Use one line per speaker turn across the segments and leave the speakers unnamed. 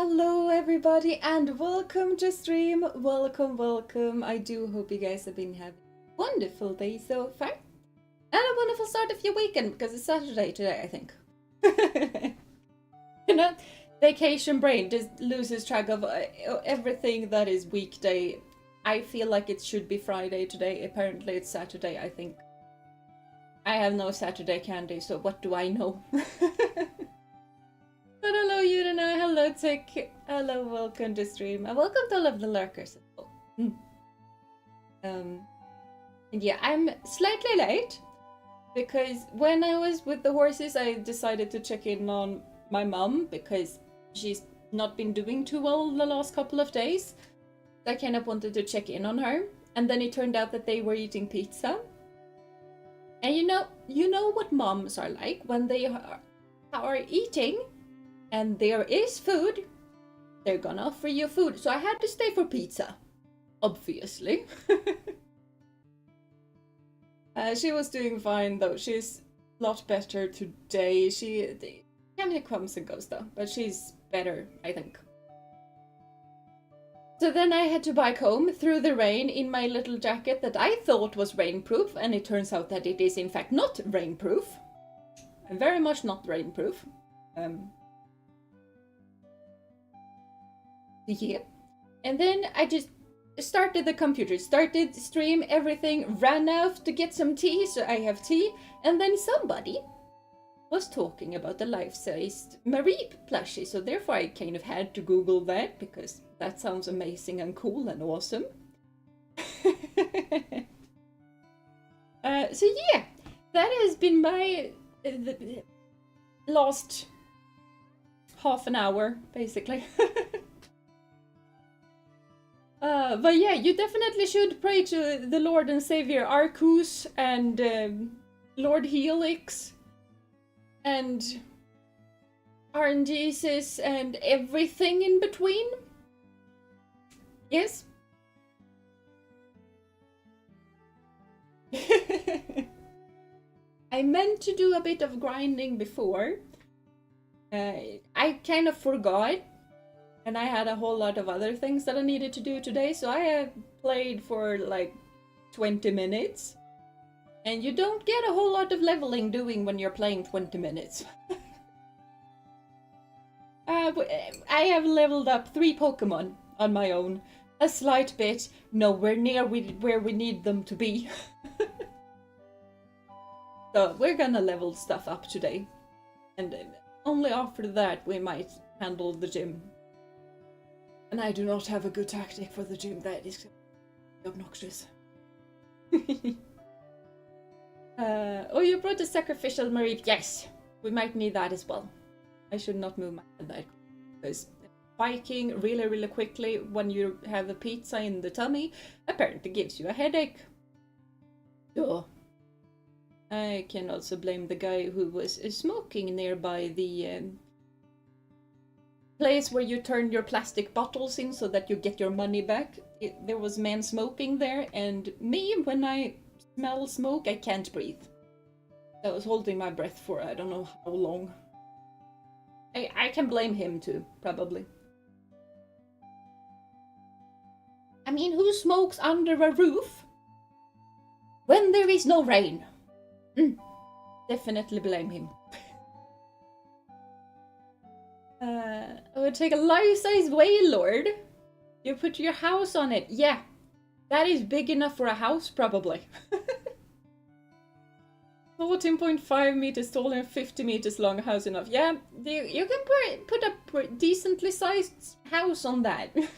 Hello everybody and welcome to stream. Welcome. I do hope you guys have been having a wonderful day so far. And a wonderful start of your weekend because it's Saturday today, I think. You know, vacation brain just loses track of everything that is weekday. I feel like it should be Friday today. Apparently it's Saturday, I think. I have no Saturday candy, so what do I know? But hello Jeena, hello Tick, hello, welcome to stream, and welcome to all of the lurkers as well. And yeah, I'm slightly late, because when I was with the horses I decided to check in on my mum, because she's not been doing too well the last couple of days. I kind of wanted to check in on her, and then it turned out that they were eating pizza. And you know what moms are like when they are eating and there is food, they're gonna offer you food. So I had to stay for pizza, obviously. She was doing fine though. She's a lot better today. How many comes and goes though, but she's better, I think. So then I had to bike home through the rain in my little jacket that I thought was rainproof, and it turns out that it is in fact not rainproof. Very much not rainproof. Yeah. And then I just started the computer, started stream, everything, ran out to get some tea, so I have tea, and then somebody was talking about the life-sized Mareep plushie, so therefore I kind of had to Google that, because that sounds amazing and cool and awesome. So yeah, that has been my last half an hour, basically. But yeah, you definitely should pray to the Lord and Savior Arcus and Lord Helix and RNGesus and everything in between. Yes? I meant to do a bit of grinding before. I kind of forgot. And I had a whole lot of other things that I needed to do today, so I have played for like 20 minutes. And you don't get a whole lot of leveling doing when you're playing 20 minutes. I have leveled up 3 Pokémon on my own. A slight bit, nowhere near where we need them to be. So we're gonna level stuff up today. And only after that we might handle the gym. And I do not have a good tactic for the gym, that is obnoxious. Oh, you brought a sacrificial Mareep. Yes, we might need that as well. I should not move my head that, because biking really quickly when you have a pizza in the tummy apparently gives you a headache. Oh. I can also blame the guy who was smoking nearby the place where you turn your plastic bottles in so that you get your money back. There was man smoking there, and me, when I smell smoke, I can't breathe. I was holding my breath for I don't know how long. I can blame him too, probably. I mean, who smokes under a roof when there is no rain? Definitely blame him. I would take a life-size Wailord. You put your house on it. Yeah, that is big enough for a house, probably. 14.5 meters tall and 50 meters long, house enough. Yeah, you can put a decently sized house on that. And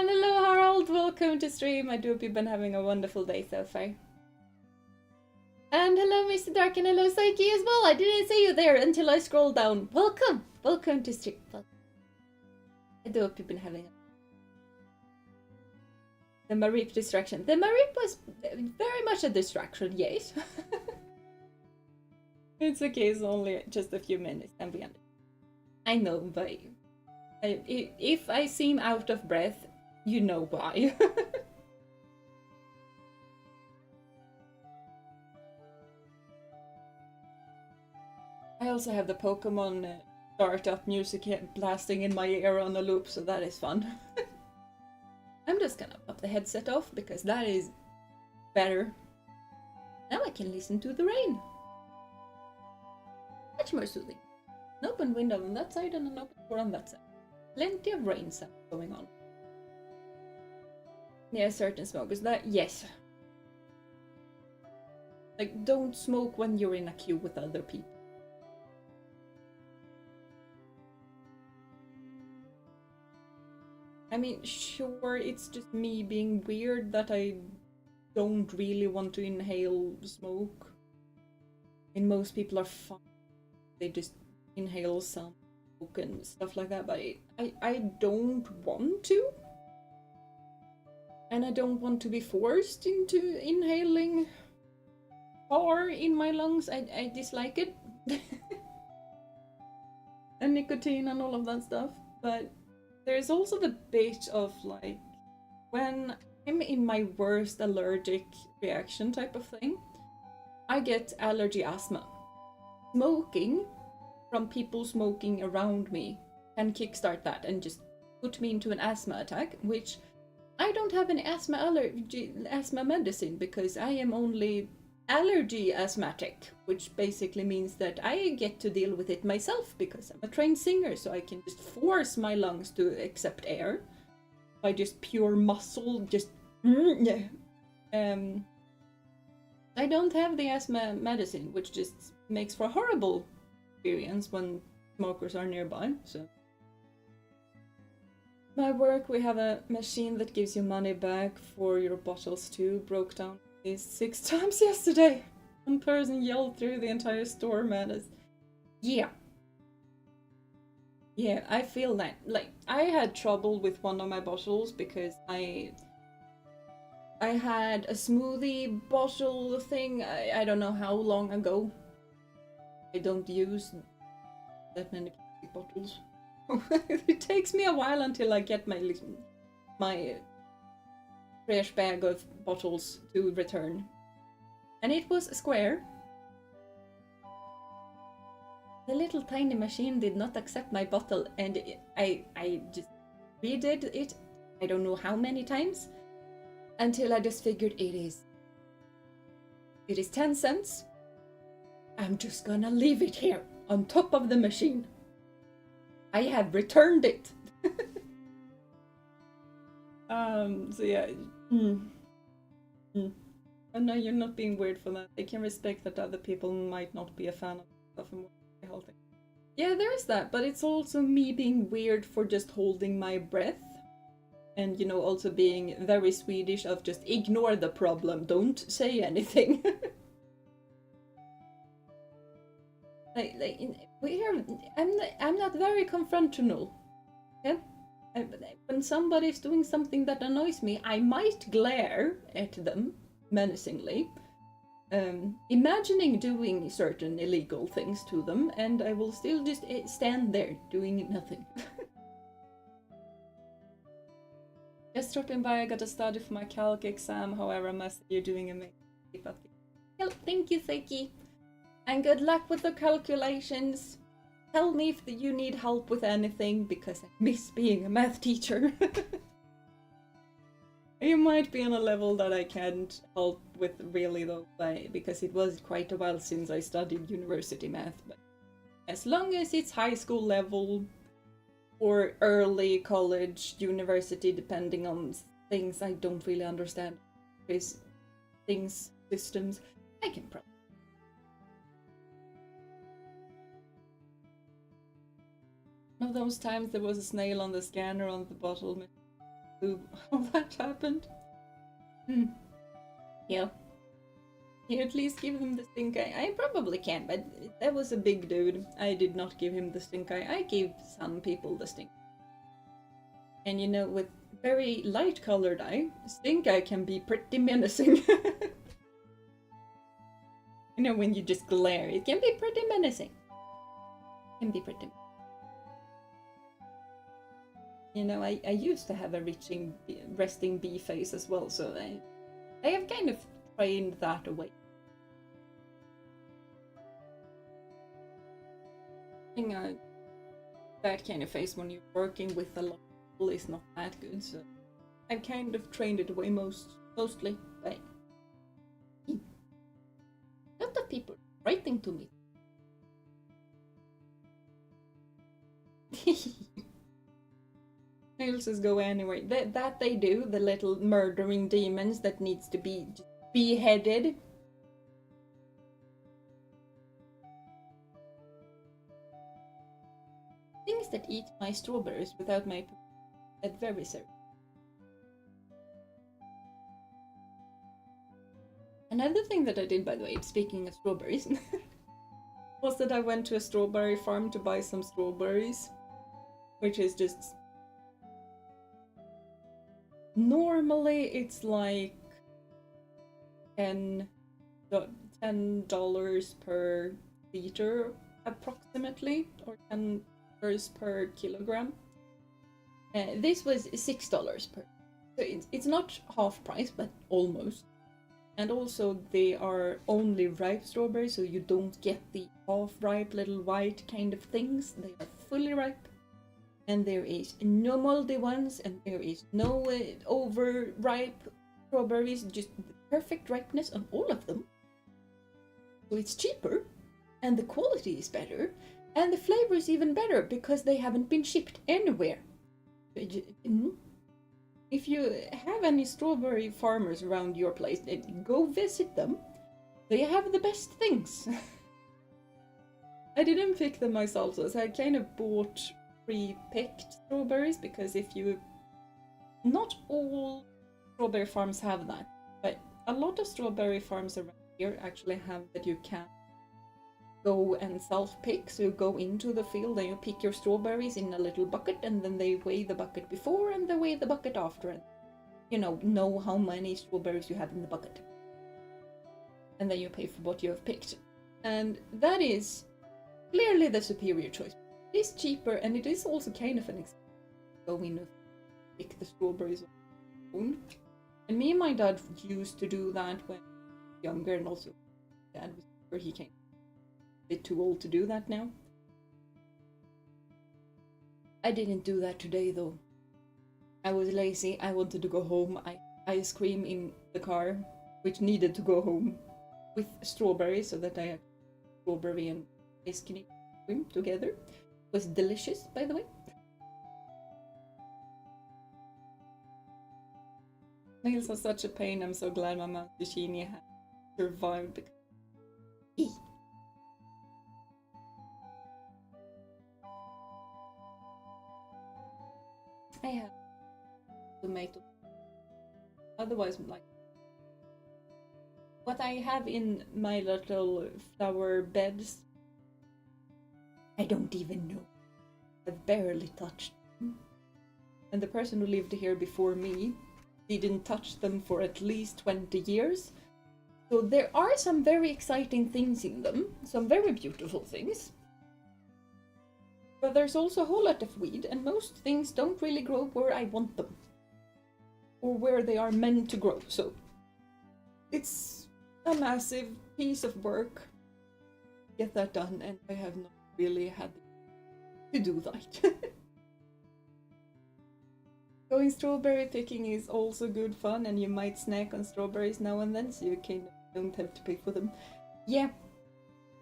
hello Harald, welcome to stream. I do hope you've been having a wonderful day so far. And hello Mr. Dark and hello Psyche as well. I didn't see you there until I scrolled down. Welcome to stream. I do hope you've been having the Mareep distraction. The Mareep was very much a distraction, yes. It's okay, it's only just a few minutes and we understand. I know, but if I seem out of breath, you know why. I also have the Pokémon startup music blasting in my ear on a loop, so that is fun. I'm just gonna pop the headset off because that is better. Now I can listen to the rain. Much more soothing. An open window on that side and an open door on that side. Plenty of rain sound going on. Yeah, certain smokers. That, yes. Like, don't smoke when you're in a queue with other people. I mean, sure, it's just me being weird that I don't really want to inhale smoke. And most people are fine. They just inhale some smoke and stuff like that, but I don't want to. And I don't want to be forced into inhaling tar in my lungs. I dislike it. And nicotine and all of that stuff. But there's also the bit of like, when I'm in my worst allergic reaction type of thing, I get allergy asthma. Smoking from people smoking around me can kickstart that and just put me into an asthma attack, which I don't have an asthma medicine because I am only allergy asthmatic, which basically means that I get to deal with it myself because I'm a trained singer, so I can just force my lungs to accept air by just pure muscle, just I don't have the asthma medicine, which just makes for a horrible experience when smokers are nearby. So my work, we have a machine that gives you money back for your bottles too. Broke down 6 times yesterday. One person yelled through the entire store, man. Yeah, I feel that. Like, I had trouble with one of my bottles because I had a smoothie bottle thing, I don't know how long ago. I don't use that many bottles. It takes me a while until I get my fresh bag of bottles to return. And it was square. The little tiny machine did not accept my bottle, and I just redid it, I don't know how many times, until I just figured it is 10 cents. I'm just gonna leave it here on top of the machine. I have returned it. So yeah. Oh no, you're not being weird for that. I can respect that other people might not be a fan of stuff and healthy. Yeah, there is that, but it's also me being weird for just holding my breath. And, you know, also being very Swedish of just ignore the problem, don't say anything. I'm not very confrontational. Yeah? When somebody's doing something that annoys me, I might glare at them menacingly, imagining doing certain illegal things to them, and I will still just stand there doing nothing. Just dropping by, I got to study for my calc exam, however, you're doing amazing. Keep up. Thank you, Seki. And good luck with the calculations. Tell me if you need help with anything, because I miss being a math teacher. You might be on a level that I can't help with really though, because it was quite a while since I studied university math. But as long as it's high school level, or early college, university, depending on things I don't really understand. Systems, I can probably. One of those times there was a snail on the scanner on the bottle. How that happened? Yeah. You at least give him the stink eye. I probably can, but that was a big dude. I did not give him the stink eye. I gave some people the stink. And you know, with very light colored eye, stink eye can be pretty menacing. You know, when you just glare, it can be pretty menacing. You know, I used to have a resting bee face as well, so I have kind of trained that away. that kind of face when you're working with a lot of people is not that good, so I've kind of trained it away mostly, but a lot of people writing to me. Nails just go anywhere. That they do, the little murdering demons that needs to be beheaded. Things that eat my strawberries without my adversary. Another thing that I did, by the way, speaking of strawberries, was that I went to a strawberry farm to buy some strawberries, which is just... Normally it's like $10 per liter approximately, or $10 per kilogram. This was $6 per. So it's not half price, but almost. And also they are only ripe strawberries, so you don't get the half-ripe little white kind of things. They are fully ripe. And there is no moldy ones, and there is no over-ripe strawberries, just the perfect ripeness on all of them. So it's cheaper, and the quality is better, and the flavor is even better, because they haven't been shipped anywhere. If you have any strawberry farmers around your place, go visit them. They have the best things. I didn't pick them myself, so I kind of bought pre-picked strawberries, because not all strawberry farms have that, but a lot of strawberry farms around here actually have that you can go and self-pick. So you go into the field and you pick your strawberries in a little bucket, and then they weigh the bucket before and they weigh the bucket after, and know how many strawberries you have in the bucket, and then you pay for what you have picked. And that is clearly the superior choice. It is cheaper, and it is also kind of an experience to go in and pick the strawberries on your own. And me and my dad used to do that when we were younger, and also dad was where he came a bit too old to do that now. I didn't do that today though. I was lazy. I wanted to go home. I ice cream in the car, which needed to go home, with strawberries, so that I had strawberry and ice cream together. It was delicious, by the way. Nails are such a pain. I'm so glad my mom Jeena had survived, because I have tomato. Otherwise, like what I have in my little flower beds, I don't even know. I've barely touched them. And the person who lived here before me didn't touch them for at least 20 years. So there are some very exciting things in them, some very beautiful things. But there's also a whole lot of weed, and most things don't really grow where I want them, or where they are meant to grow. So it's a massive piece of work to get that done, and I have not really had to do that. Going strawberry picking is also good fun, and you might snack on strawberries now and then, so you don't have to pay for them. Yeah,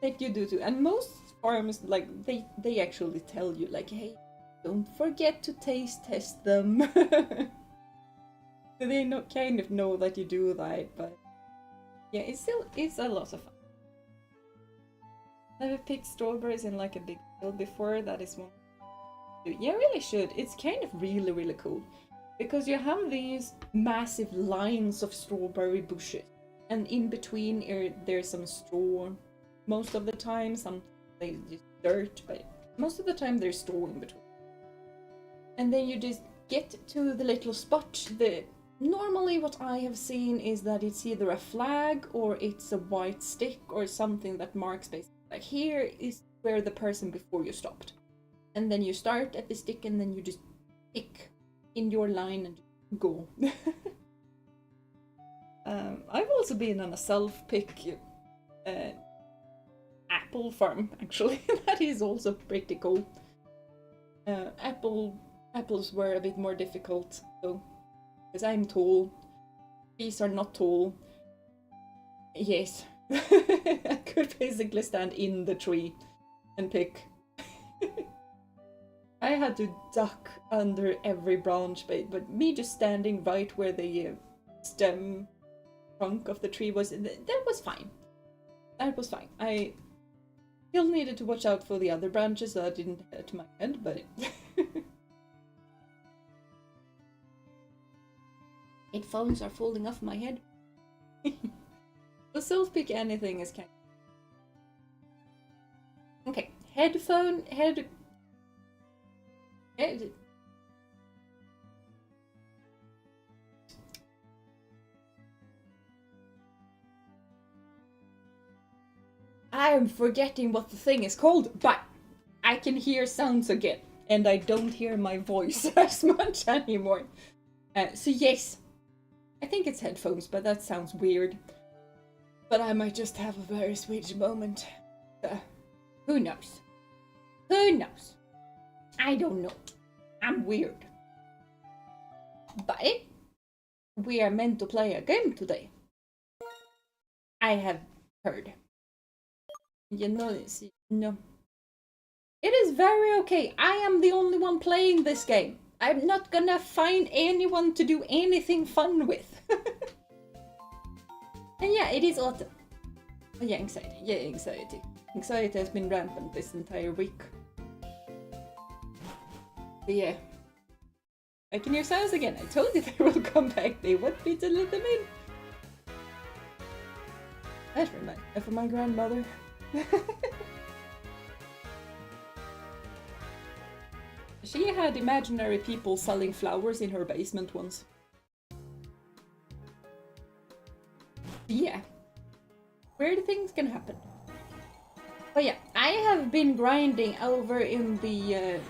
that you do too. And most farms, like, they actually tell you, like, hey, don't forget to taste test them. So they kind of know that you do that, but yeah, it's a lot of fun. Never picked strawberries in like a big field before. That is one. Yeah, really should. It's kind of really, really cool, because you have these massive lines of strawberry bushes, and in between there's some straw. Most of the time, some they just dirt, but most of the time there's straw in between. And then you just get to the little spot. Normally what I have seen is that it's either a flag or it's a white stick or something that marks basically, like, here is where the person before you stopped. And then you start at the stick, and then you just pick in your line and go. I've also been on a self-pick apple farm, actually. That is also pretty cool. Apples were a bit more difficult, though, because I'm tall. Trees are not tall. Yes, I could basically stand in the tree and pick. I had to duck under every branch, but me just standing right where the stem trunk of the tree was, that was fine. That was fine. I still needed to watch out for the other branches so I didn't hurt my head, but headphones are falling off my head. So self-pick anything is kind of... Okay, head... I'm forgetting what the thing is called, but I can hear sounds again, and I don't hear my voice as much anymore. So yes, I think it's headphones, but that sounds weird. But I might just have a very Swedish moment. Who knows? Who knows? I don't know. I'm weird. But we are meant to play a game today. I have heard. You know, no. It is very okay. I am the only one playing this game. I'm not gonna find anyone to do anything fun with. And yeah, it is autumn. Oh, yeah, anxiety. Yeah, anxiety. Anxiety has been rampant this entire week. But yeah. I can hear sounds again. I told you they will come back. They want me to let them in. That's for my grandmother. She had imaginary people selling flowers in her basement once. Yeah. Weird things can happen. But yeah, I have been grinding over in the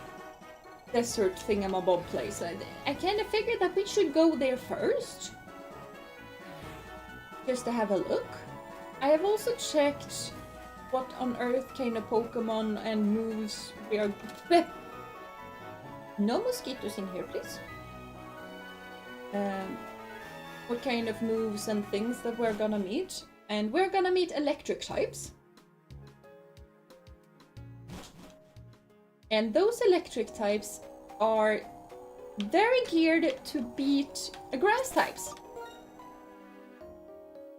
desert thingamabob place. I kind of figured that we should go there first. Just to have a look. I have also checked what on earth kind of Pokémon and moves we are... No mosquitoes in here, please. What kind of moves and things that we're gonna meet. And we're gonna meet electric types. And those electric types are very geared to beat grass types.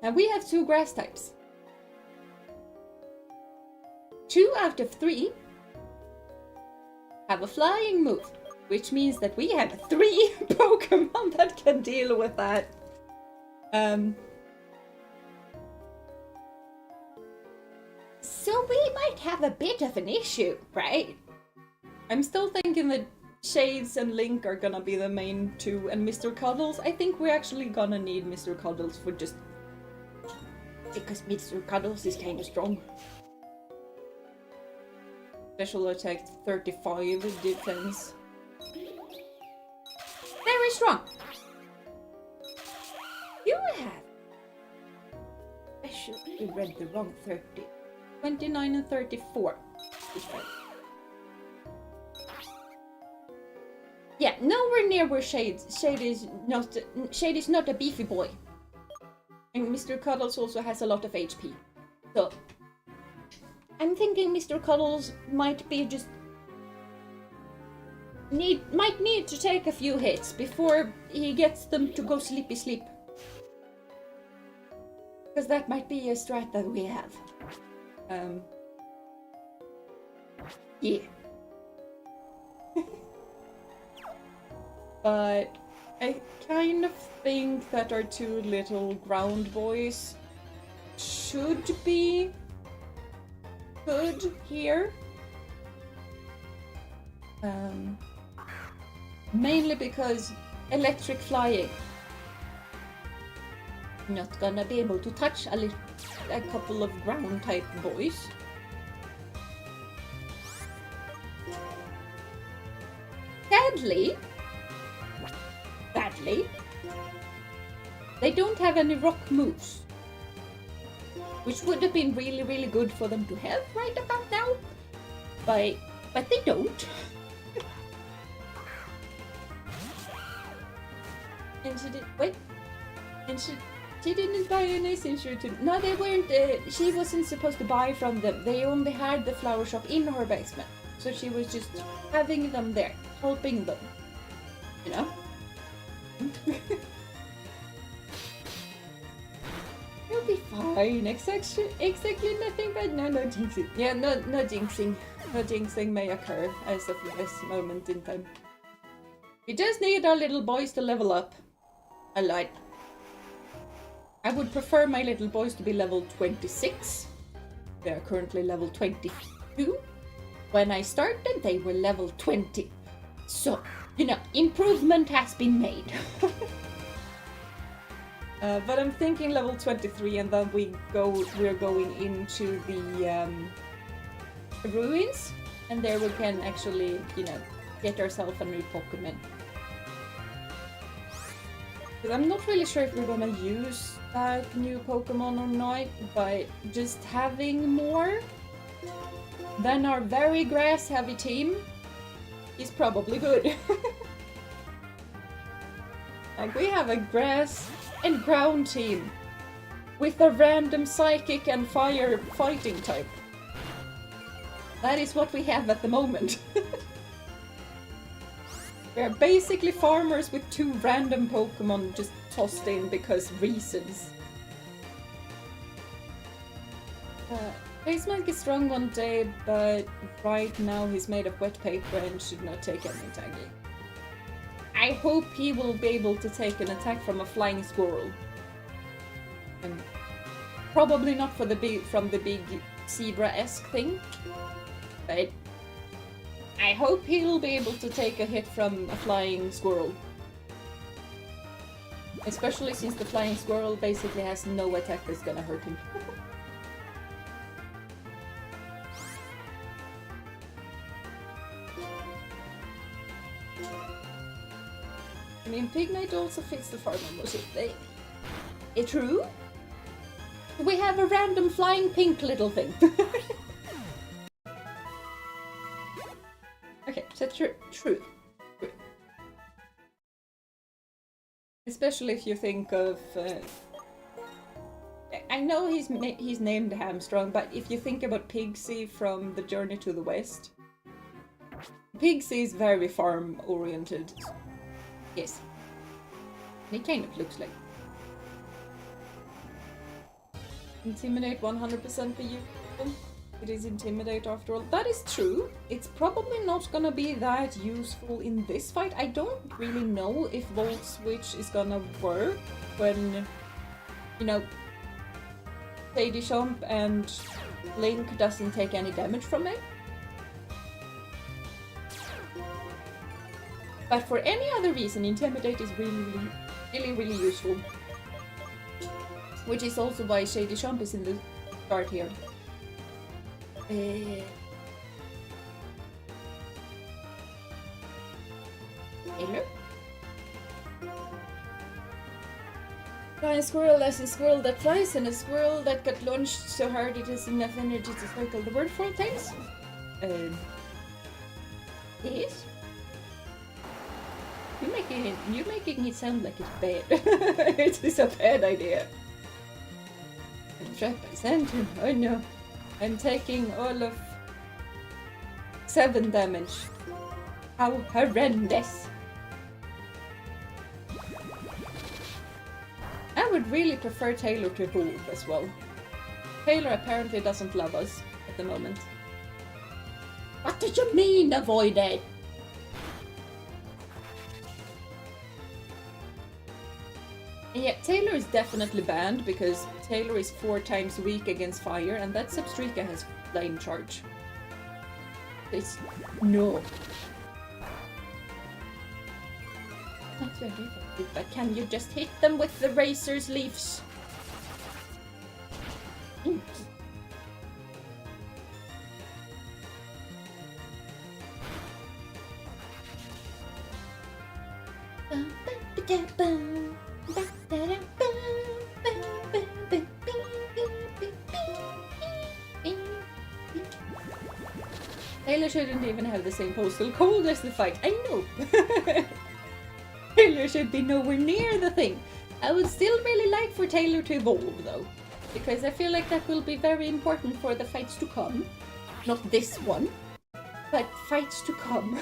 And we have 2 grass types. 2 out of 3 have a flying move, which means that we have 3 Pokémon that can deal with that. So we might have a bit of an issue, right? I'm still thinking that Shades and Link are gonna be the main 2, and Mr. Cuddles, I think we're actually gonna need Mr. Cuddles for just... because Mr. Cuddles is kinda strong. Special attack 35 defense. Very strong! You have... I should have read the wrong 30. 29 and 34. Yeah, nowhere near where Shade is not a beefy boy. And Mr. Cuddles also has a lot of HP. So I'm thinking Mr. Cuddles might be just might need to take a few hits before he gets them to go sleepy sleep. Because that might be a strat that we have. Yeah. But I kind of think that our 2 little ground boys should be good here. Mainly because electric flying. Not gonna be able to touch a couple of ground type boys. Badly, they don't have any rock moves. Which would have been really, really good for them to have right about now. But they don't. And she did, wait, and she didn't buy any since no, they weren't, she wasn't supposed to buy from them. They only had the flower shop in her basement. So she was just having them there, helping them, you know? You'll be fine, exactly nothing but no jinxing. Yeah, no jinxing. No jinxing may occur as of this moment in time. We just need our little boys to level up a lot. I would prefer my little boys to be level 26. They are currently level 22. When I started, they were level 20. So, you know, improvement has been made. But I'm thinking level 23, and then we're going into the ruins, and there we can actually, you know, get ourselves a new Pokémon. But I'm not really sure if we're gonna use that new Pokémon or not, but just having more than our very grass-heavy team is probably good. Like, we have a grass and ground team with a random psychic and fire fighting type. That is what we have at the moment. We are basically farmers with 2 random Pokemon just tossed in because reasons. Face might get strong one day, but right now he's made of wet paper and should not take any attacking. I hope he will be able to take an attack from a flying squirrel. And probably not from the big zebra-esque thing, but I hope he'll be able to take a hit from a flying squirrel. Especially since the flying squirrel basically has no attack that's gonna hurt him. I mean, Pignite also fits the farmer motion. It's true? We have a random flying pink little thing. Okay, so true. Especially if you think of... I know he's named Hamstrung, but if you think about Pigsy from The Journey to the West, Pigsy is very farm-oriented. Yes. It kind of looks like. Intimidate 100% for you. It is Intimidate after all. That is true. It's probably not gonna be that useful in this fight. I don't really know if Volt Switch is gonna work when, you know, Sadie Chomp and Link doesn't take any damage from it. But for any other reason, Intimidate is really useful. Which is also why Shady Chomp is in the start here. Hello? A squirrel as a squirrel that flies, and a squirrel that got launched so hard it has enough energy to circle the word 4 times. Yes? You're making it sound like it's bad. It is a bad idea. I'm trapped by Sandton. Oh no. I'm taking all of 7 damage. How horrendous. I would really prefer Taylor to evolve as well. Taylor apparently doesn't love us at the moment. What do you mean avoided? Yeah, Taylor is definitely banned because Taylor is 4 times weak against fire, and that Substrika has flame charge. It's no. Not very effective, but can you just hit them with the razor's leaves? Taylor shouldn't even have the same postal code as the fight. I know. Taylor should be nowhere near the thing. I would still really like for Taylor to evolve though, because I feel like that will be very important for the fights to come. Not this one, but fights to come.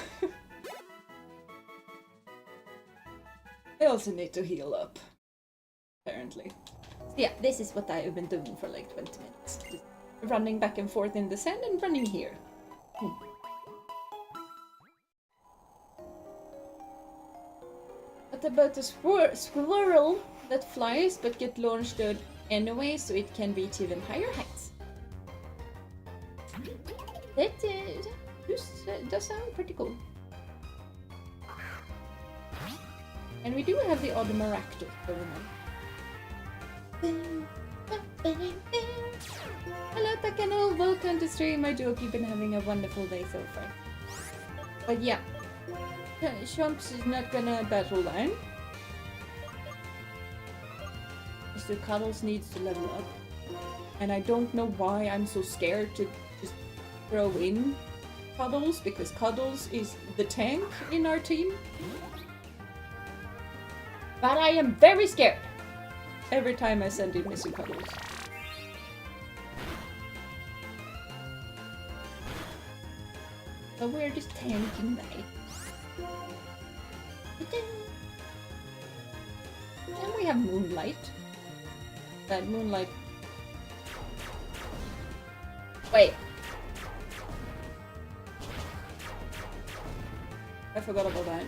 I also need to heal up, apparently. So yeah, this is what I've been doing for like 20 minutes. Just running back and forth in the sand and running here. What about the squirrel that flies but get launched out anyway, so it can reach even higher heights? That does sound pretty cool. And we do have the odd Maractus going on. Hello Takano, welcome to stream. I joke you've been having a wonderful day so far. But yeah, Shumps is not gonna battle line. Mr. Cuddles needs to level up. And I don't know why I'm so scared to just throw in Cuddles, because Cuddles is the tank in our team. But I am very scared every time I send in Mr. Cuddles. So we're just tanking now. And we have Moonlight. That Moonlight... Wait. I forgot about that.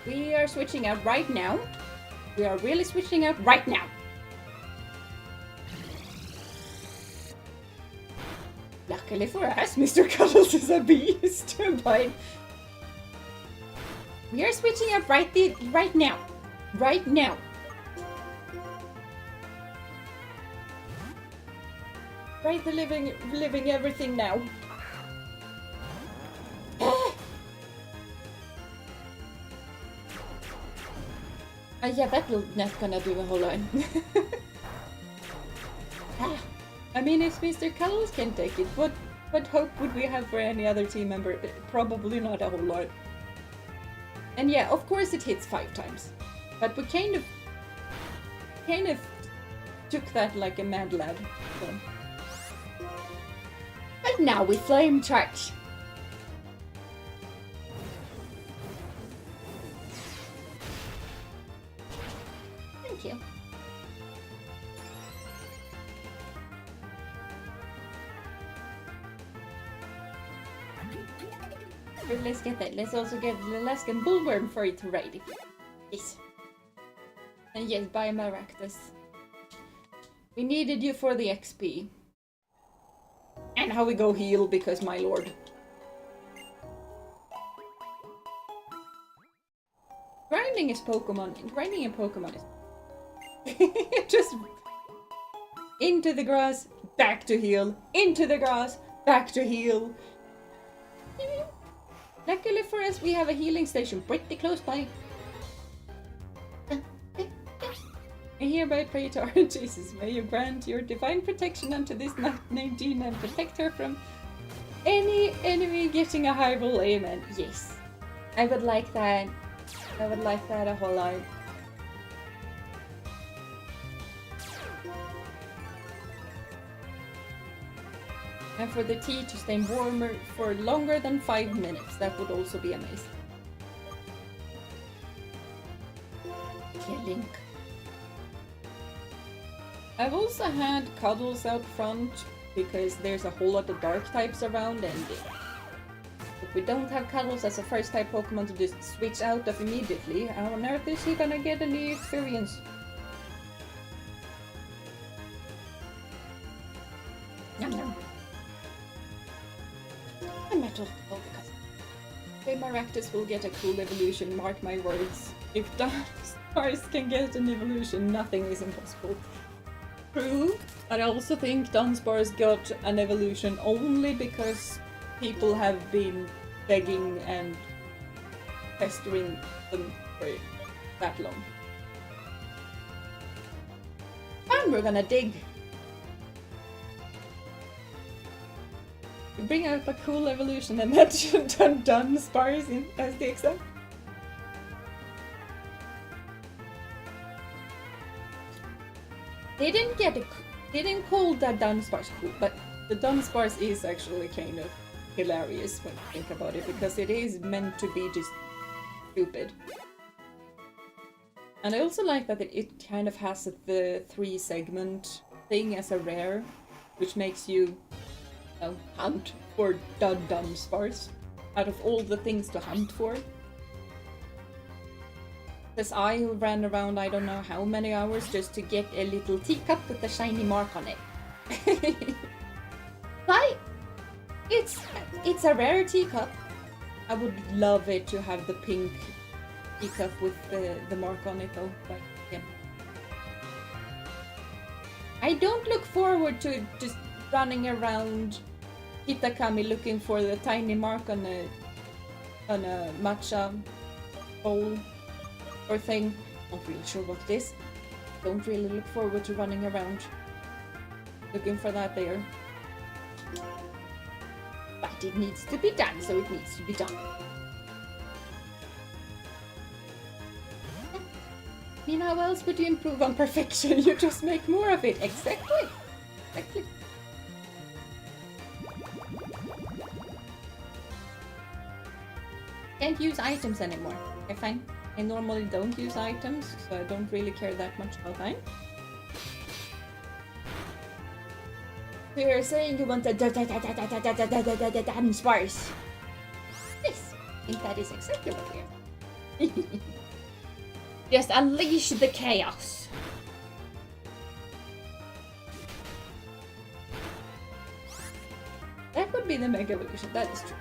We are switching out right now. We are really switching out right now. Luckily for us, Mr. Cuddles is a beast, but we are switching out right now. Right now. Right, the living everything now. Yeah, that will not gonna do a whole lot. I mean, if Mr. Cuddles can take it, what hope would we have for any other team member? Probably not a whole lot. And yeah, of course it hits 5 times. But we kind of took that like a mad lad. So. But now we flame charge. Thank you. Let's get that. Let's also get the Alaskan Bullworm for it to ride. Yes. And yes, buy Maractus. We needed you for the XP. And how we go heal, because my lord. Grinding is Pokemon. Grinding in Pokemon is... just... into the grass, back to heal. Into the grass, back to heal. Luckily for us, we have a healing station pretty close by. I hereby pray to our Jesus, may you grant your divine protection unto this knight named Jeena and protect her from any enemy getting a high roll. Amen. Yes. I would like that. I would like that a whole lot. And for the tea to stay warmer for longer than 5 minutes. That would also be amazing. Yeah, Link. I've also had Cuddles out front because there's a whole lot of dark types around, and if we don't have Cuddles as a first type Pokemon to just switch out of immediately, how on earth is he gonna get any experience? Yum yum. Metal. Oh, because Maractus will get a cool evolution, mark my words. If Dunsparce can get an evolution, nothing is impossible. True, but I also think Dunsparce got an evolution only because people have been begging and pestering them for that long. And we're gonna dig. You bring out a cool evolution and then done spars in as the example. They didn't call that Dunsparce cool, but the Dunsparce is actually kind of hilarious when you think about it, because it is meant to be just stupid. And I also like that it kind of has the 3-segment thing as a rare, which makes you hunt for Dunsparce out of all the things to hunt for. Because I ran around I don't know how many hours just to get a little teacup with a shiny mark on it. But it's a rare teacup. I would love it to have the pink teacup with the mark on it though. But yeah. I don't look forward to just running around Kitakami looking for the tiny mark on a matcha bowl or thing. Not really sure what it is. Don't really look forward to running around looking for that there. But it needs to be done, so it needs to be done. I mean, how else would you improve on perfection? You just make more of it. Exactly. Exactly. Can't use items anymore. Okay, fine. I normally don't use items, so I don't really care that much about time. So you're saying you want a Dunsparce? Yes, I think that is exactly what we are. Just unleash the chaos. That would be the Mega Evolution, that is true.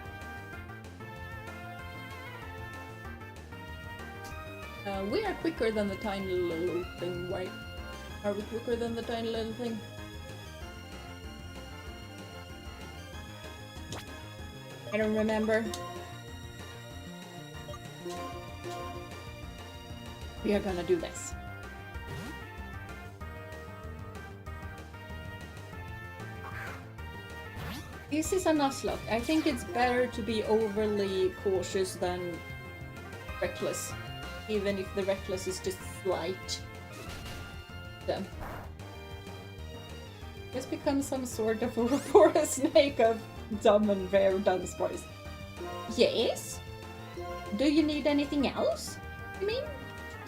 We are quicker than the tiny little thing, right? Are we quicker than the tiny little thing? I don't remember. We are gonna do this. This is a Nuzlocke. I think it's better to be overly cautious than reckless. Even if the reckless is just slight. So. This becomes some sort of a snake of dumb and rare Dunsparce. Yes? Do you need anything else? I mean,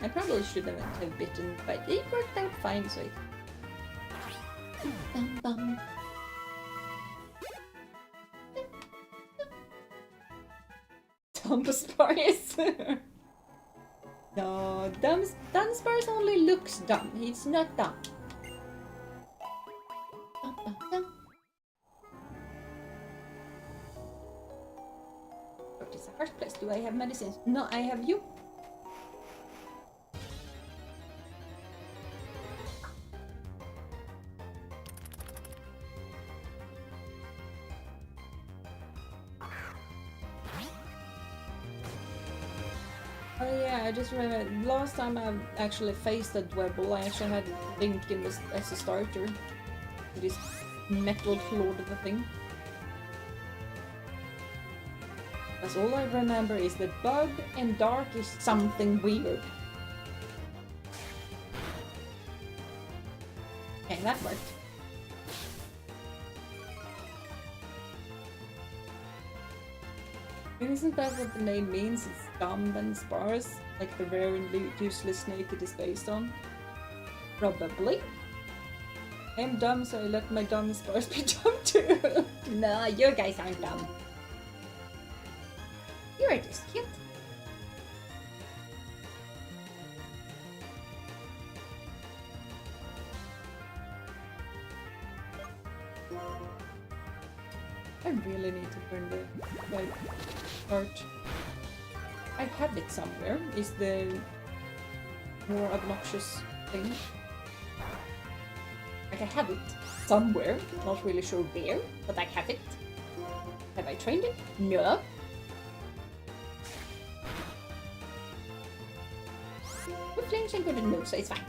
I probably should have bitten, but it worked out fine, so it... Dunsparce! No, Dunsparce only looks dumb. He's not dumb. What is a harsh place? Do I have medicines? No, I have you. Oh yeah, I just remember last time I actually faced a Dwebble, I actually had Link in this as a starter. This metal lord of the thing. That's all I remember is that Bug and Dark is something weird. Okay, that worked. Isn't that what the name means? It's dumb and sparse, like the rare and useless snake it is based on? Probably. I'm dumb, so I let my dumb sparse be dumb too. No, you guys aren't dumb. You're just cute. I really need to learn the right art. I have it somewhere, is the more obnoxious thing. Like I have it somewhere, not really sure where, but I have it. Have I trained it? No. But flames ain't gonna know, so it's fine.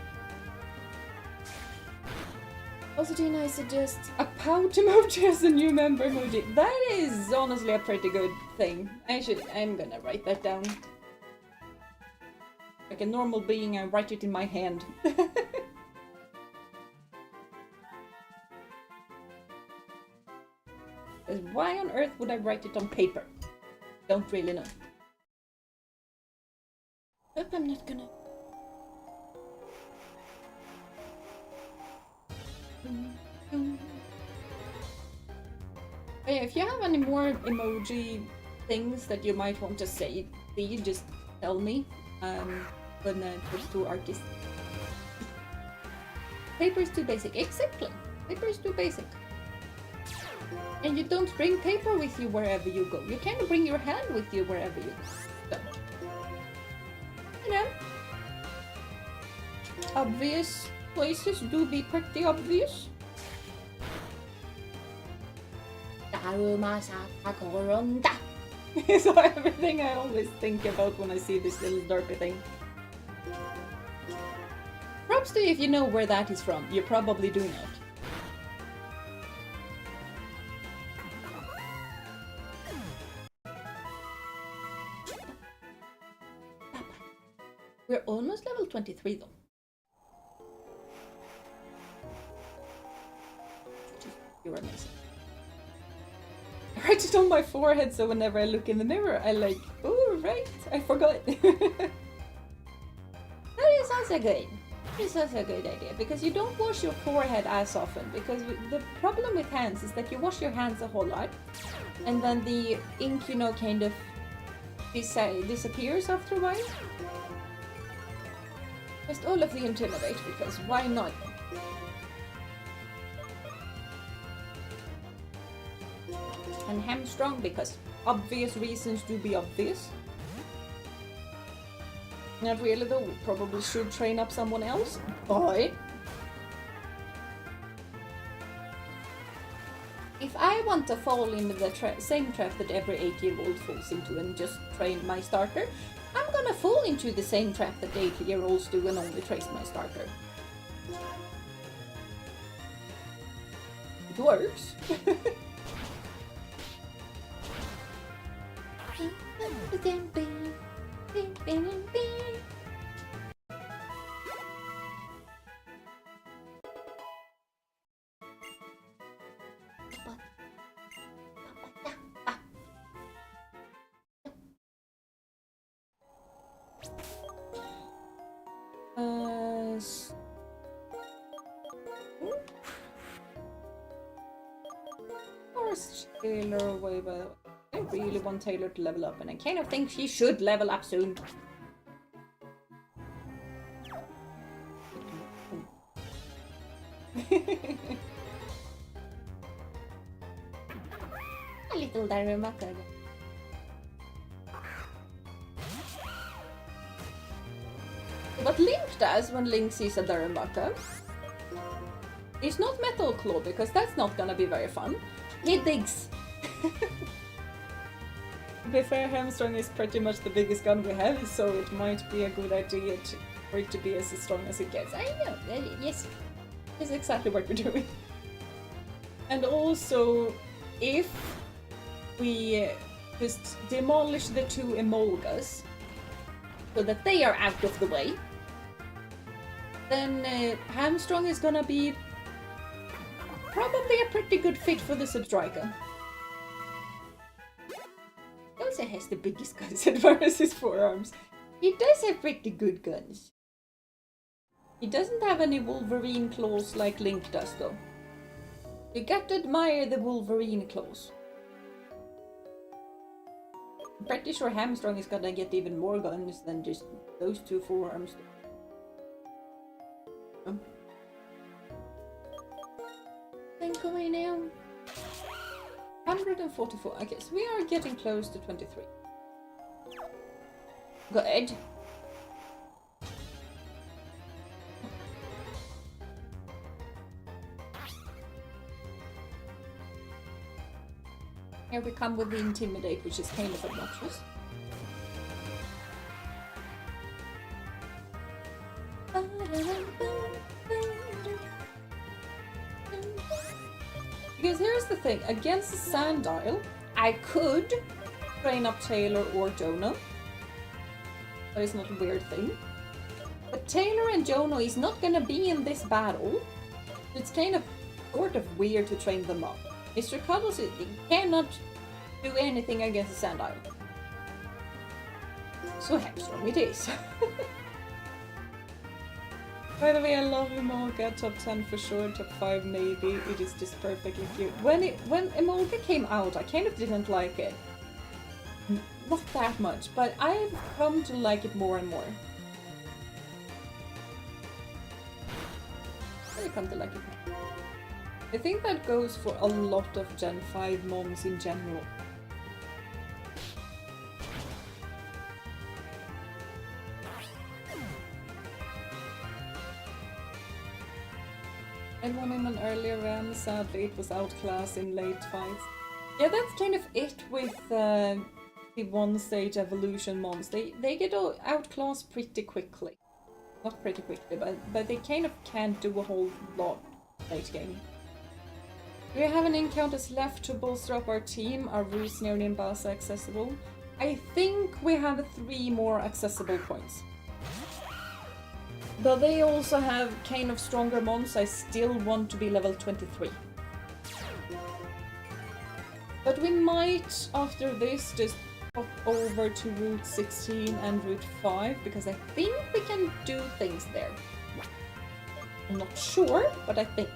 Also, Jeena, I suggest a pout emoji as a new member emoji. That is honestly a pretty good thing. I'm gonna write that down. Like a normal being, I write it in my hand. Why on earth would I write it on paper? Don't really know. Hope I'm not gonna... If you have any more emoji things that you might want to say, please just tell me. When there's two artists. Paper is too basic. Exactly. Paper is too basic. And you don't bring paper with you wherever you go. You can't bring your hand with you wherever you go. So, you know, obvious places do be pretty obvious. So everything I always think about when I see this little derpy thing. Props to you if you know where that is from. You probably do not. We're almost level 23 though. You're amazing. I write it on my forehead so whenever I look in the mirror I like, oh right, I forgot. That is also good. That is also a good idea because you don't wash your forehead as often because the problem with hands is that you wash your hands a whole lot and then the ink, you know, kind of disappears after a while. Just all of the intimidate because why not? And hamstrung because obvious reasons do be obvious. Not really though, we probably should train up someone else, but if I want to fall into the same trap that every 8-year-old falls into and just train my starter, I'm gonna fall into the same trap that 8-year-olds do and only trace my starter. It works. Force Taylor away, but I really want Taylor to level up, and I kind of think she should level up soon. A little Darumaka. What Link does when Link sees a Darumaka is not Metal Claw, because that's not gonna be very fun. He digs. To be fair, Hamstrung is pretty much the biggest gun we have, so it might be a good idea for it to be as strong as it gets. I know, yes, that's exactly what we're doing. And also, if we just demolish the two Emolgas so that they are out of the way, then Hamstrung is gonna be probably a pretty good fit for the Substriker. He also has the biggest guns as far as his forearms. He does have pretty good guns. He doesn't have any Wolverine claws like Link does though. You got to admire the Wolverine claws. I'm pretty sure Hamstrung is gonna get even more guns than just those two forearms. Think away now. 144. Okay, so we are getting close to 23. Good. Here we come with the Intimidate, which is kind of obnoxious. Because here's the thing, against the Sandile, I could train up Taylor or Jonah. That is not a weird thing. But Taylor and Jonah is not gonna be in this battle. It's kind of sort of weird to train them up. Mr. Cuddles cannot do anything against the Sandile. So Hexstorm it is. By the way, I love Emolga, top 10 for sure, top 5 maybe. It is just perfectly cute. When Emolga came out, I kind of didn't like it. Not that much, but I've come to like it more and more. I've come to like it more. I think that goes for a lot of Gen 5 moms in general. I won in an earlier round, sadly it was outclassed in late fights. Yeah, that's kind of it with the one-stage evolution mons. They get outclassed pretty quickly. Not pretty quickly, but they kind of can't do a whole lot late game. Do we have any encounters left to bolster up our team? Are routes near Nimbasa accessible? I think we have 3 more accessible points. But they also have kind of stronger mons. I still want to be level 23. But we might, after this, just pop over to Route 16 and Route 5, because I think we can do things there. I'm not sure, but I think.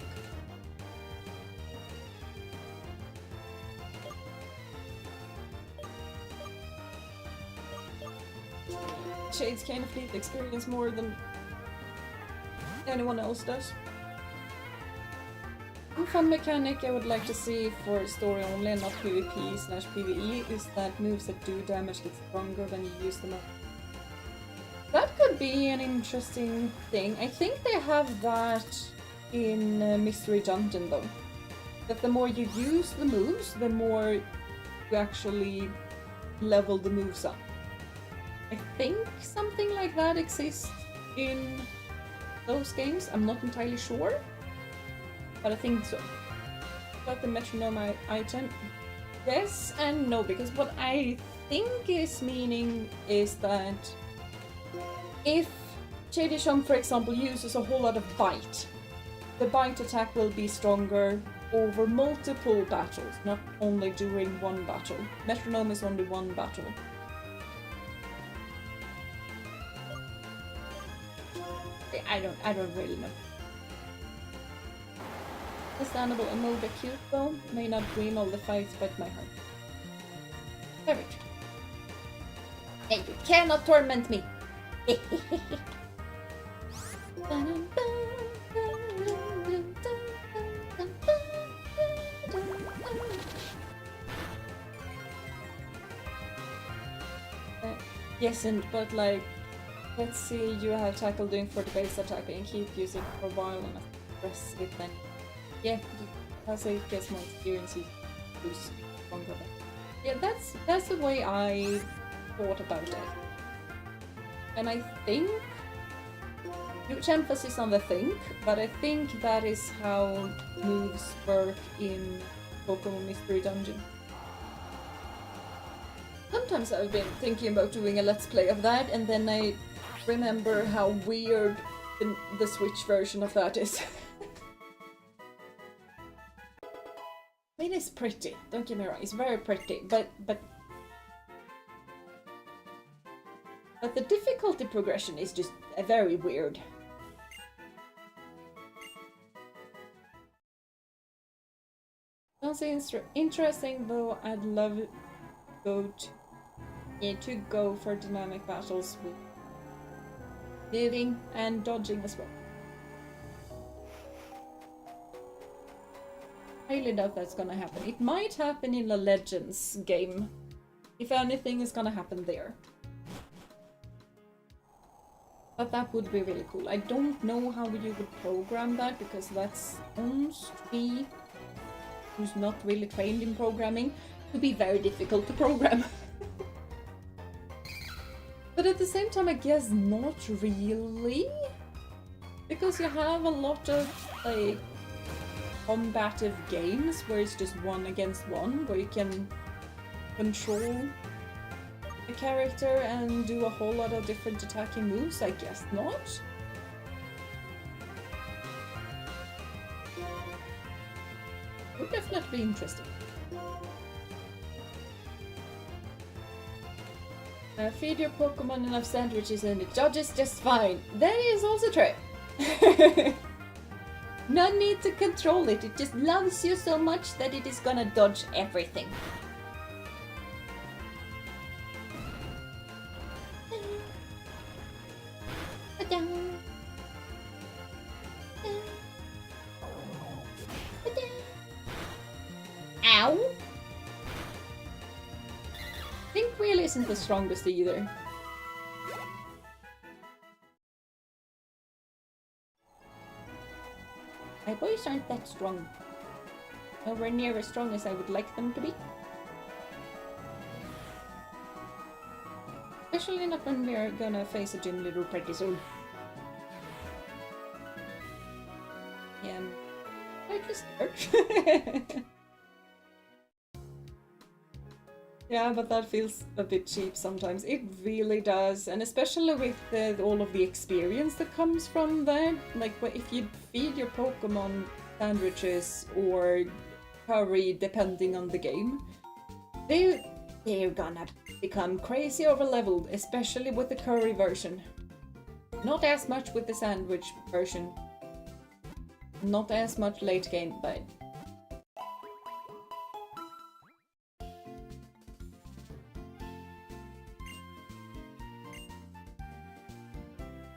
Shades kind of need the experience more than anyone else does. One fun mechanic I would like to see for story only and not PvP/PvE is that moves that do damage get stronger when you use them up. That could be an interesting thing. I think they have that in Mystery Dungeon though. That the more you use the moves, the more you actually level the moves up. I think something like that exists in those games. I'm not entirely sure, but I think so. But the metronome item, yes and no, because what I think is meaning is that if Chedishon, for example, uses a whole lot of bite, the bite attack will be stronger over multiple battles, not only during one battle. Metronome is only one battle. I don't really know. Understandable, a little bit cute though. May not win all the fights, but my heart. Very true. And you cannot torment me! Yes, but like, let's see, you have tackle doing for the base attack and keep using it for a while and press it then. Yeah, as it gets more experience, you lose stronger. Yeah, that's the way I thought about it. And I think, huge emphasis on the think, but I think that is how moves work in Pokémon Mystery Dungeon. Sometimes I've been thinking about doing a let's play of that, and then I remember how weird the Switch version of that is. I mean, it's pretty, don't get me wrong, it's very pretty, but the difficulty progression is just very weird. Sounds interesting though. I'd love to go for dynamic battles with moving and dodging as well. I really doubt that's gonna happen. It might happen in the Legends game. If anything is gonna happen there. But that would be really cool. I don't know how you would program that, because that's supposed to be, who's not really trained in programming, to be very difficult to program. But at the same time, I guess not really. Because you have a lot of, like, combative games where it's just one against one, where you can control the character and do a whole lot of different attacking moves? I guess not. Would definitely be interesting. Feed your Pokemon enough sandwiches and it dodges just fine. That is also true. No need to control it. It just loves you so much that it is gonna dodge everything. Ow! Think really isn't the strongest either. My boys aren't that strong. Nowhere near as strong as I would like them to be. Especially not when we're gonna face a gym leader pretty soon. Yeah, I'm slightly scared. Yeah, but that feels a bit cheap sometimes. It really does, and especially with all of the experience that comes from that. Like, if you feed your Pokemon sandwiches or curry, depending on the game, they're gonna become crazy over-leveled, especially with the curry version. Not as much with the sandwich version. Not as much late game, but...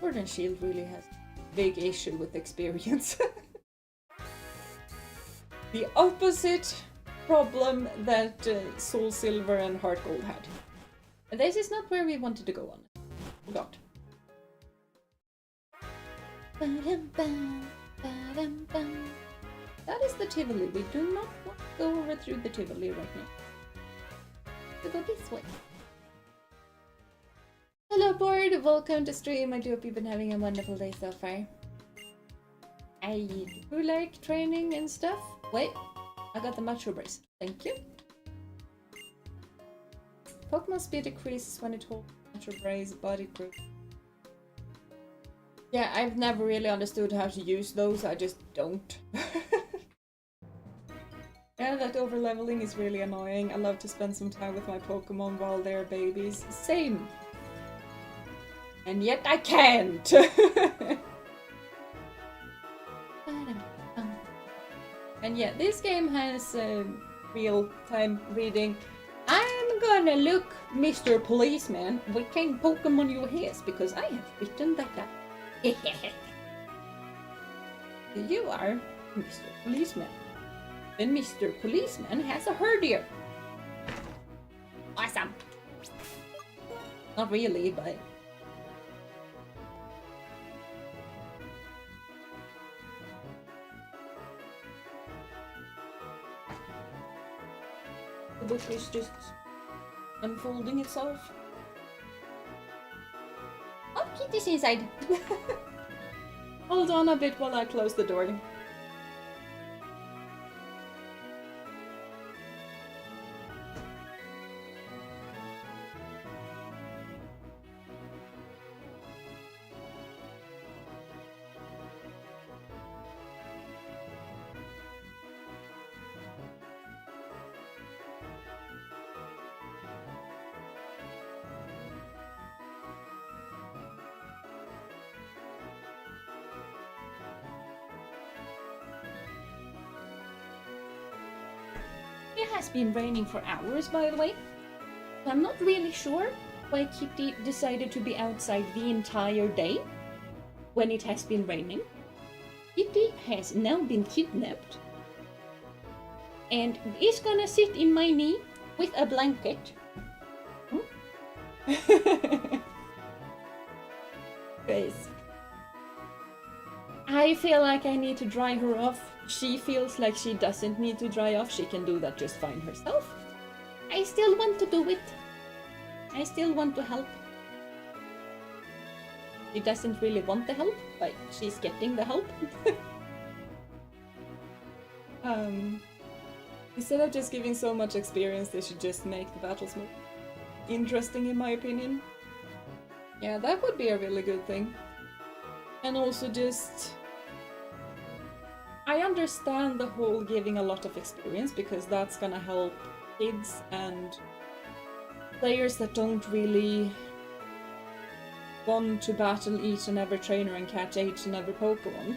Sword and Shield really has a big issue with experience. The opposite problem that Soul Silver and Heart Gold had. And this is not where we wanted to go on. Forgot. That is the Tivoli. We do not want to go over through the Tivoli right now. We go this way. Hello board, welcome to stream. I do hope you've been having a wonderful day so far. I do like training and stuff. Wait, I got the Macho Brace. Thank you. Pokemon speed decreases when it holds Macho Brace body grip. Yeah, I've never really understood how to use those, I just don't. Yeah, that over-leveling is really annoying. I love to spend some time with my Pokemon while they're babies. Same! And yet I can't! And yeah, this game has real-time reading. I'm gonna look, Mr. Policeman, what kind of Pokemon you has, because I have written that up. You are Mr. Policeman. Then Mr. Policeman has a herdier. Awesome! Not really, but... The book is just unfolding itself. Oh, Kitty's inside! Hold on a bit while I close the door. It has been raining for hours, by the way. I'm not really sure why Kitty decided to be outside the entire day when it has been raining. Kitty has now been kidnapped and is gonna sit in my knee with a blanket. Guys, I feel like I need to dry her off. She feels like she doesn't need to dry off. She can do that just fine herself. I still want to do it. I still want to help. She doesn't really want the help, but she's getting the help. Instead of just giving so much experience, they should just make the battles more interesting, in my opinion. Yeah, that would be a really good thing. And also just... I understand the whole giving a lot of experience, because that's gonna help kids and players that don't really want to battle each and every trainer and catch each and every Pokemon.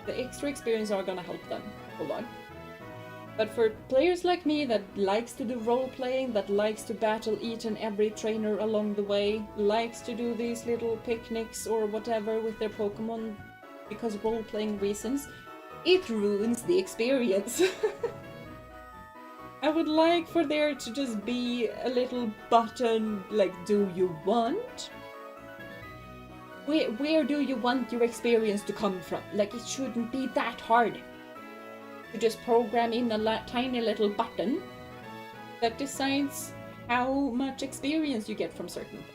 The extra experience are gonna help them a lot. But for players like me that likes to do role-playing, that likes to battle each and every trainer along the way, likes to do these little picnics or whatever with their Pokemon because role-playing reasons, it ruins the experience. I would like for there to just be a little button like, do you want? Where do you want your experience to come from? Like, it shouldn't be that hard. You just program in a tiny little button that decides how much experience you get from certain things.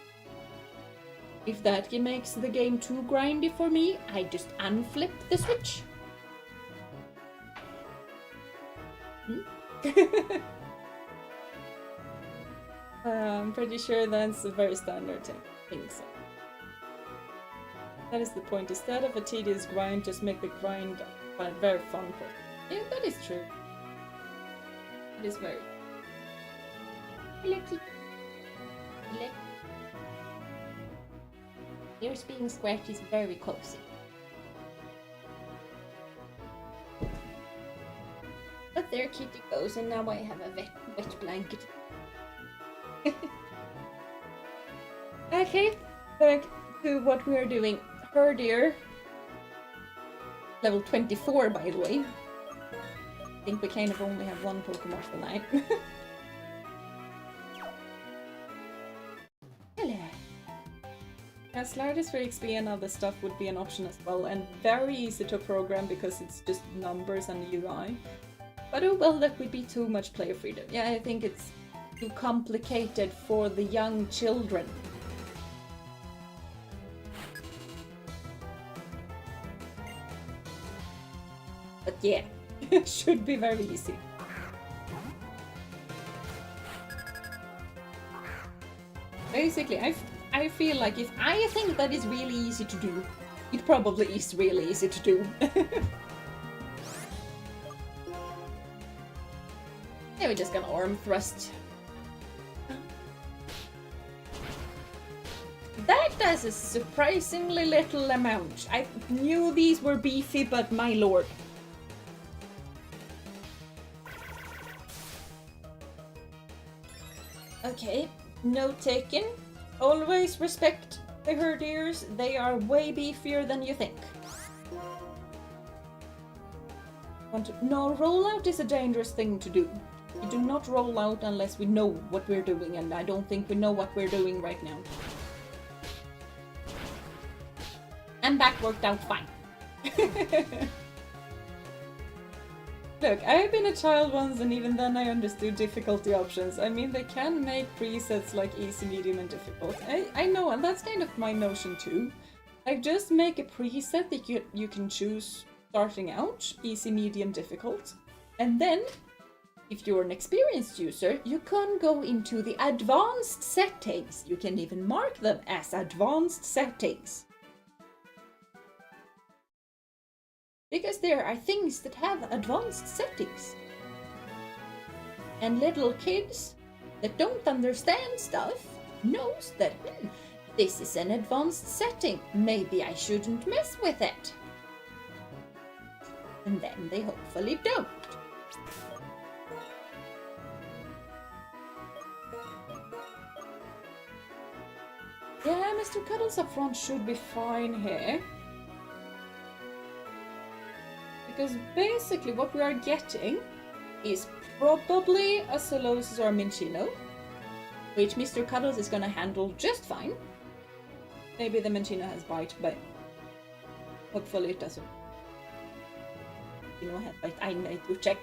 If that makes the game too grindy for me, I just unflip the switch. I'm pretty sure that's a very standard thing. So. That is the point. Instead of a tedious grind, just make the grind very fun for you. Yeah, that is true. It is very... Ears being scratched is very cozy. But there Kitty goes, and now I have a wet blanket. Okay, back to what we are doing. Herdier. Level 24, by the way. I think we kind of only have one Pokemon tonight. Hello. Sliders for XP and other stuff would be an option as well, and very easy to program because it's just numbers and UI. But oh well, that would be too much player freedom. Yeah, I think it's too complicated for the young children. But yeah, it should be very easy. Basically, I feel like if I think that is really easy to do, it probably is really easy to do. Yeah, we're just gonna arm thrust. That does a surprisingly little amount. I knew these were beefy, but my lord. Okay, note taken. Always respect the herdiers. They are way beefier than you think. No, rollout is a dangerous thing to do. We do not roll out unless we know what we're doing, and I don't think we know what we're doing right now. And that worked out fine. Look, I've been a child once, and even then I understood difficulty options. I mean, they can make presets like easy, medium, and difficult. I know, and that's kind of my notion too. Like, just make a preset that you can choose starting out, easy, medium, difficult. And then, if you're an experienced user, you can go into the advanced settings. You can even mark them as advanced settings. Because there are things that have advanced settings. And little kids that don't understand stuff knows that, this is an advanced setting. Maybe I shouldn't mess with it. And then they hopefully don't. Yeah, Mr. Cuddles up front should be fine here. Because basically what we are getting is probably a Solosis or a Minccino, which Mr. Cuddles is gonna handle just fine. Maybe the Minccino has bite, but hopefully it doesn't. You know, have bite. I need to check.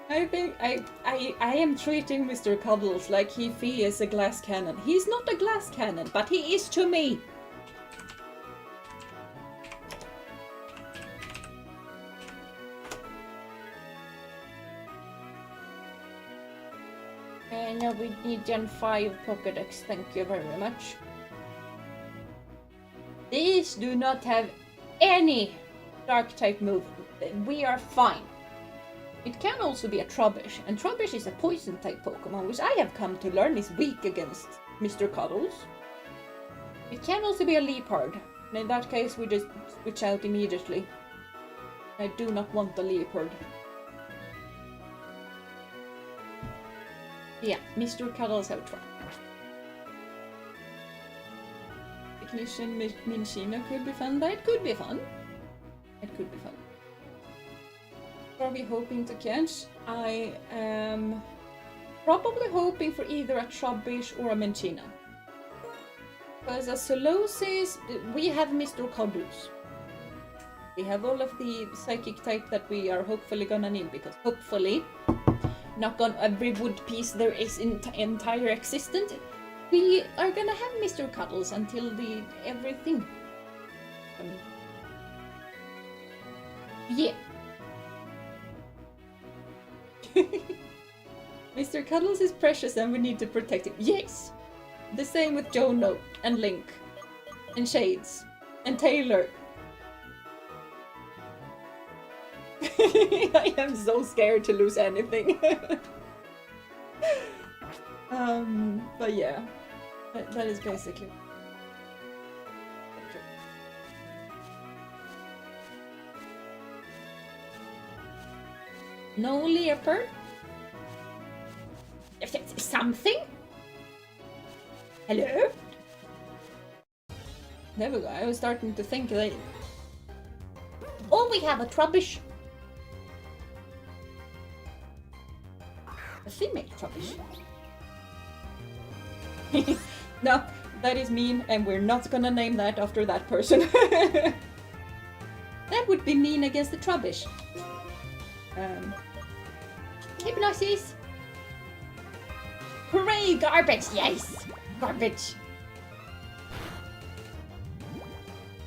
I think I am treating Mr. Cuddles like if he is a glass cannon. He's not a glass cannon, but he is to me. No, we need Gen 5 Pokédex, thank you very much. These do not have any dark type move. We are fine. It can also be a Trubbish, and Trubbish is a poison type Pokemon, which I have come to learn is weak against Mr. Cuddles. It can also be a Leopard, and in that case we just switch out immediately. I do not want the Leopard. Yeah, Mr. Cuddles have tried. Technician Minchina could be fun, but it could be fun. It could be fun. What are we hoping to catch? I am probably hoping for either a Trubbish or a Minchina. Because as Solosis, we have Mr. Cuddles. We have all of the psychic type that we are hopefully gonna need, because hopefully, knock on every wood piece there is in entire existence, we are gonna have Mr. Cuddles until the everything. Yeah. Mr. Cuddles is precious and we need to protect him. Yes! The same with Jono and Link and Shades and Taylor. I am so scared to lose anything. But yeah, that is basically. No Leopard? Something? Hello? There we go, I was starting to think that... Oh, we have a Trubbish! A female Trubbish. No, that is mean, and we're not gonna name that after that person. That would be mean against the Trubbish. Hypnosis! Hooray! Garbage! Yes! Garbage!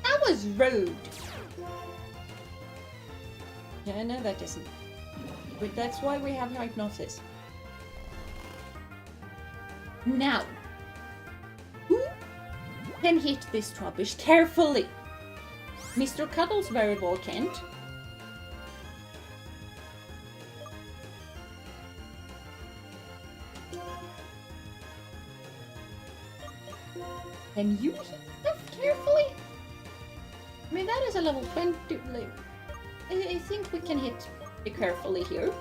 That was rude! Yeah, no, that isn't. But that's why we have hypnosis. Now, who can hit this Trubbish carefully? Mr. Cuddles very well can't. Can you hit that carefully? I mean, that is a level 20. Like, I think we can hit it carefully here.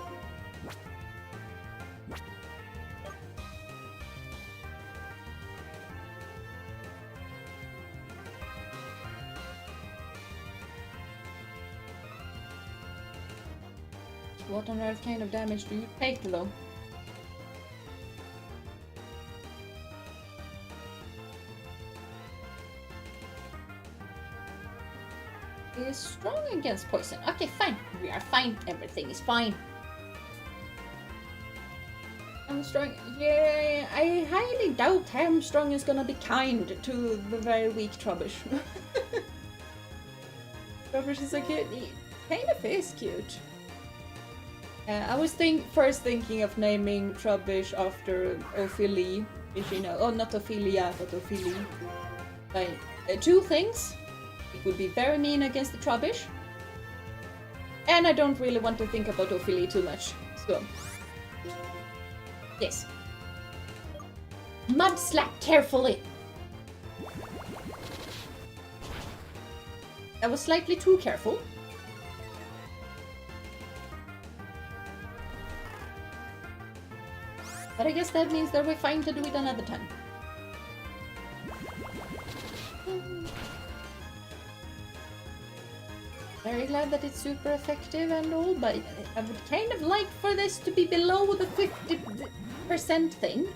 What on earth kind of damage do you take, though? Is strong against poison. Okay, fine. We are fine. Everything is fine. Hamstrung. Yeah, I highly doubt Hamstrung is gonna be kind to the very weak Trubbish. Trubbish is a cute. He kind of is cute. I was first thinking of naming Trubbish after Ophelie, if you know. Oh, not Ophelia, but Ophelie. Like, two things. It would be very mean against the Trubbish. And I don't really want to think about Ophelie too much. So, yes. Mud slap carefully! I was slightly too careful. But I guess that means that we're fine to do it another time. Very glad that it's super effective and all, but I would kind of like for this to be below the 50% thing.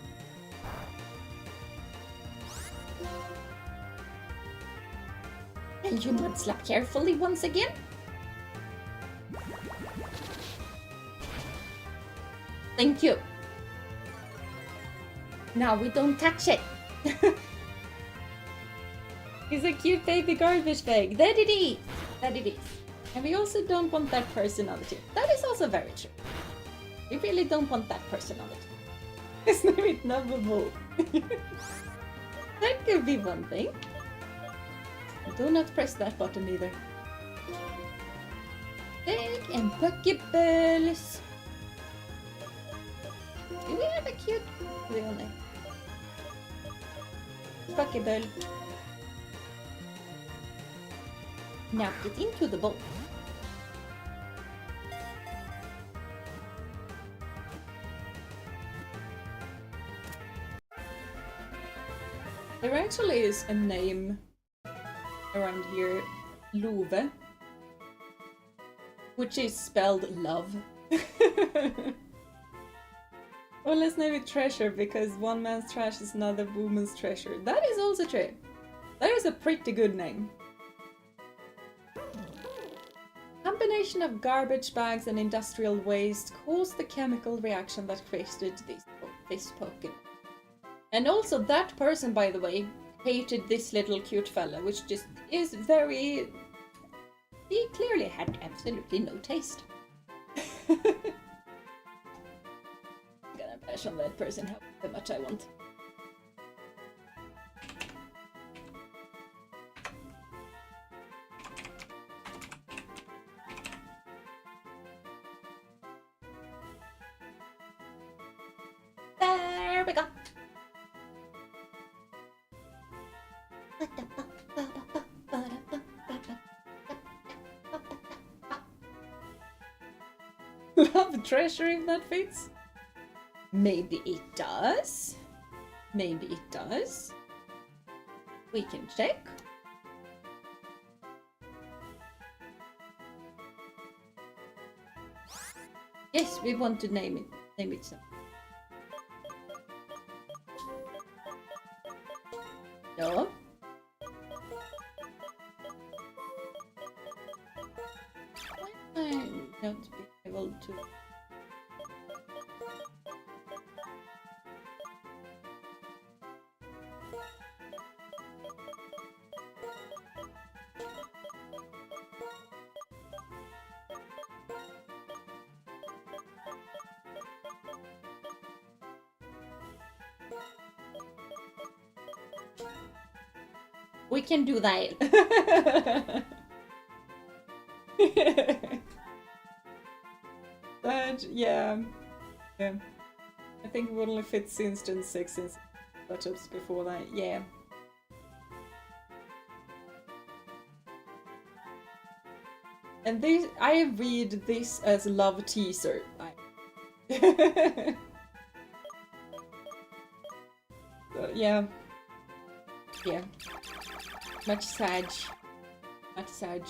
And you mud slap carefully once again. Thank you. Now we don't touch it. He's a cute baby garbage bag. That it is. That it is. And we also don't want that personality. That is also very true. We really don't want that personality. Let's name it Nubbable. That could be one thing. Do not press that button either. Egg and Pokeballs. Do we have a cute real name? Pokeball. Now get into the bowl. There actually is a name around here, Love, which is spelled love. Well, let's name it Treasure, because one man's trash is another woman's treasure. That is also true. That is a pretty good name. Combination of garbage bags and industrial waste caused the chemical reaction that created this Pokemon. And also that person, by the way, hated this little cute fella, which just is very... He clearly had absolutely no taste. I'm gonna bash on that person however much I want. There we go. Love treasure if that fits. Maybe it does. Maybe it does. We can check. Yes, we want to name it. Name it so. No. Why am I not being able to? We can do that. That, yeah. I think it only fits instance 6 in setups before that, yeah. And this, I read this as love teaser. So, yeah. Yeah. Much Sag. Much Sag.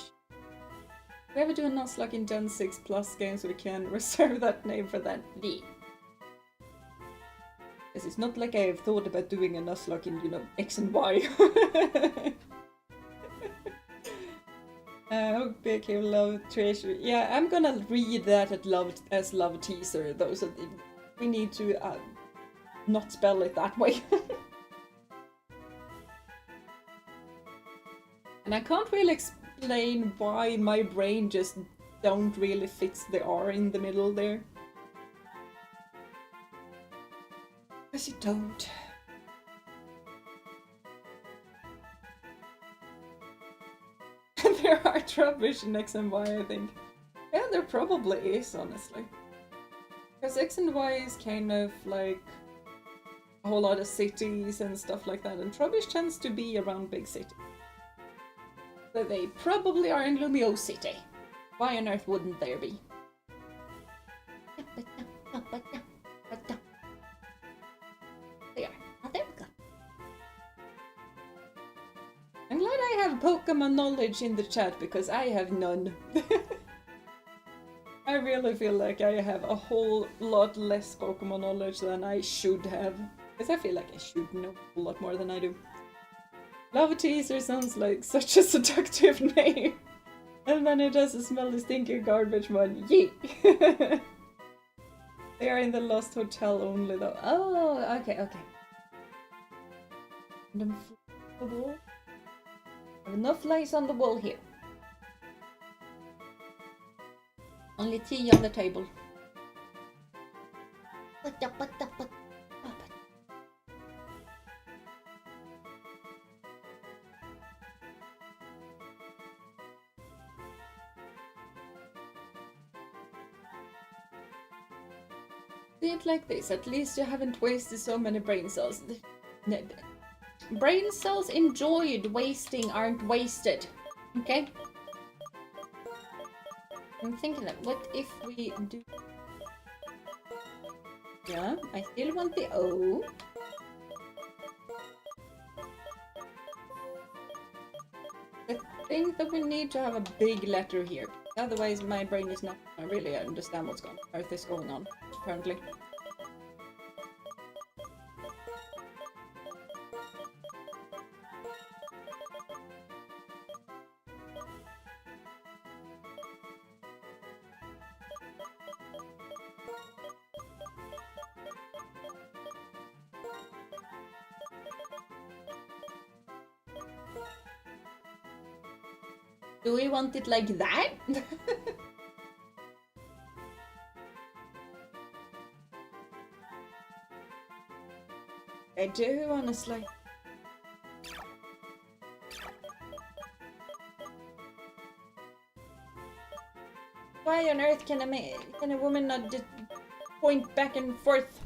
If we ever do a Nuzlocke in Gen 6 Plus games, we can reserve that name for that V. Because it's not like I've thought about doing a Nuzlocke in, you know, X and Y. Big love treasure. Yeah, I'm gonna read that as love teaser though, so we need to not spell it that way. And I can't really explain why my brain just don't really fits the R in the middle there. Because it don't. There are rubbish in X and Y, I think. Yeah, there probably is, honestly. Because X and Y is kind of like a whole lot of cities and stuff like that, and Trubbish tends to be around big cities. So they probably are in Lumio City. Why on earth wouldn't there be? They are. Oh, there we go. I'm glad I have Pokemon knowledge in the chat because I have none. I really feel like I have a whole lot less Pokemon knowledge than I should have. Because I feel like I should know a lot more than I do. Love Teaser sounds like such a seductive name. And then it has a smelly stinky garbage one. Yee! They are in the Lost Hotel only though. Oh, okay, okay. Have enough lights on the wall here. Only tea on the table. See it like this. At least you haven't wasted so many brain cells. No, brain cells enjoyed wasting aren't wasted. Okay? I'm thinking that what if we do... Yeah, I still want the O. I think that we need to have a big letter here. Otherwise my brain is not gonna really understand what's on earth is going on, apparently. Do we want it like that? I do, honestly. Why on earth can a woman not just point back and forth?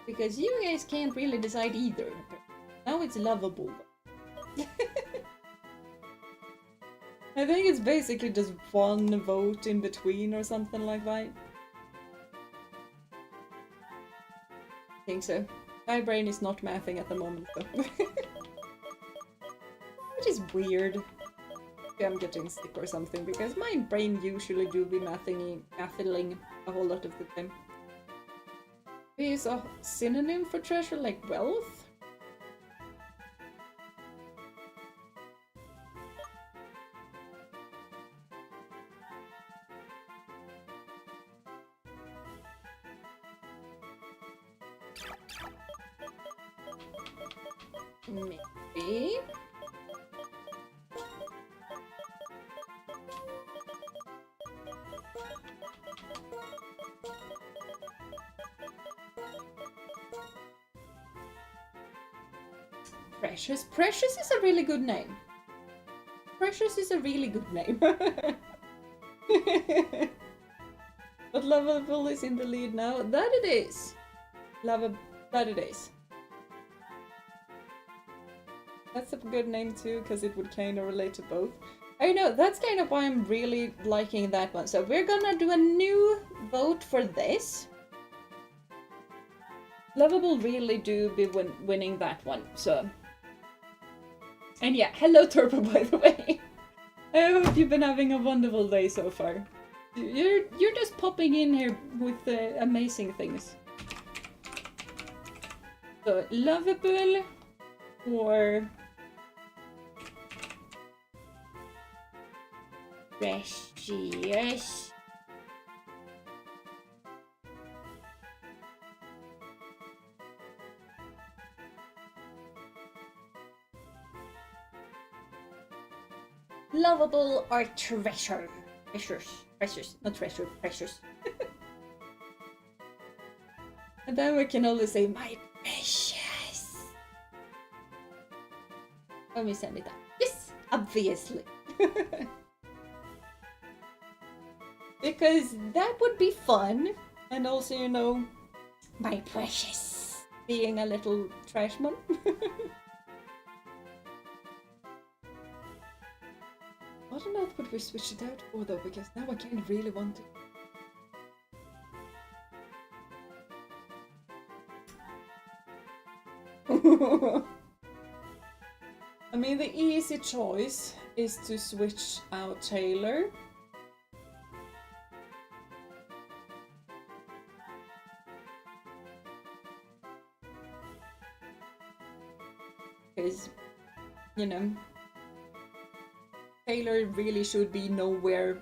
Because you guys can't really decide either. Now it's lovable. I think it's basically just one vote in between or something like that. I think so. My brain is not mathing at the moment though. Which is weird. Maybe I'm getting sick or something because my brain usually do be mathing a whole lot of the time. Is a synonym for treasure like wealth? Maybe. Precious. Precious is a really good name. Precious is a really good name. But Lovable is in the lead now. That it is. That it is. That's a good name too, because it would kind of relate to both. I know, that's kind of why I'm really liking that one. So we're gonna do a new vote for this. Lovable really do be winning that one, so... And yeah, hello Turbo, by the way. I hope you've been having a wonderful day so far. You're just popping in here with amazing things. So, Lovable or... Precious. Lovable or treasure? Precious, not treasure, precious. And then we can always say, my precious. Let me send it up. Yes, obviously. Because that would be fun. And also, you know, my precious. Being a little trash mom. What on earth would we switch it out for though? Because now I kind of really want it. I mean, the easy choice is to switch out Taylor. Because, you know, Taylor really should be nowhere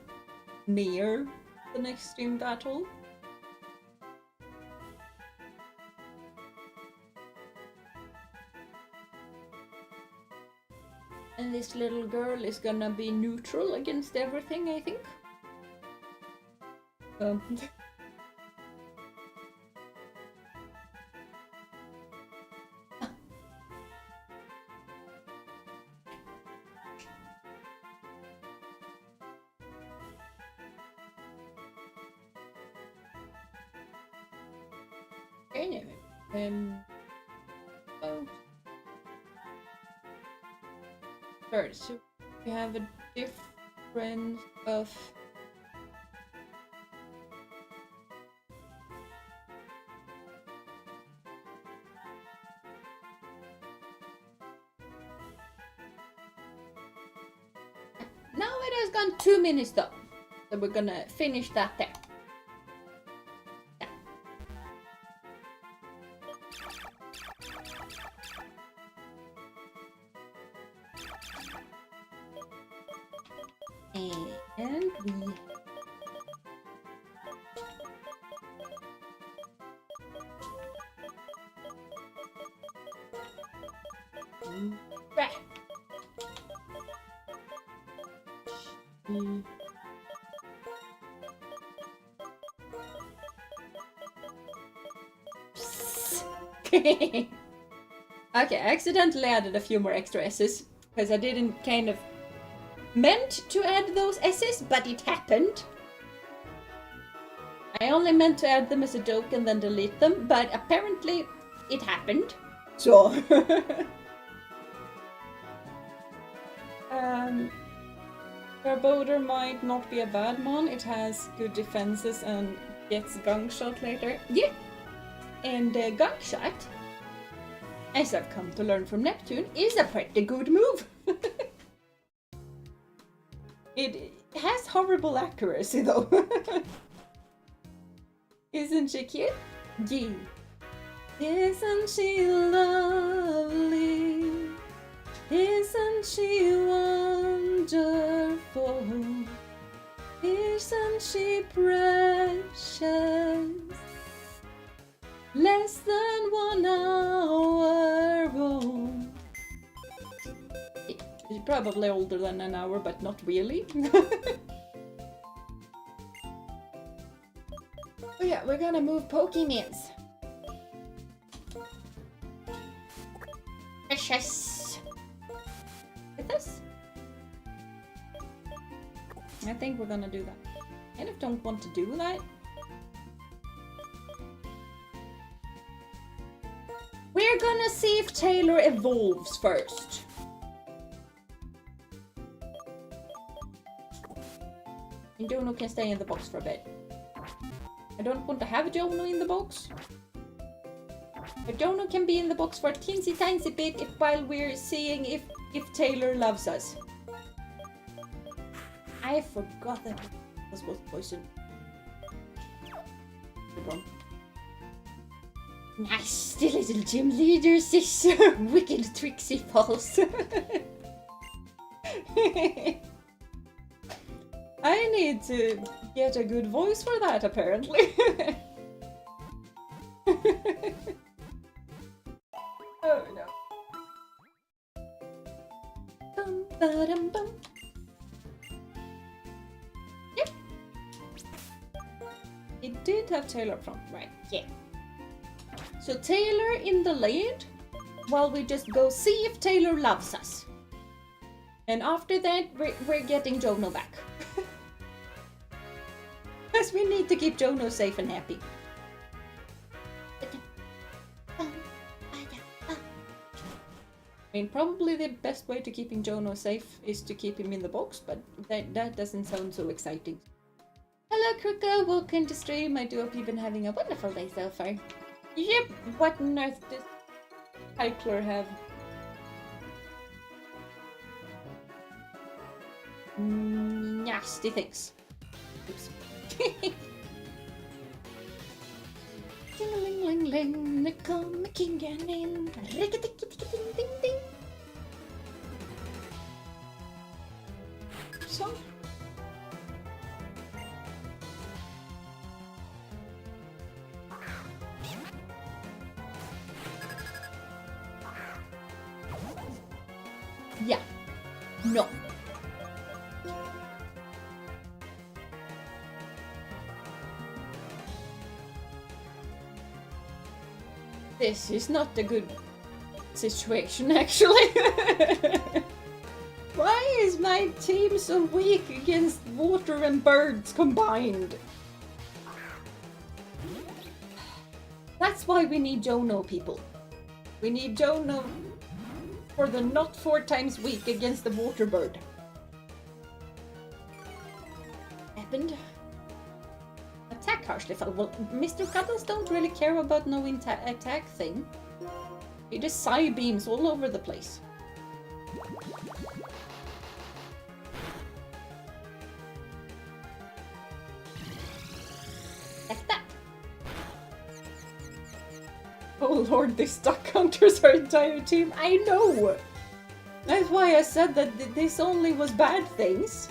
near the next stream battle. And this little girl is gonna be neutral against everything, I think. Anyway, oh, sorry. So we have a difference of. Now it has gone 2 minutes though, so we're gonna finish that there. And we right. Okay, I accidentally added a few more extra S's because I didn't kind of meant to add those S's, but it happened. I only meant to add them as a joke and then delete them, but apparently it happened. So Garbodor might not be a bad mon. It has good defenses and gets gunk shot later. Yeah. And gunk shot, as I've come to learn from Neptune, is a pretty good move. It has horrible accuracy though. Isn't she cute? Yeah. Isn't she lovely? Isn't she wonderful? Isn't she precious? Less than 1 hour old. She's probably older than an hour, but not really. Oh yeah, we're gonna move Pokemons. Precious. With us? I think we're gonna do that. And if don't want to do that, we're gonna see if Taylor evolves first. And Jono can stay in the box for a bit. I don't want to have Jono in the box. But Jono can be in the box for a teensy tiny bit while we're seeing if Taylor loves us. I forgot that it was poison. Nasty little gym leader, sis. Wicked tricksy false. I need to get a good voice for that, apparently. Oh no. Bum, ba-dum, bum. Yep. It did have Taylor from, right? Yeah. So Taylor in the lead, while we just go see if Taylor loves us. And after that, we're getting Jono back. Because we need to keep Jono safe and happy. I mean, probably the best way to keeping Jono safe is to keep him in the box, but that doesn't sound so exciting. Hello, Kruka, welcome to stream. I do hope you've been having a wonderful day so far. Yep, what on earth does Tyler have? Nasty things. Oops. Ding-a-ling-ling-ling, they call me king and in. Rick-a-tick-a-tick-a-ding-ding-ding. So. Yeah. No. This is not a good situation, actually. Why is my team so weak against water and birds combined? That That's why we need Jono, people. We need Jono for the not 4 times week against the water bird. Happened. Attack harshly fell. Well, Mr. Cuddles don't really care about no attack thing. He just side beams all over the place. Like that. Oh lord, these duck hunters are entire team. I know! That's why I said that this only was bad things.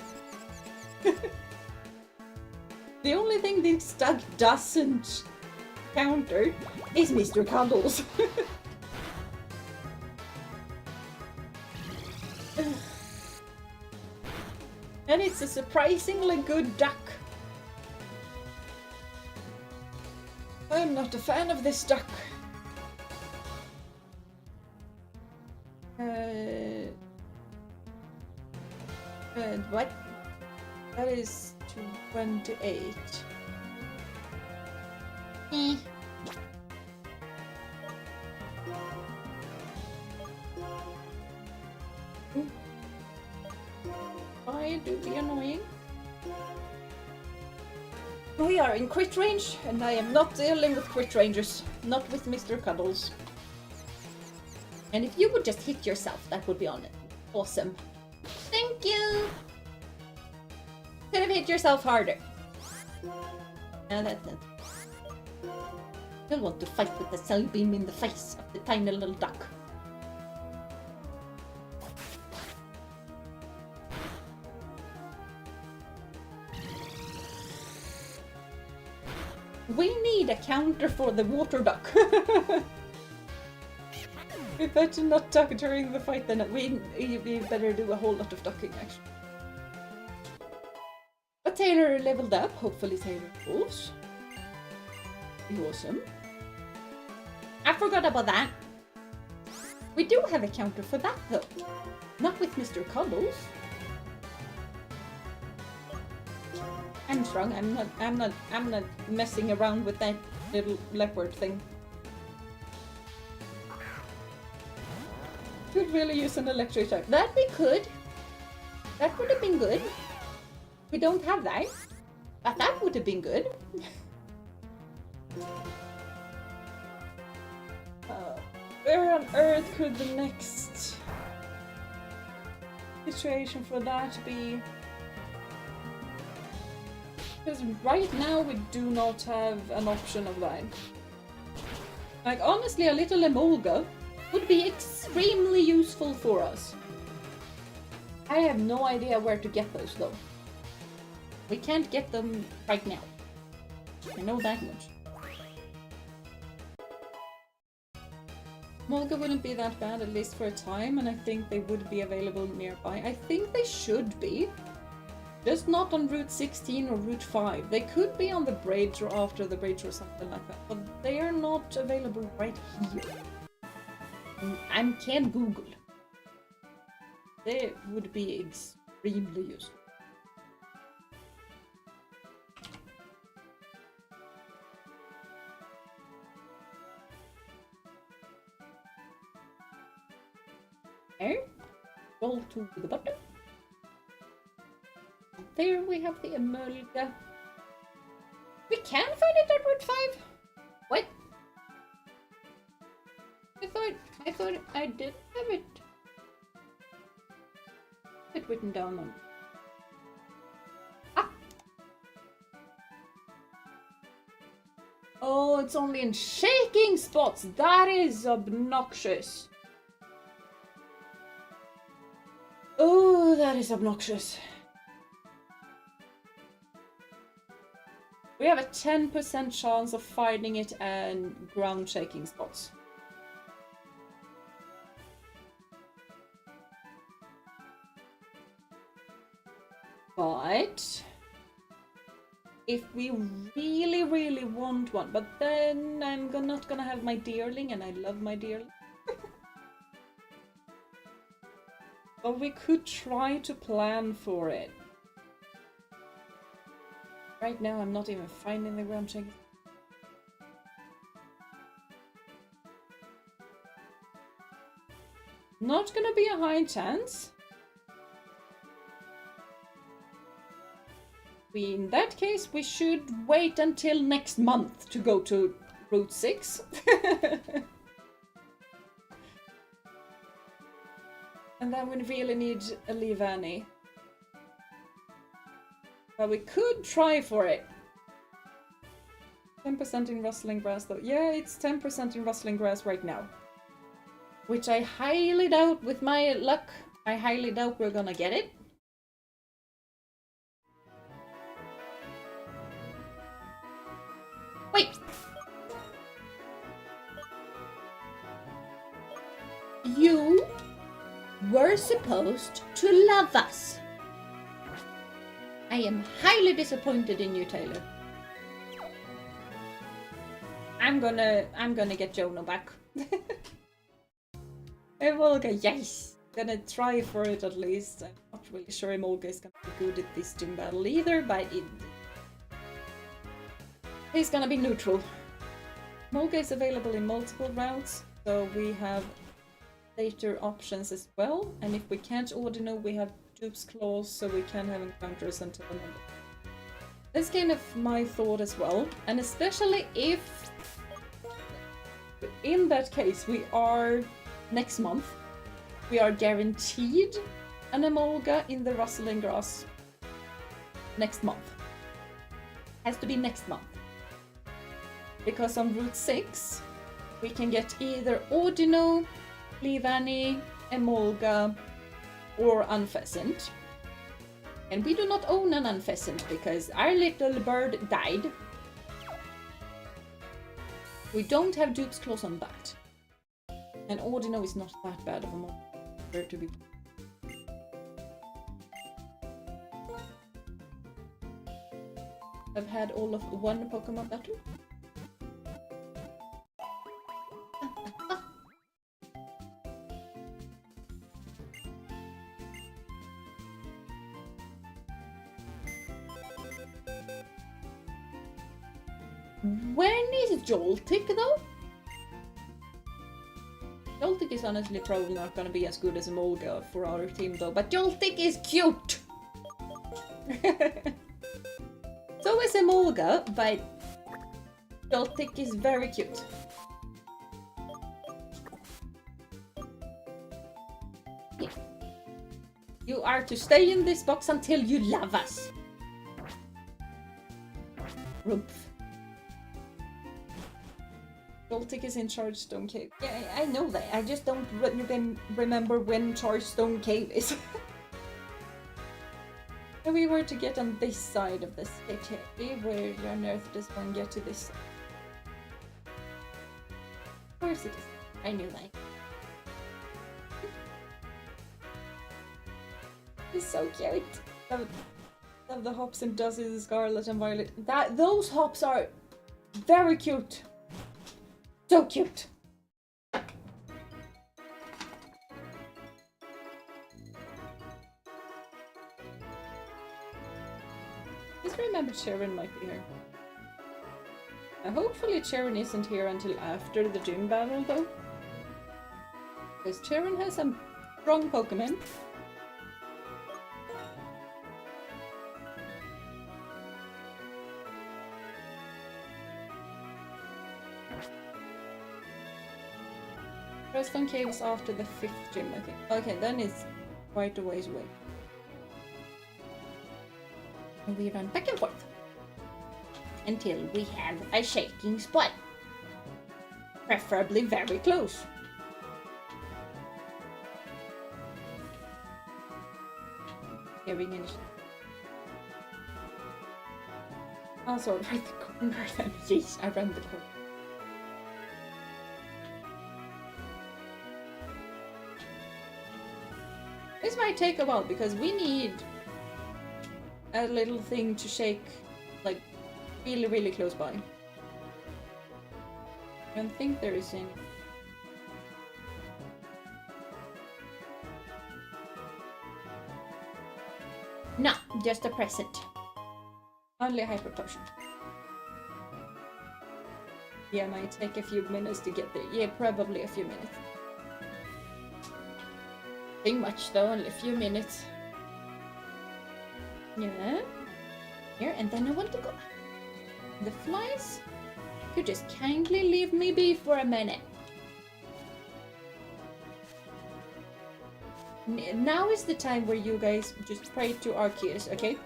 The only thing this duck doesn't counter is Mr. Cuddles. And it's a surprisingly good duck. I'm not a fan of this duck. What? That is 28. Why do be annoying? We are in crit range, and I am not dealing with crit rangers. Not with Mr. Cuddles. And if you would just hit yourself, that would be on it. Awesome. Thank you! Could have hit yourself harder. No, that's not. You'll want to fight with the cell beam in the face of the tiny little duck. We need a counter for the water duck. We better not duck during the fight then. We better do a whole lot of ducking actually. But Taylor leveled up. Hopefully Taylor goes. Awesome. I forgot about that. We do have a counter for that though. Not with Mr. Cuddles. I'm strong. I'm not messing around with that little leopard thing. Could really use an electric type. That we could. That would have been good. We don't have that. But that would have been good. Where on earth could the next situation for that be? Because right now we do not have an option of that. Like honestly, a little Emolga would be extremely useful for us. I have no idea where to get those though. We can't get them right now. I know that much. Molga wouldn't be that bad, at least for a time, and I think they would be available nearby. I think they should be. Just not on Route 16 or Route 5. They could be on the bridge or after the bridge or something like that, but they are not available right here. I can Google. They would be extremely useful. There. Roll to the bottom. There we have the Emolga. We can find it at Route 5? What? I thought I did have it. It's written down on. Ah! Oh, it's only in shaking spots. That is obnoxious. Oh, that is obnoxious. We have a 10% chance of finding it and ground shaking spots. But if we really want one, but then I'm not gonna have my deerling, and I love my deerling. But we could try to plan for it. Right now I'm not even finding the ground shaking. not gonna be a high chance. In that case, we should wait until next month to go to Route 6. And then we really need a Leavanny. But we could try for it. 10% in rustling grass though. Yeah, it's 10% in rustling grass right now. Which I highly doubt, with my luck, I highly doubt we're gonna get it. Wait! You were supposed to love us. I am highly disappointed in you, Taylor. I'm gonna get Jonah back. Emolga, yes! Gonna try for it at least. I'm not really sure Emolga is gonna be good at this gym battle either, but he's gonna be neutral. Emolga is available in multiple routes, so we have later options as well. And if we can't Ordino, we have Dupes claws, so we can have encounters until another. That's kind of my thought as well, and especially if in that case we are next month, we are guaranteed an Emolga in the rustling grass next month. Has to be next month. Because on Route 6 we can get either Ordino, Leavanny, Emolga, or Unpheasant. And we do not own an Unpheasant because our little bird died. We don't have Dupe's claws on that. And Ordino is not that bad of a monster to be. I've had all of one Pokemon battle. When is Joltik though? Joltik is honestly probably not gonna be as good as Emolga for our team though, but Joltik is cute! So is Emolga, but Joltik is very cute. Yeah. You are to stay in this box until you love us. Rumpf. Joltik is in Chargestone Cave. Yeah, I know that. I just don't remember when Chargestone Cave is. If we were to get on this side of the city, where on earth does one get to this side? Of course it is. I knew that. It's so cute. Love the hops and dozens, Scarlet and Violet. Those hops are very cute. So cute. Just remember Sharon might be here. Hopefully Sharon isn't here until after the gym battle though. Because Sharon has some strong Pokemon. Chargestone Cave is after the 5th gym, I think. Okay, then it's quite a ways away. And we run back and forth until we have a shaking spot. Preferably very close. Hearing in. Oh, sorry, right the corner then. Jeez, I ran the corner. This might take a while because we need a little thing to shake, like, really, really close by. I don't think there is any. No, just a present. Only hyper potion. Yeah, might take a few minutes to get there. Yeah, probably a few minutes. Nothing much though, only a few minutes. Yeah. Here, and then I want to go. The flies? Could just kindly leave me be for a minute. Now is the time where you guys just pray to Arceus, okay?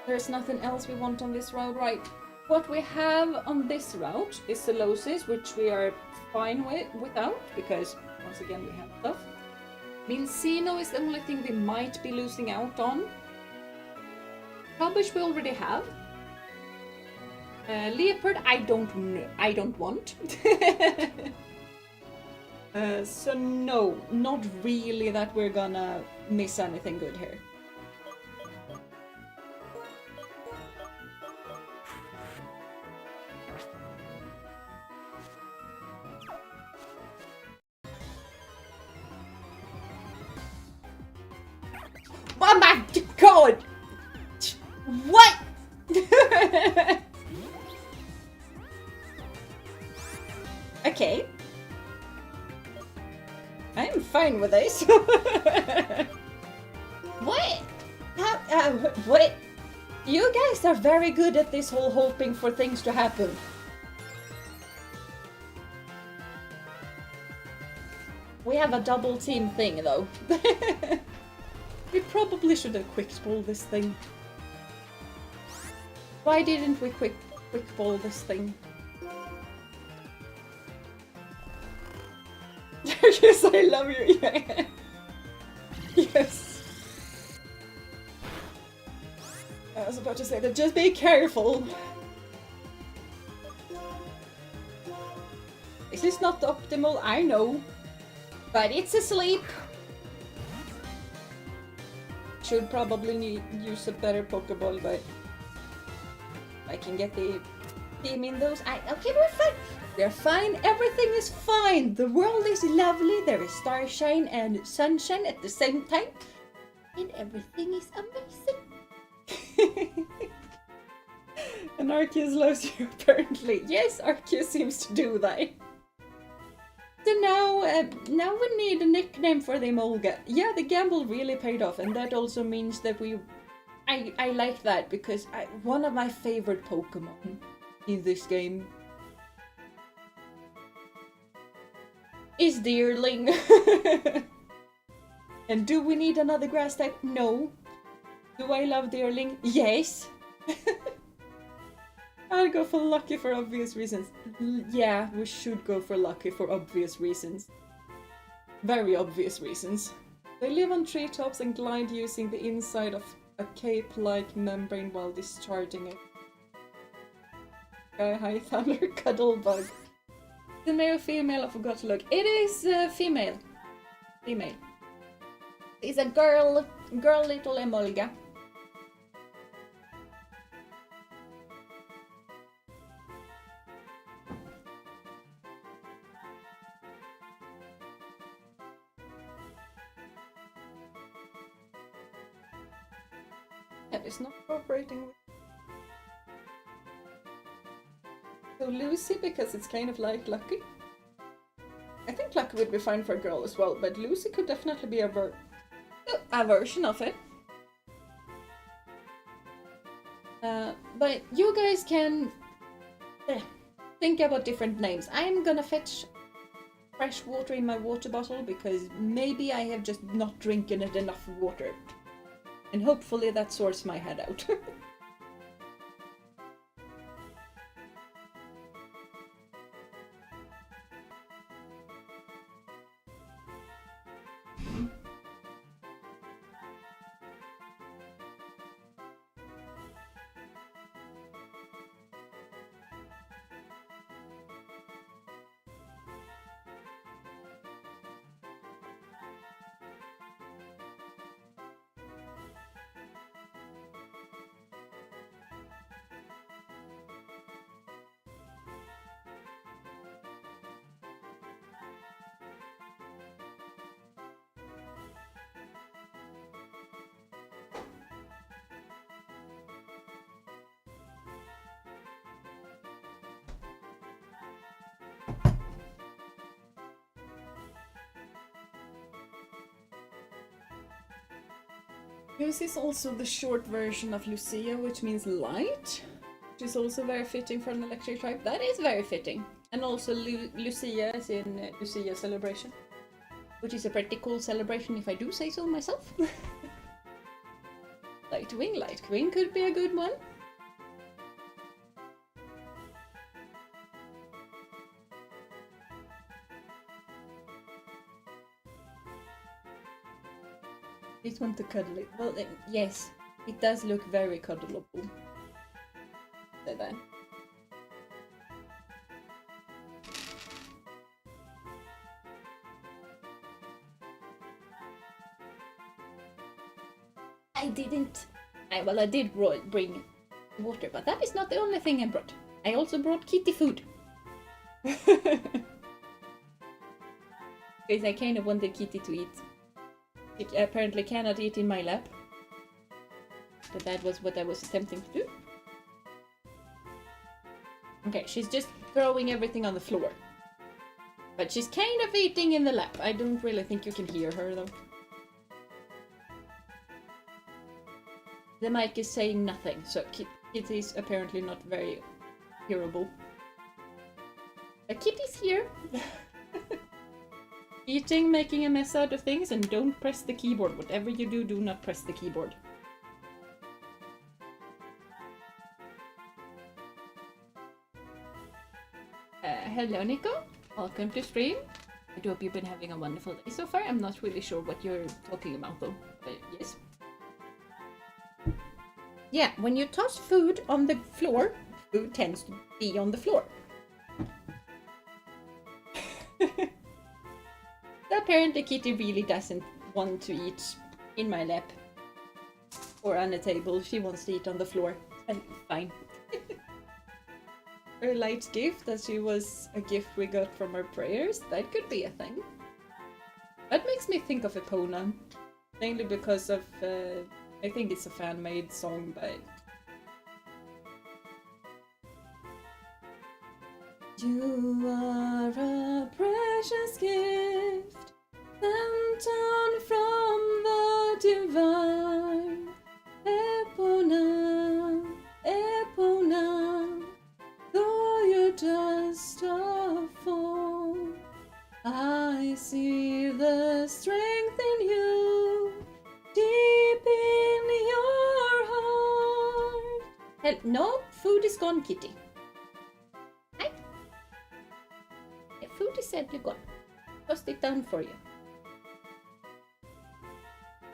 There's nothing else we want on this route, right? What we have on this route is Solosis, which we are fine without, because once again we have stuff. Mincino is the only thing we might be losing out on. Rubbish we already have. Leopard I don't want. So no, not really that we're gonna miss anything good here. Oh my god! What? Okay. I'm fine with this. What? What? You guys are very good at this whole hoping for things to happen. We have a double team thing though. We probably should have quick ball this thing. Why didn't we quick ball this thing? Yes, I love you. Yeah. Yes. I was about to say that. Just be careful. This is not optimal, I know, but it's asleep. Should probably use a better Pokeball, but I can get the team in those. Okay, we're fine. They're fine. Everything is fine. The world is lovely. There is starshine and sunshine at the same time, and everything is amazing. And Arceus loves you, apparently. Yes, Arceus seems to do that. So now we need a nickname for the Emolga. Yeah, the gamble really paid off, and that also means that I like that, because one of my favorite Pokemon in this game is Deerling. And do we need another grass type? No. Do I love Deerling? Yes. I'll go for Lucky for obvious reasons. Yeah, we should go for Lucky for obvious reasons. Very obvious reasons. They live on treetops and glide using the inside of a cape-like membrane while discharging it. High Thunder Cuddlebug. The male or female? I forgot to look. It is female. Female. It's a girl little Emolga. That is not cooperating with. So Lucy, because it's kind of like Lucky. I think Lucky would be fine for a girl as well, but Lucy could definitely be a version of it. But you guys can think about different names. I'm gonna fetch fresh water in my water bottle, because maybe I have just not drinking it enough water. And hopefully that sorts my head out. This is also the short version of Lucia, which means light, which is also very fitting for an electric type. That is very fitting. And also Lucia is in Lucia celebration, which is a pretty cool celebration if I do say so myself. Lightwing could be a good one. This one to cuddle it. Well, yes, it does look very cuddleable. Say that. I did bring water, but that is not the only thing I brought. I also brought kitty food. Because I kind of wanted Kitty to eat. It apparently cannot eat in my lap. But that was what I was attempting to do. Okay, she's just throwing everything on the floor. But she's kind of eating in the lap. I don't really think you can hear her though. The mic is saying nothing, so Kitty is apparently not very hearable. But Kitty's here. Eating, making a mess out of things, and don't press the keyboard. Whatever you do, do not press the keyboard. Hello Nico, welcome to stream. I do hope you've been having a wonderful day so far. I'm not really sure what you're talking about though, but yes. Yeah, when you toss food on the floor, food tends to be on the floor. Apparently Kitty really doesn't want to eat in my lap or on a table. She wants to eat on the floor. And fine. Her light gift, that she was a gift we got from our prayers, that could be a thing. That makes me think of Epona. Mainly because of, I think it's a fan-made song by... You are a precious gift, sent on from the divine. Epona, Epona, though you're just a fool, I see the strength in you, deep in your heart. No, food is gone, Kitty. Hi. The food is sadly gone. Tossed it down for you.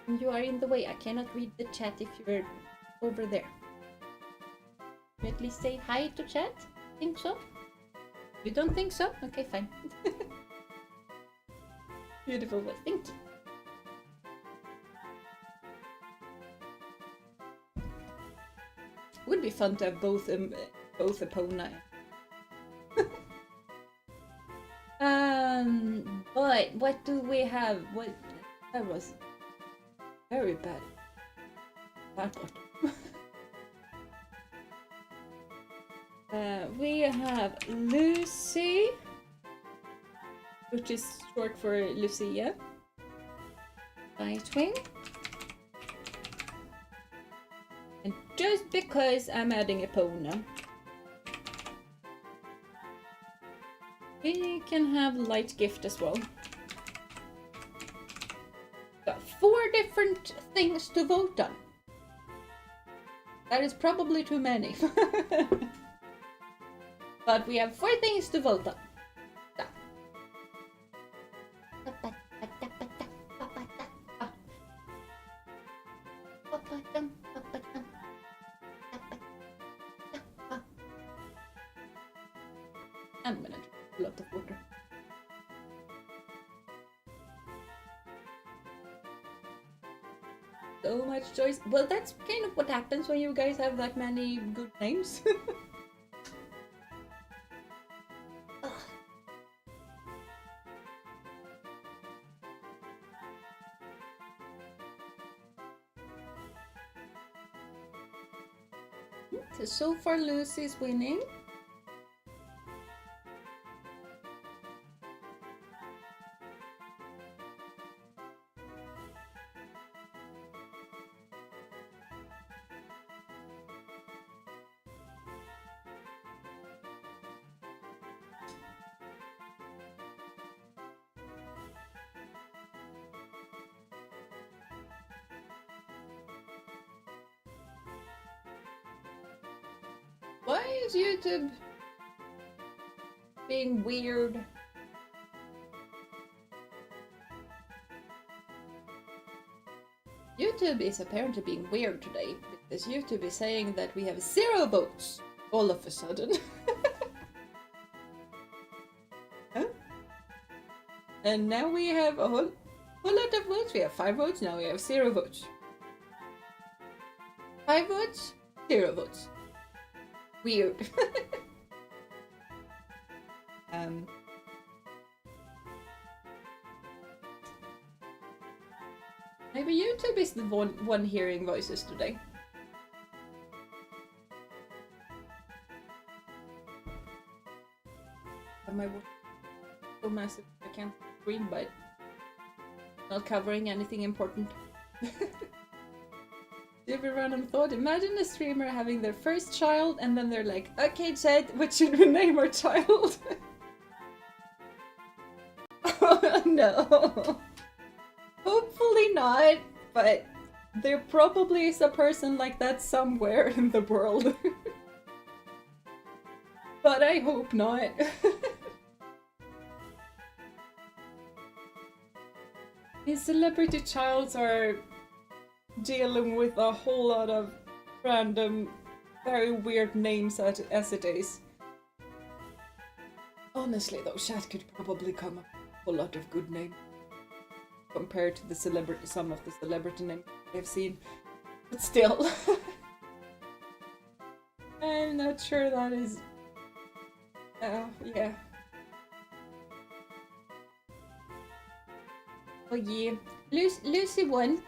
And you are in the way. I cannot read the chat if you're over there. You at least say hi to chat? Think so? You don't think so? Okay, fine. Beautiful voice. Thank you. Would be fun to have both Epona. But what do we have? What that was very bad. Bad bottom. We have Lucy, which is short for Lucia. Nightwing. And just because I'm adding Epona, we can have light gift as well. Got 4 different things to vote on. That is probably too many. But we have 4 things to vote on. I'm gonna drink a lot of water. So much choice. Well, that's kind of what happens when you guys have that many good names. So far, Lucy's winning. is YouTube being weird? YouTube is apparently being weird today because YouTube is saying that we have 0 votes all of a sudden. Huh? And now we have a whole lot of votes. We have 5 votes, now we have 0 votes. 5 votes, 0 votes. Weird. Maybe YouTube is the one hearing voices today. Am I so massive I can't screen, but not covering anything important. Super random thought. Imagine a streamer having their first child and then they're like, okay chat, what should we name our child? Oh no. Hopefully not, but there probably is a person like that somewhere in the world. But I hope not. These celebrity childs are dealing with a whole lot of random, very weird names as it is. Honestly though, chat could probably come up with a whole lot of good names compared to the some of the celebrity names I've seen. But still. I'm not sure that is... yeah. Oh yeah. Lucy won.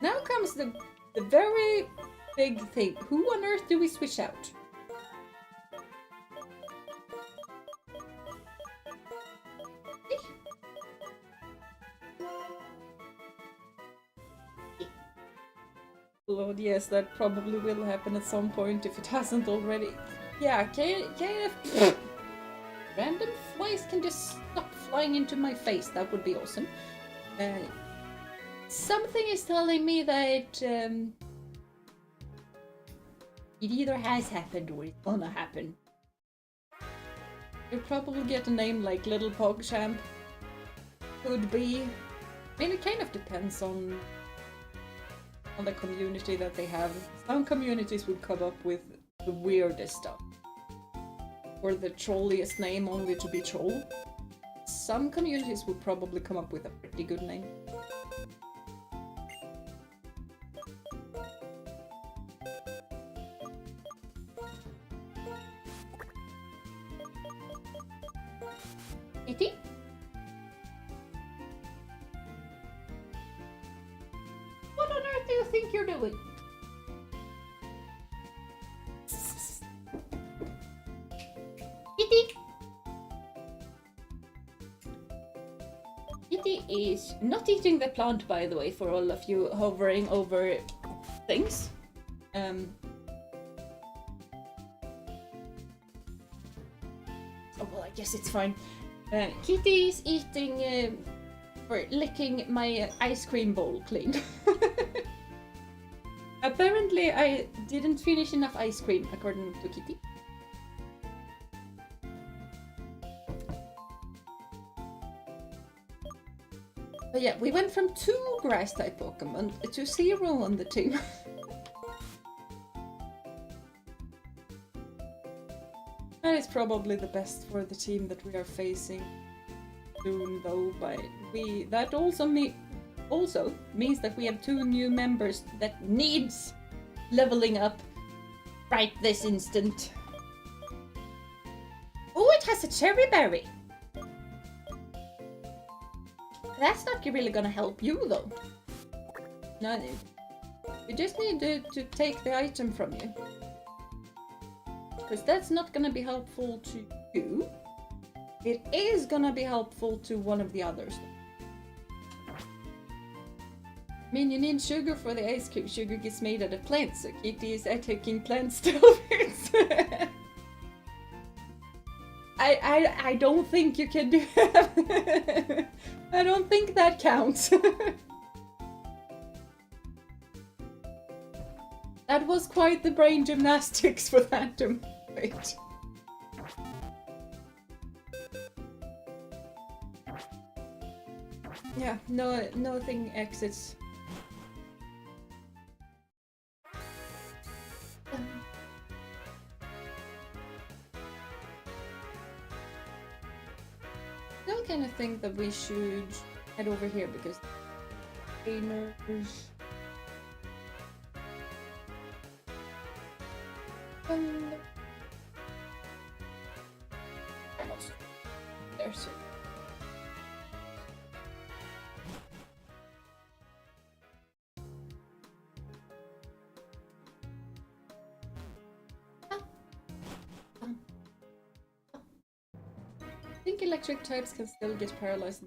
Now comes the very big thing. Who on earth do we switch out? Lord, yes, that probably will happen at some point if it hasn't already. Yeah, KF random flies can just stop flying into my face. That would be awesome. Something is telling me that it either has happened or it's gonna happen. You'll probably get a name like Little PogChamp. Could be. I mean, it kind of depends on the community that they have. Some communities would come up with the weirdest stuff. Or the trolliest name only to be troll. Some communities would probably come up with a pretty good name. Kitty? What on earth do you think you're doing? Kitty! Kitty is not eating the plant, by the way, for all of you hovering over things. Oh well, I guess it's fine. Kitty is eating, or licking my ice cream bowl clean. Apparently I didn't finish enough ice cream, according to Kitty. But yeah, we went from 2 grass-type Pokémon to 0 on the team. That is probably the best for the team that we are facing soon, though. But that also means that we have 2 new members that needs leveling up right this instant. Oh, it has a cherry berry. That's not really gonna help you, though. No, we just need to take the item from you. Because that's not gonna be helpful to you. It is gonna be helpful to one of the others. I mean, you need sugar for the ice cream. Sugar gets made out of plants, so Kitty is taking plant strawberries. I don't think you can do that. I don't think that counts. That was quite the brain gymnastics for that to wait. Yeah, nothing exits. Still kind of think that we should head over here because trainers. There's it. I think electric types can still get paralyzed.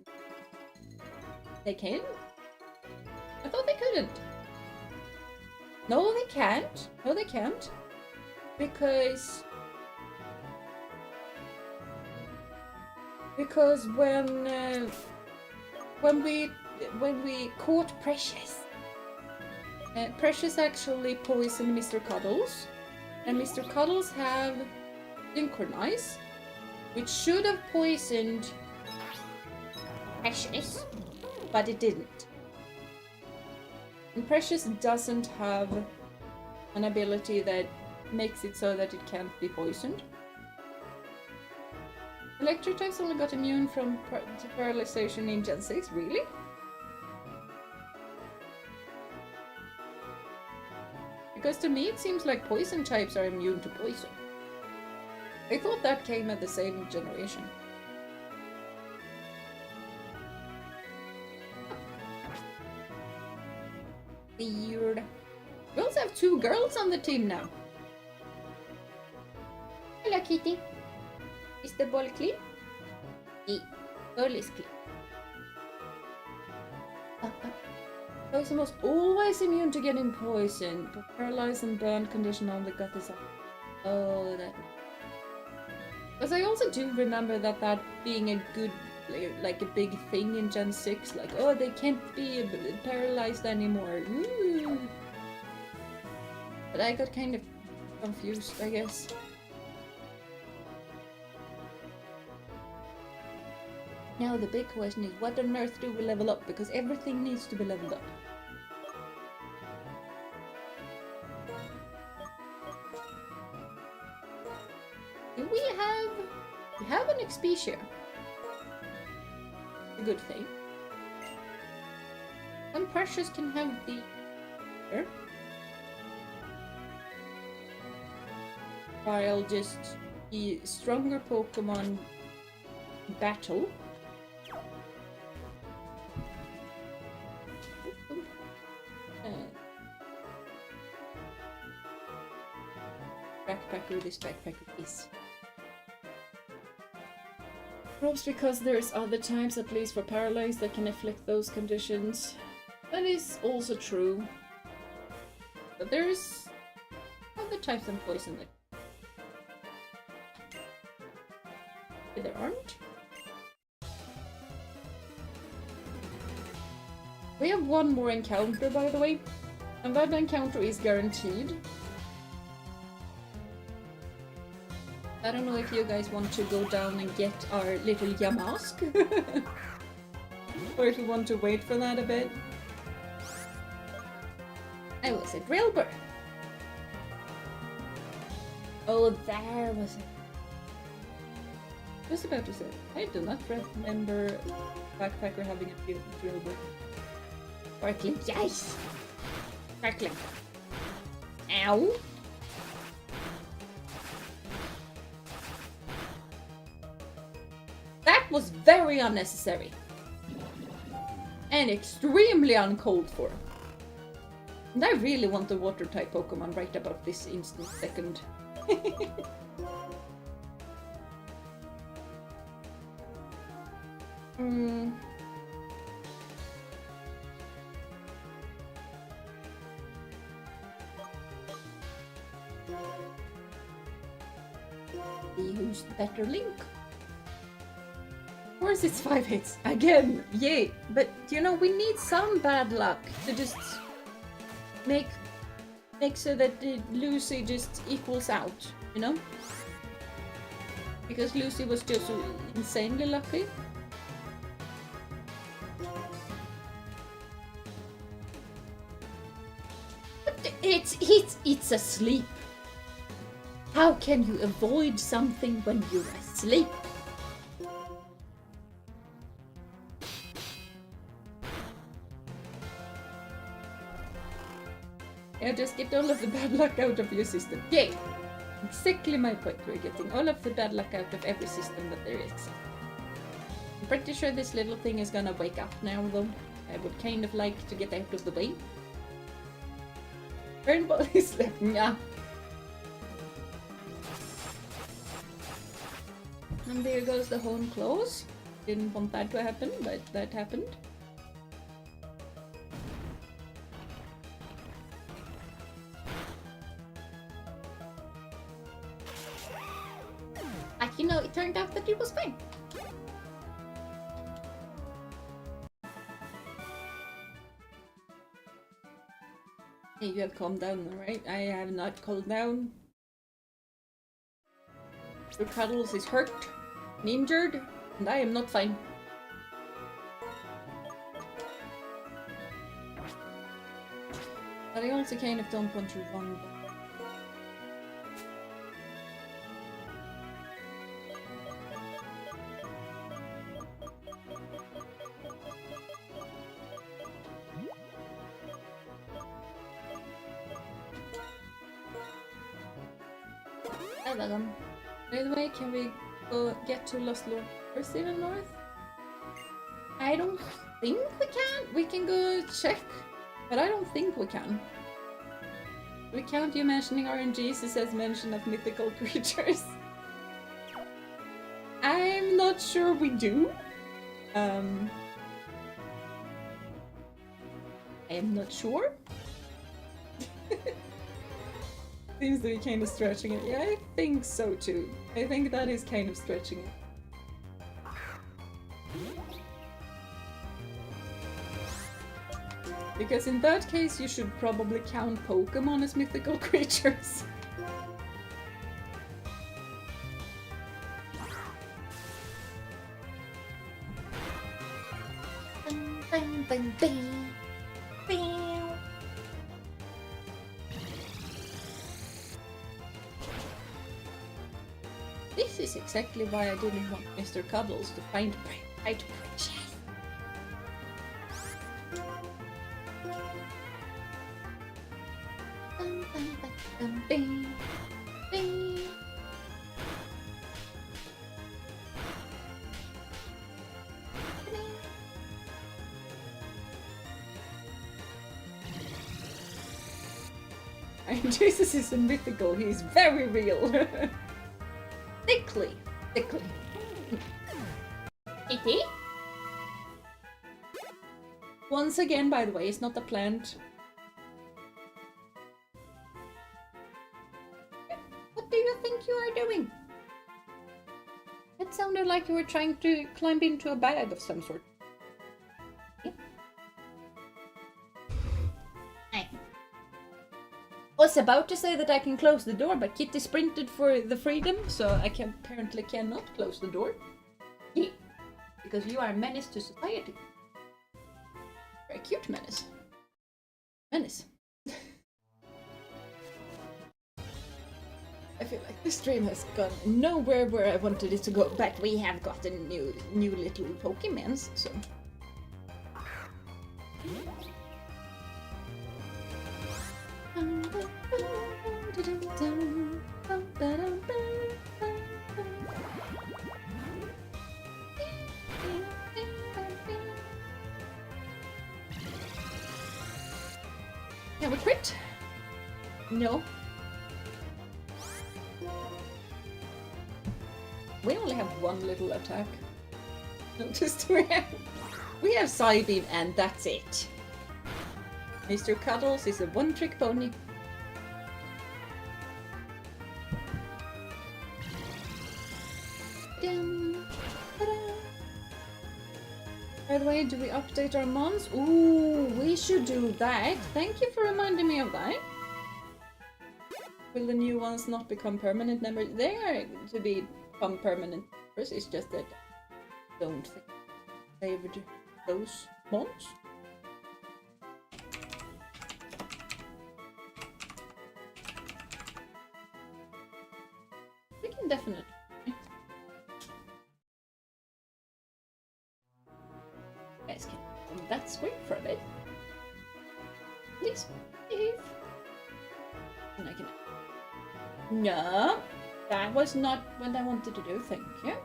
They can? I thought they couldn't. No, they can't. No, they can't. Because when we caught Precious, Precious actually poisoned Mr. Cuddles, and Mr. Cuddles have Synchronize, which should have poisoned Precious, but it didn't. And Precious doesn't have an ability that makes it so that it can't be poisoned. Electric types only got immune from paralyzation in Gen 6, really? Because to me it seems like poison types are immune to poison. I thought that came at the same generation. Weird. We also have 2 girls on the team now. Hello, Kitty. Is the ball clean? The ball is clean. Poison was always immune to getting poisoned, but paralyzed and burned condition only got this up. Oh, that. Because I also do remember that being a good, like a big thing in Gen 6, like, oh, they can't be paralyzed anymore. Ooh. But I got kind of confused, I guess. Now the big question is, what on earth do we level up? Because everything needs to be leveled up. Do we have an XP share? A good thing. And Precious can have the while just the stronger Pokemon battle. Backpacker, this backpacker is. Perhaps because there's other types, at least for paralyzed, that can afflict those conditions. That is also true. But there's other types than poison that there aren't. We have one more encounter, by the way, and that encounter is guaranteed. I don't know if you guys want to go down and get our little Yamask, or if you want to wait for that a bit. I was at Railbird. Oh, there was it. I was about to say, I do not remember Backpacker having a Railbird. Sparkling, yes! Sparkling. Ow! That was very unnecessary. And extremely uncalled for. And I really want the water type Pokemon right about this instant second. See who's the better Link. Of course it's 5 hits. Again, yay. But, you know, we need some bad luck to just make make so that Lucy just equals out, you know? Because Lucy was just so insanely lucky. But it's asleep. How can you avoid something when you're asleep? Yeah, just get all of the bad luck out of your system. Yay! Exactly my point. We're getting all of the bad luck out of every system that there is. I'm pretty sure this little thing is gonna wake up now, though. I would kind of like to get out of the way. Burnball is slept. Yeah. And there goes the home close. Didn't want that to happen, but that happened. You know, it turned out that it was fine. Hey, you have calmed down, right? I have not calmed down. Your Cuddles is hurt and injured, and I am not fine. But I also kind of don't want to run. By the way, can we go get to Lost Lord first even north? I don't think we can. We can go check, but I don't think we can. We count you mentioning RNGs as mention of mythical creatures. I'm not sure we do. I am not sure. Seems to be kind of stretching it. Yeah, I think so too. I think that is kind of stretching it. Because in that case, you should probably count Pokémon as mythical creatures. This is exactly why I didn't want Mr. Cuddles to find right precious. Jesus isn't mythical, he's very real. Thickly. Kitty? Once again, by the way, it's not a plant. What do you think you are doing? It sounded like you were trying to climb into a bag of some sort. I was about to say that I can close the door, but Kitty sprinted for the freedom, so I apparently cannot close the door. Yeah, because you are a menace to society. You're a cute menace. Menace. I feel like the stream has gone nowhere where I wanted it to go, but we have gotten new little Pokemons, so... Can we crit? No. We only have one little attack. Noticed we have Psybeam and that's it. Mr. Cuddles is a one-trick pony. By the way, do we update our mons? Ooh, we should do that. Thank you for reminding me of that. will the new ones not become permanent members? They are to become permanent members, it's just that I don't think I saved those ones. We can definitely. Guys can on that screen for a bit. Please behave. And I can. No, that was not what I wanted to do. Thank you.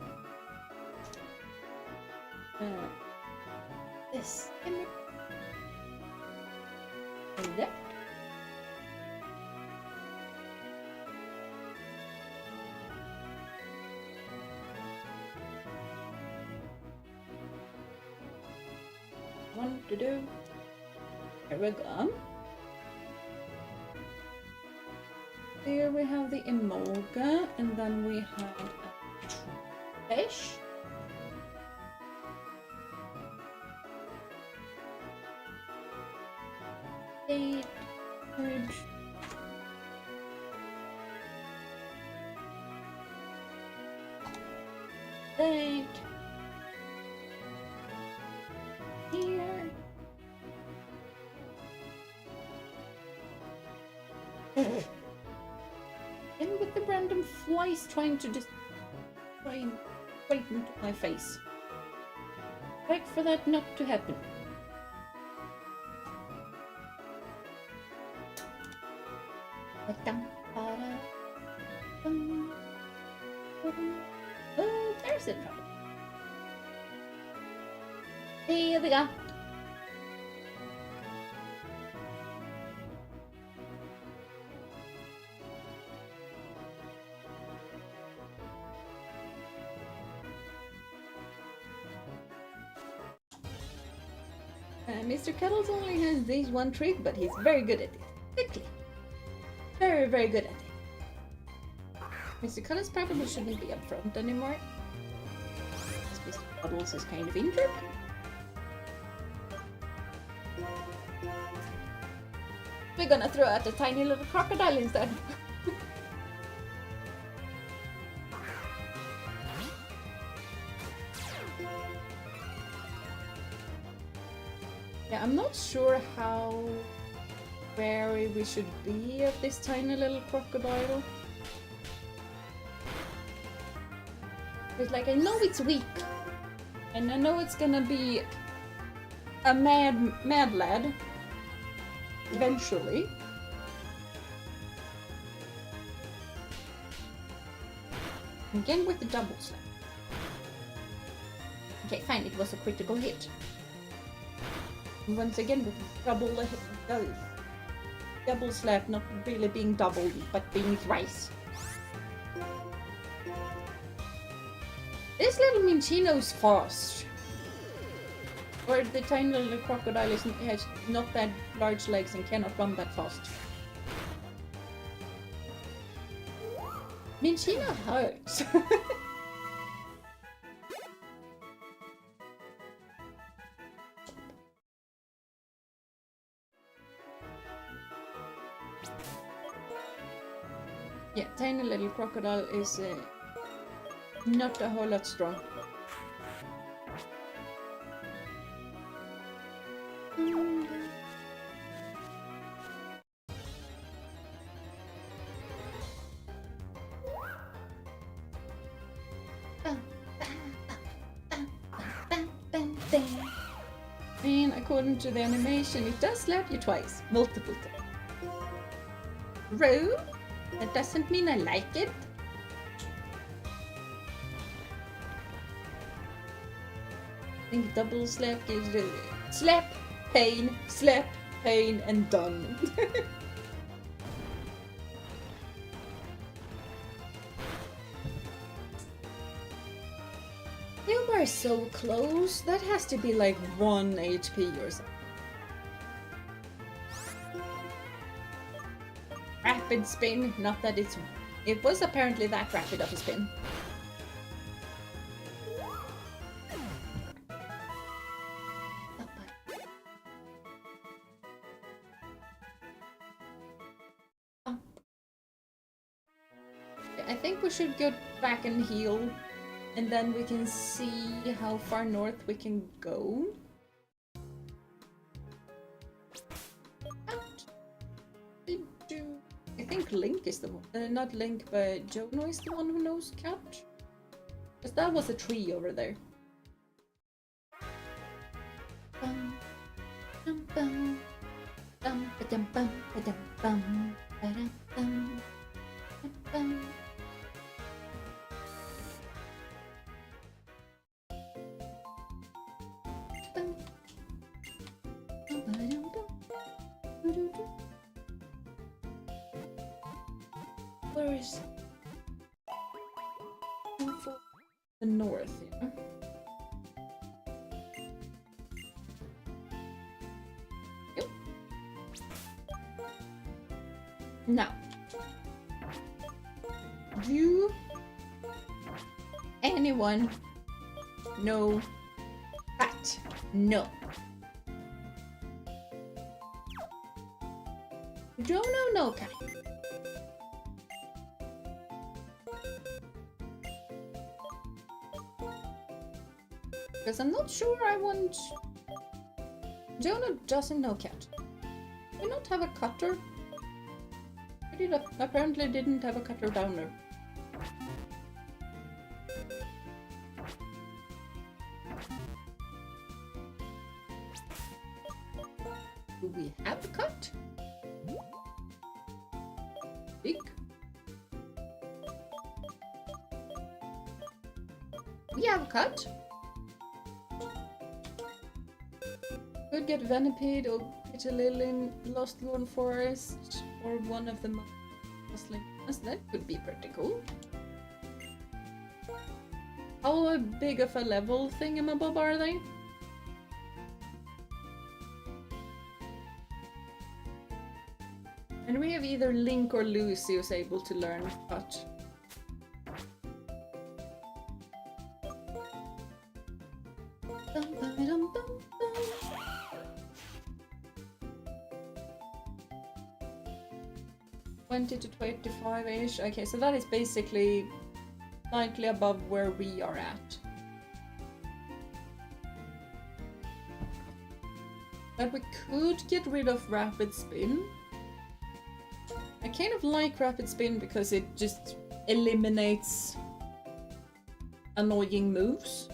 This and that. Want to do. Here we go. Here we have the emolga, and then we have a fish. Eight. Here. And with the random flies trying to just try and bite into my face. Like for that not to happen. Oh, there's it. Here we go. Mr. Kettles only has this one trick, but he's very good at it. Quickly. Very, very good at it. Mr. Kettles probably shouldn't be up front anymore. Mr. Puddles is kind of injured. We're gonna throw out a tiny little crocodile instead. Yeah, I'm not sure how wary we should be of this tiny little crocodile. It's like, I know it's weak, and I know it's gonna be a mad lad eventually. Again with the double slap. Okay, fine, it was a critical hit. And once again with the double slap not really being doubled, but being thrice. This little Minchino's fast. Or the tiny little crocodile has not that large legs and cannot run that fast. Minchino hurts. Yeah, tiny little crocodile is not a whole lot strong. And according to the animation, it does slap you twice, multiple times. Rude? That doesn't mean I like it. I think double slap gives the slap, pain, and done. You were so close. That has to be like 1 HP or something. Rapid spin, not that it was apparently that rapid of a spin. think we should go back and heal, and then we can see how far north we can go. I think Link is the one, not Link, but Jono is the one who knows catch. Because that was a tree over there. Bum, bum, bum, bum, ba-dum, bum, ba-dum, bum, ba-dum, bum, bum. Where is the north? Yeah. Yep. Now, do anyone know that? No. Don't know no cat. Because I'm not sure I want... Jonah doesn't know cat. Do we not have a cutter? We apparently didn't have a cutter down there. Do we have a cut? Big. We have a cut. Could get Venipede or Petalilin, Lost Lorn Forest, or one of the Muslim. That could be pretty cool. How big of a level thingamabob are they? And we have either Link or Lucy who's able to learn cut. Dum, dum, dum, dum. 20 to 25-ish. Okay, so that is basically slightly above where we are at. But we could get rid of Rapid Spin. I kind of like Rapid Spin because it just eliminates annoying moves.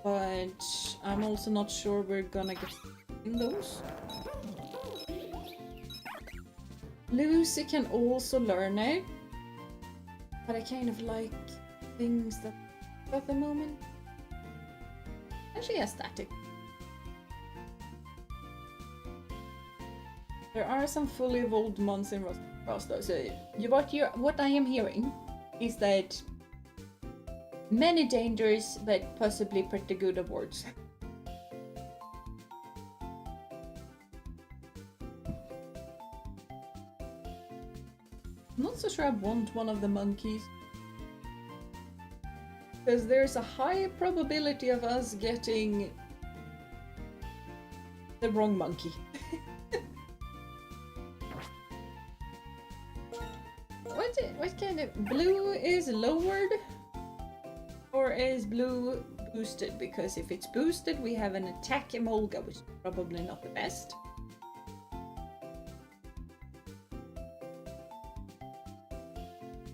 But I'm also not sure we're gonna get in those. Lucy can also learn it, but I kind of like things that at the moment. And she has static. There are some fully evolved mons in Rasta, so what I am hearing is that many dangers, but possibly pretty good awards. I'm not so sure I want one of the monkeys. Because there's a high probability of us getting the wrong monkey. What kind of... Blue is lowered? Or is blue boosted? Because if it's boosted, we have an attack Emolga, which is probably not the best.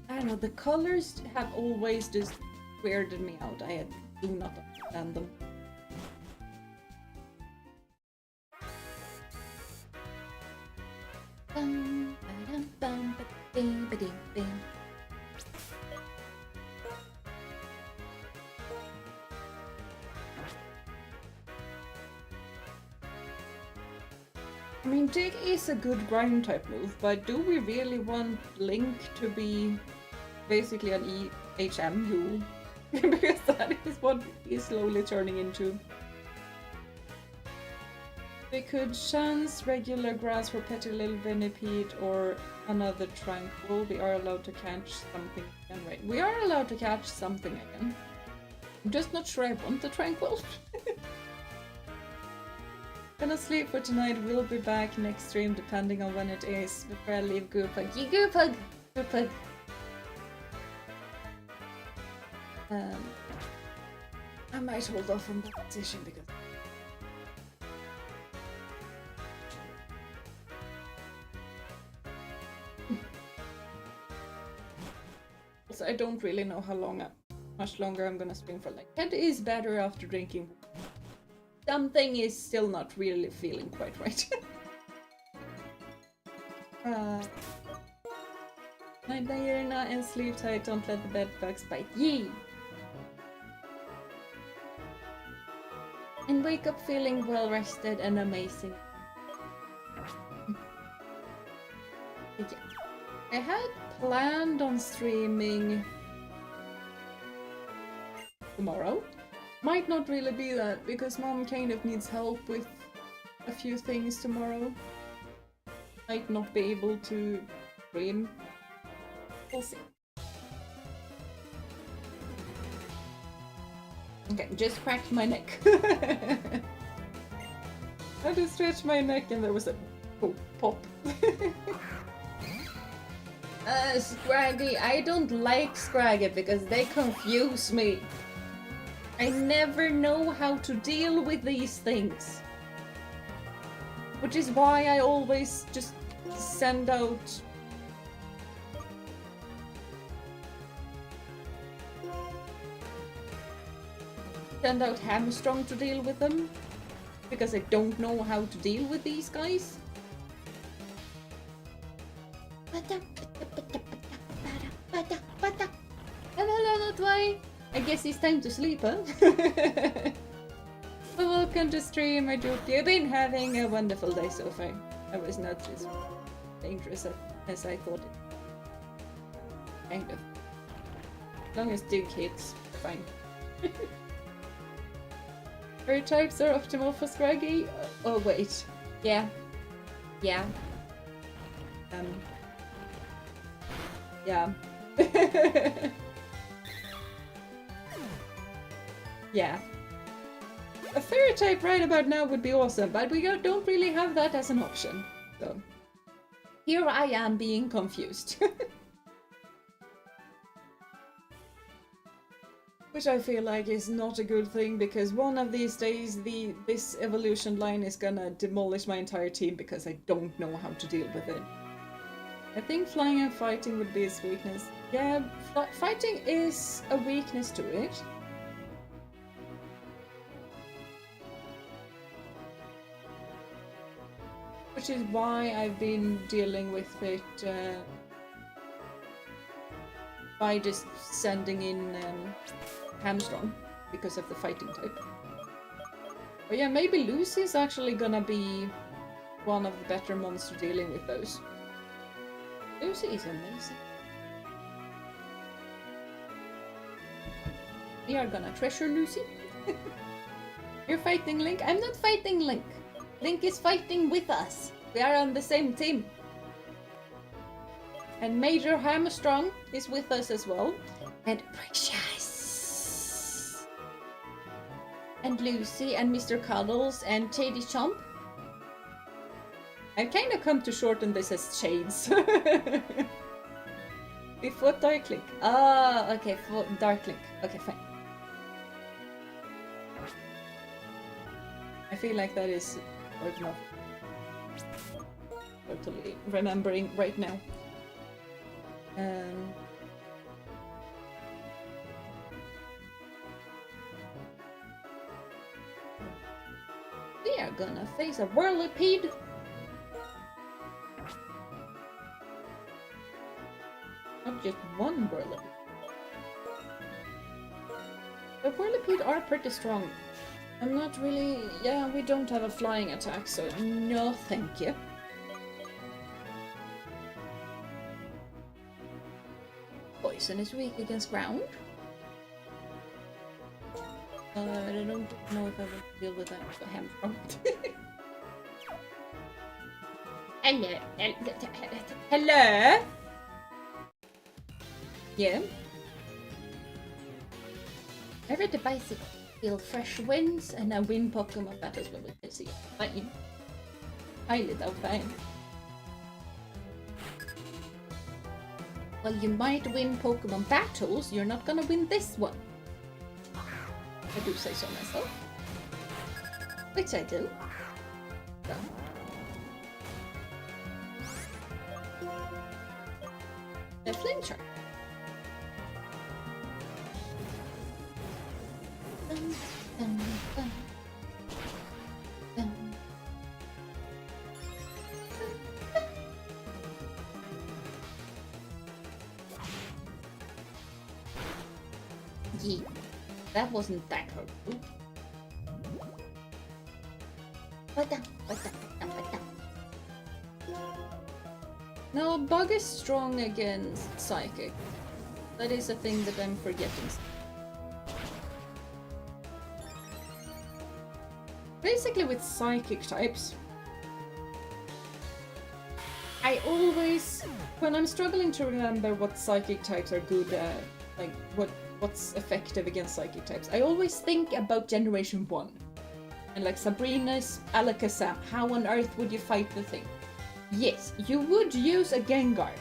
I don't know, the colors have always just weirded me out. I do not understand them. I mean, Dig is a good ground type move, but do we really want Link to be basically an EHM Yule? Because that is what he's slowly turning into. We could chance regular grass for Petilil, Venipede, or another Tranquil. We are allowed to catch something again, right? We are allowed to catch something again. I'm just not sure I want the Tranquil. Gonna sleep for tonight. We'll be back next stream depending on when it is. Before I leave, group hug. You group hug! Group hug. I might hold off on that decision because also I don't really know how much longer I'm gonna stream for. Like, head is better after drinking. Something is still not really feeling quite right. Night, Jeena, and sleep tight. Don't let the bed bugs bite. Yee! And wake up feeling well rested and amazing. Yeah. I had planned on streaming tomorrow. Might not really be that because mom kind of needs help with a few things tomorrow. Might not be able to stream. We'll see. Okay, just cracked my neck. I had to stretch my neck and there was a pop. Scraggy, I don't like Scraggy because they confuse me. I never know how to deal with these things. Which is why I always just send out Hamstrung to deal with them. Because I don't know how to deal with these guys. Hello, not why. I guess it's time to sleep, huh? Well, welcome to stream. I hope you've been having a wonderful day so far. I was not as dangerous as I thought it. Kind of. As long as Duke hits, fine. Her types are optimal for Scraggy. Oh wait. Yeah. Yeah. Yeah. Yeah. A fairy type right about now would be awesome, but we don't really have that as an option. So here I am being confused. Which I feel like is not a good thing, because one of these days this evolution line is gonna demolish my entire team because I don't know how to deal with it. I think flying and fighting would be its weakness. Yeah, fighting is a weakness to it. Which is why I've been dealing with it by just sending in Hamstrung because of the fighting type. But yeah, maybe Lucy's actually gonna be one of the better monsters dealing with those. Lucy is amazing. We are gonna treasure Lucy. You're fighting Link? I'm not fighting Link. Link is fighting with us. We are on the same team. And Major Hamstrung is with us as well. And Precious. And Lucy and Mr. Cuddles and Shady Chomp. I've kind of come to shorten this as Shades. Before Dark Link. Ah, okay, for Dark Link. Okay, fine. I feel like that is good enough. Totally remembering right now. We are gonna face a Whirlipede. Not just one Whirlipede. The Whirlipede are pretty strong. I'm not really... Yeah, we don't have a flying attack, so no thank you. Poison is weak against ground. I don't know if I will deal with that for Hamstrung. Hello? Hello? Yeah? I read the bicycle. feel fresh winds, and I win Pokemon battles when we can see it. Fine. Highly doubt fine. Well, you might win Pokemon battles, you're not gonna win this one. I do say so myself. Which I do. So. A flame charm. Dun, dun, dun. Dun. Yeah, that wasn't that hurtful. No, Bug is strong against Psychic. That is a thing that I'm forgetting. Basically with Psychic types, I always, when I'm struggling to remember what Psychic types are good at, like what's effective against Psychic types, I always think about Generation 1. And like Sabrina's Alakazam, how on earth would you fight the thing? Yes, you would use a Gengar,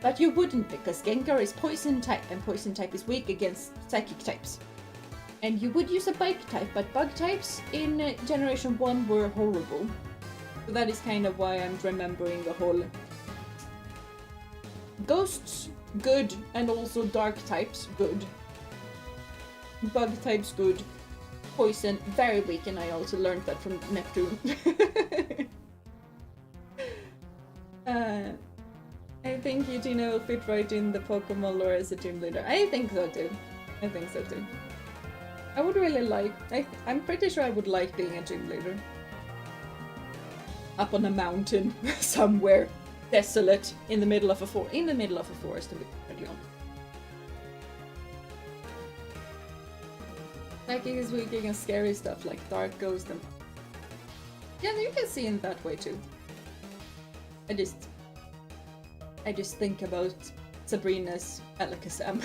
but you wouldn't because Gengar is Poison type and Poison type is weak against Psychic types. And you would use a Bug type, but Bug types in Generation 1 were horrible. So that is kind of why I'm remembering the whole Ghosts, good, and also Dark types, good. Bug types, good. Poison, very weak, and I also learned that from Neptune. I think Jeena will fit right in the Pokemon lore as a gym leader. I think so too. I think so too. I would really like... I'm pretty sure I would like being a gym leader. Up on a mountain, somewhere. Desolate, in the middle of a forest. In the middle of a forest, to be pretty honest. Psychic is weak against scary stuff like Dark Ghost and... Yeah, you can see in that way too. I just think about Sabrina's Alakazam.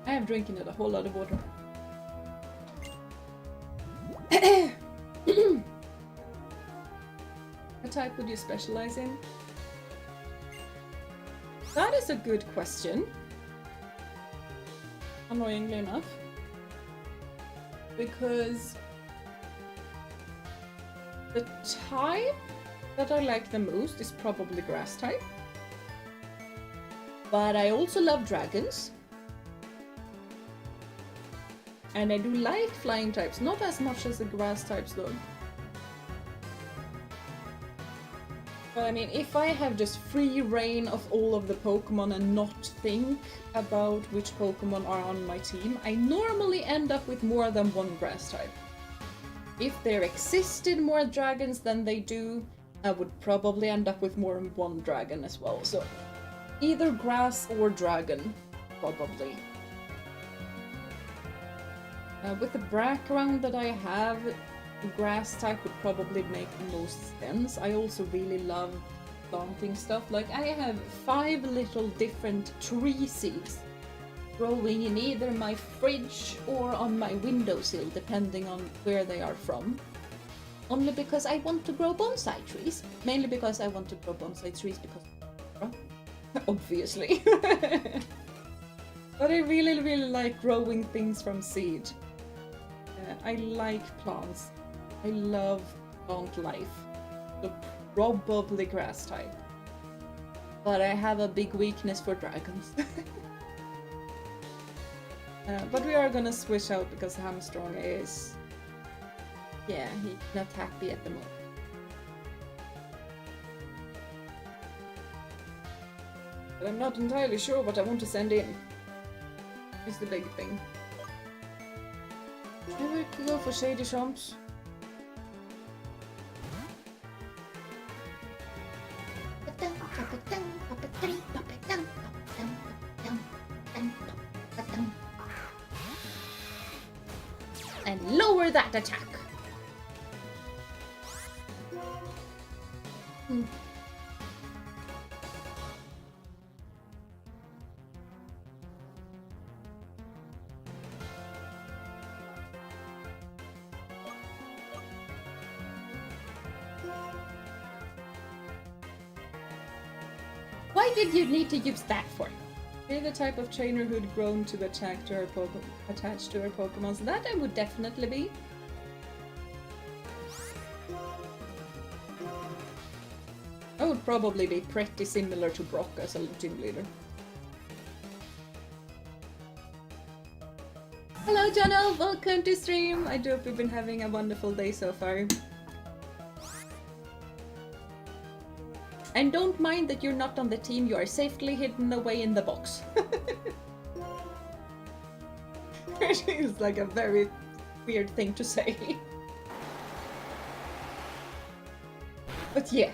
I am drinking a whole lot of water. What type would you specialize in? That is a good question. Annoyingly enough. Because the type that I like the most is probably grass type. But I also love dragons. And I do like flying types, not as much as the grass types though. But I mean, if I have just free reign of all of the Pokemon and not think about which Pokemon are on my team, I normally end up with more than one grass type. If there existed more dragons than they do, I would probably end up with more than one dragon as well. So either grass or dragon, probably. With the background that I have, grass type would probably make the most sense. I also really love planting stuff. Like I have 5 little different tree seeds growing in either my fridge or on my windowsill, depending on where they are from. Only because I want to grow bonsai trees. Mainly because I want to grow bonsai trees because... obviously. But I really, really like growing things from seed. I like plants. I love plant life. So probably grass type. But I have a big weakness for dragons. But we are gonna switch out because Hamstrong is... yeah, he's not happy at the moment. But I'm not entirely sure what I want to send in. Is the big thing. Maybe we could go for Shady Chomps. And lower that attack. Why did you need to use that for? Be the type of trainer who'd grown to attack to her attached to her Pokémon. So that I would definitely be. I would probably be pretty similar to Brock as a gym leader. Hello Jono, welcome to stream! I do hope you've been having a wonderful day so far. And don't mind that you're not on the team, you are safely hidden away in the box. Which is like a very weird thing to say. But yeah.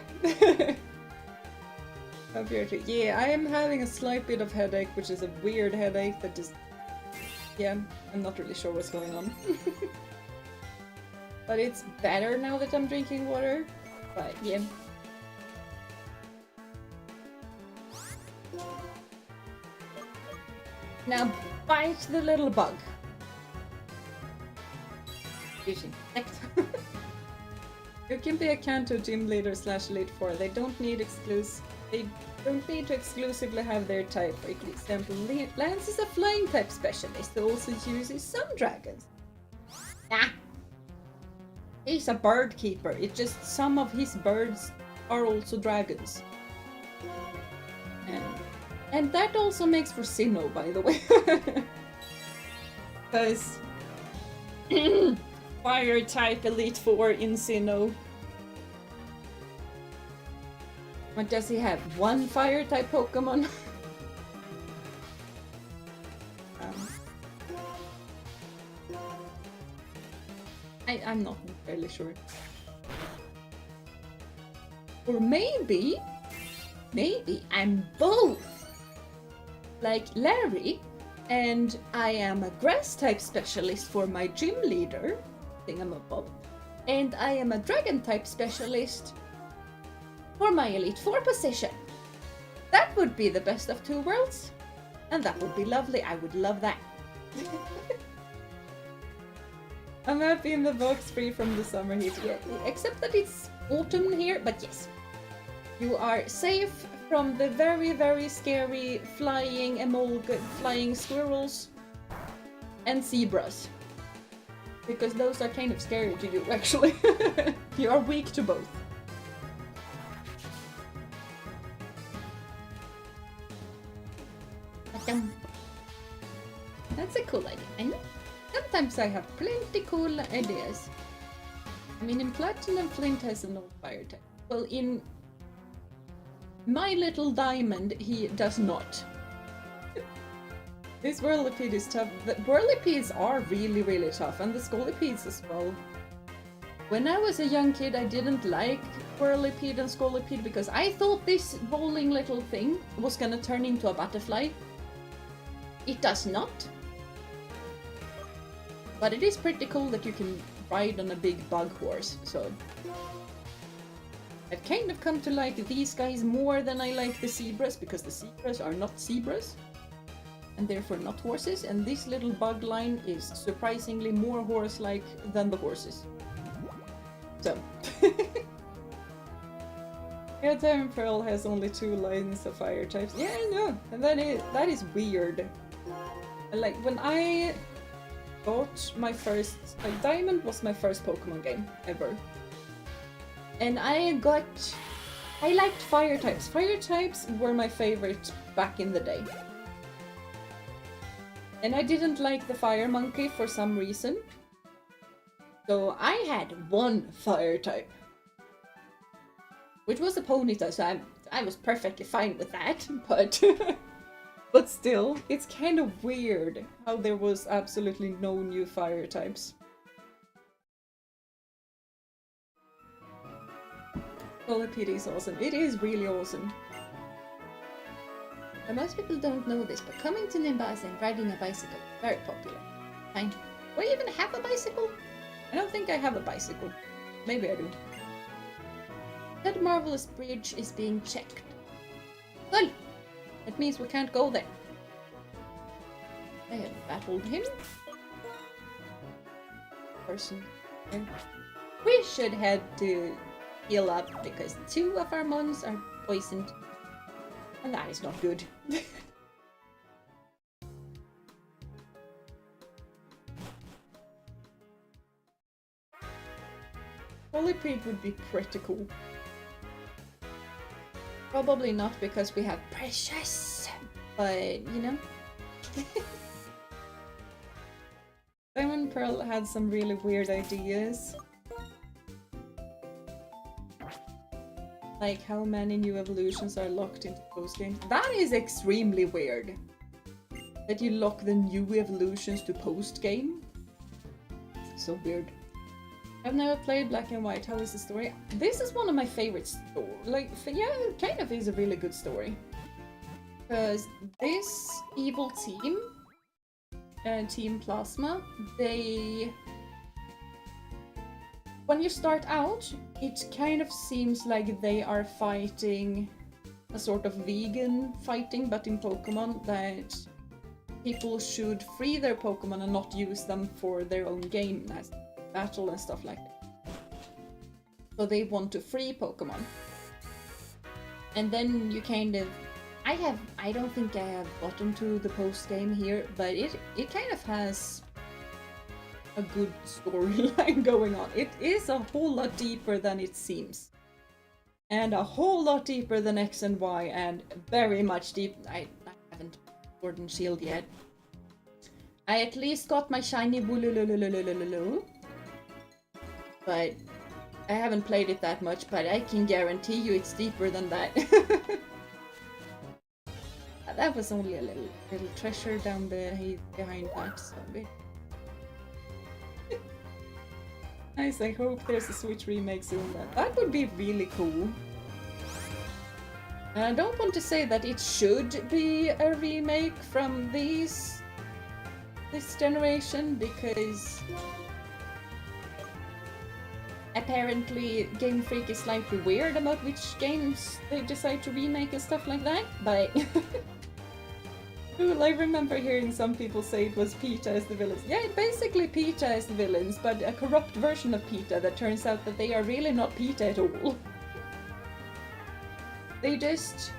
Yeah, I am having a slight bit of headache, which is a weird headache that just... Yeah, I'm not really sure what's going on. But it's better now that I'm drinking water. But yeah. Now bite the little bug. Using insect. You can be a Kanto gym leader / elite 4. They don't need to exclusively have their type. For example, Lance is a flying type specialist who also uses some dragons. Nah. He's a bird keeper. It's just some of his birds are also dragons. And that also makes for Sinnoh, by the way. Because fire type elite 4 in Sinnoh. What does he have? One fire type Pokemon? I'm not entirely sure. Or maybe I'm both. Like Larry, and I am a grass type specialist for my gym leader, thingamabob, and I am a dragon type specialist for my elite 4 position. That would be the best of two worlds, and that would be lovely. I would love that. I'm happy in the box, free from the summer heat. Yeah, except that it's autumn here, but yes. You are safe from the very, very scary flying flying squirrels and zebras. Because those are kind of scary to you, actually. You are weak to both. That's a cool idea. I know. Sometimes I have plenty cool ideas. I mean, in Platinum, Flint has an old fire type. Well, in My Little Diamond, he does not. This Whirlipede is tough. The Whirlipedes are really, really tough, and the Scollipedes as well. When I was a young kid, I didn't like Whirlipede and Scolipede because I thought this bowling little thing was gonna turn into a butterfly. It does not. But it is pretty cool that you can ride on a big bug horse, so... I've kind of come to like these guys more than I like the zebras, because the zebras are not zebras, and therefore not horses, and this little bug line is surprisingly more horse-like than the horses. So... Yeah, Time Pearl has only 2 lines of fire types. Yeah, I know, and that is weird. Like, when I got my first... Like, Diamond was my first Pokemon game ever. And I liked fire types. Fire types were my favorite back in the day. And I didn't like the fire monkey for some reason. So I had one fire type. Which was a Ponyta, so I was perfectly fine with that, but... but still, it's kind of weird how there was absolutely no new fire types. Scolipede is awesome. It is really awesome. But most people don't know this, but coming to Nimbasa and riding a bicycle is very popular. Kind of. Do I even have a bicycle? I don't think I have a bicycle. Maybe I do. That marvelous bridge is being checked. Well, that means we can't go there. I have battled him. Person. We should head to heal up because 2 of our mons are poisoned. And that is not good. Polypede would be pretty cool. Probably not because we have Precious, but you know. Diamond Pearl had some really weird ideas. Like how many new evolutions are locked into post-game. That is extremely weird. That you lock the new evolutions to post-game. So weird. I've never played Black and White. How is the story? This is one of my favorite stories. Like, yeah, it kind of is a really good story. Because this evil team, Team Plasma, they... When you start out, it kind of seems like they are fighting a sort of vegan fighting, but in Pokemon, that people should free their Pokemon and not use them for their own game as battle and stuff like that. So they want to free Pokemon. And then you kind of... I don't think I have gotten to the post game here, but it kind of has a good storyline going on. It is a whole lot deeper than it seems. And a whole lot deeper than X and Y, and very much deep. I haven't Sword and Shield yet. I at least got my shiny Woolululululululu. But I haven't played it that much, but I can guarantee you it's deeper than that. That was only a little treasure down behind that, so nice, I hope there's a Switch remake soon then. That would be really cool. And I don't want to say that it should be a remake from this generation, because apparently Game Freak is slightly weird about which games they decide to remake and stuff like that, but I remember hearing some people say it was PETA as the villains. Yeah, basically PETA as the villains, but a corrupt version of PETA that turns out that they are really not PETA at all. They just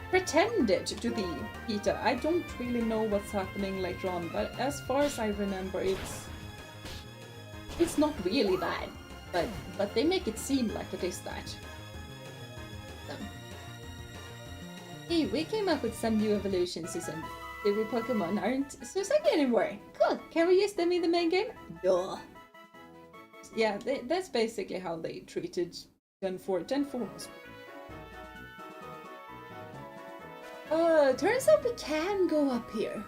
pretended to be PETA. I don't really know what's happening later on, but as far as I remember, it's not really bad, but they make it seem like it is that. So. Hey, we came up with some new evolutions, Susan. The Pokemon aren't so sucky anymore. Cool. Can we use them in the main game? Duh. Yeah, that's basically how they treated Gen 4. Gen 4 was... turns out we can go up here.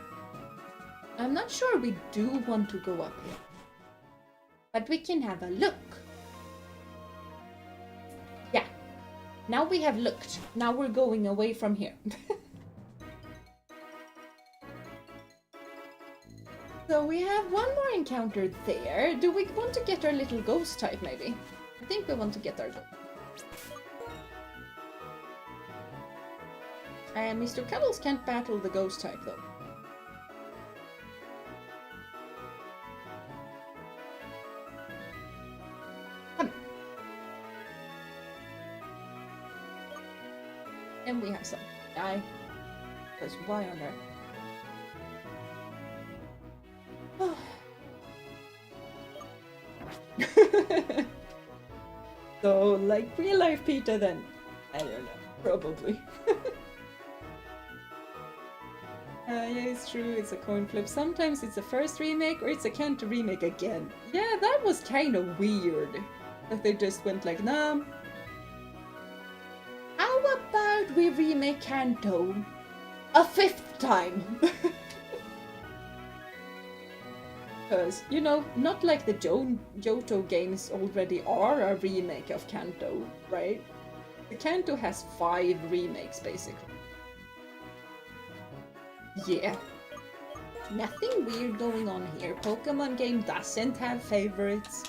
I'm not sure we do want to go up here. But we can have a look. Yeah. Now we have looked. Now we're going away from here. So we have one more encounter there. Do we want to get our little ghost type maybe? I think we want to get our ghost. Mr. Cuddles can't battle the ghost type though. Come. And we have some die. Because why on earth? Oh. So, like real life PETA then? I don't know. Probably. Yeah, it's true, it's a coin flip. Sometimes it's a first remake or it's a Kanto remake again. Yeah, that was kind of weird. That they just went like, nah. How about we remake Kanto a 5th time? Because, you know, not like the Johto games already are a remake of Kanto, right? The Kanto has 5 remakes, basically. Yeah. Nothing weird going on here. Pokemon game doesn't have favorites.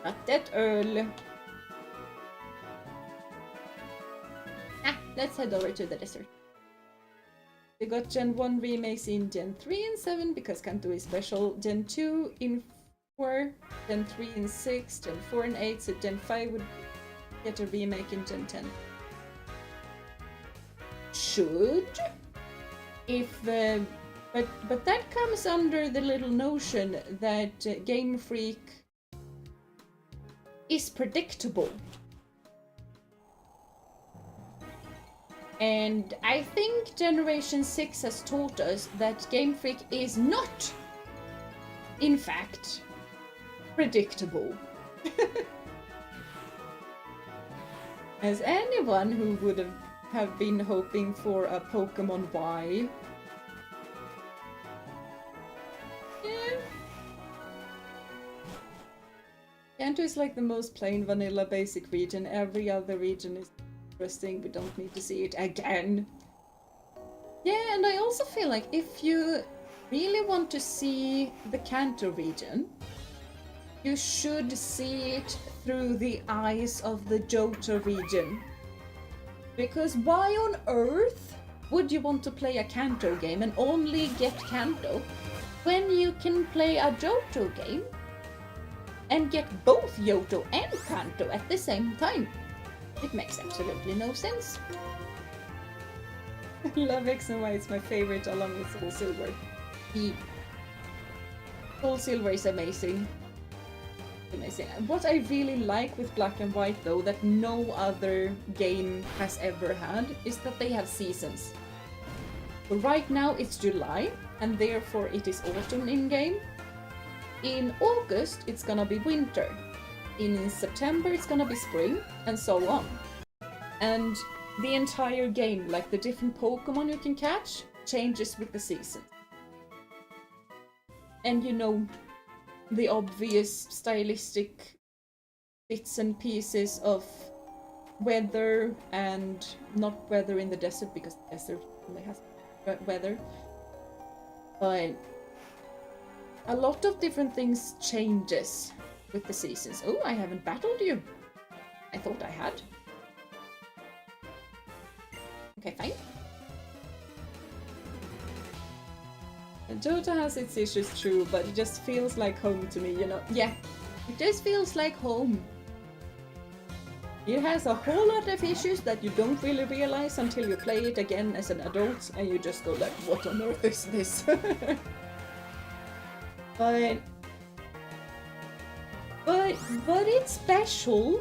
Not that early. Let's head over to the desert. We got Gen 1 remakes in Gen 3 and 7 because Kanto is special. Gen 2 in 4, Gen 3 in 6, Gen 4 and 8, so Gen 5 would get a remake in Gen 10. should. But that comes under the little notion that Game Freak is predictable. And I think Generation 6 has taught us that Game Freak is not, in fact, predictable. As anyone who would have been hoping for a Pokémon Y. Yeah. Kanto is like the most plain vanilla basic region. Every other region is interesting. We don't need to see it again. Yeah, and I also feel like if you really want to see the Kanto region, you should see it through the eyes of the Johto region. Because why on earth would you want to play a Kanto game and only get Kanto when you can play a Johto game and get both Johto and Kanto at the same time? It makes absolutely no sense. Love X and Y is my favorite along with Soul Silver. Soul Silver is amazing. Amazing. What I really like with Black and White though, that no other game has ever had, is that they have seasons. So right now it's July, and therefore it is autumn in game. In August it's gonna be winter. In September it's gonna be spring, and so on. And the entire game, like the different Pokémon you can catch, changes with the season. And you know, the obvious stylistic bits and pieces of weather, and not weather in the desert because the desert only has weather, but a lot of different things changes with the seasons. Oh, I haven't battled you. I thought I had. Okay, fine. And Johto has its issues too, but it just feels like home to me, you know? Yeah, it just feels like home. It has a whole lot of issues that you don't really realize until you play it again as an adult, and you just go like, what on earth is this? But it's special,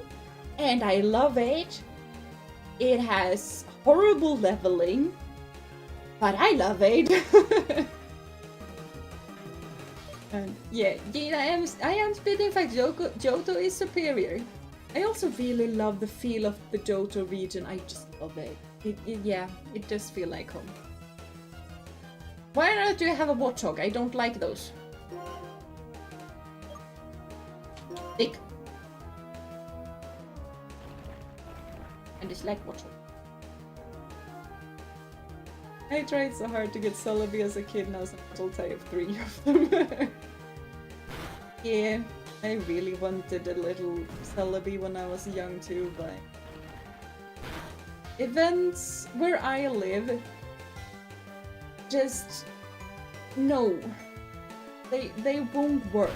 and I love it. It has horrible leveling, but I love it. And yeah, I am spitting fact. Johto is superior. I also really love the feel of the Johto region. I just love it. Yeah, it does feel like home. Why not do you have a Warthog? I don't like those. Thick. I dislike Warthog. I tried so hard to get Celebi as a kid, now I'm tired of 3 of them. Yeah, I really wanted a little Celebi when I was young too, but events where I live, just no, they won't work.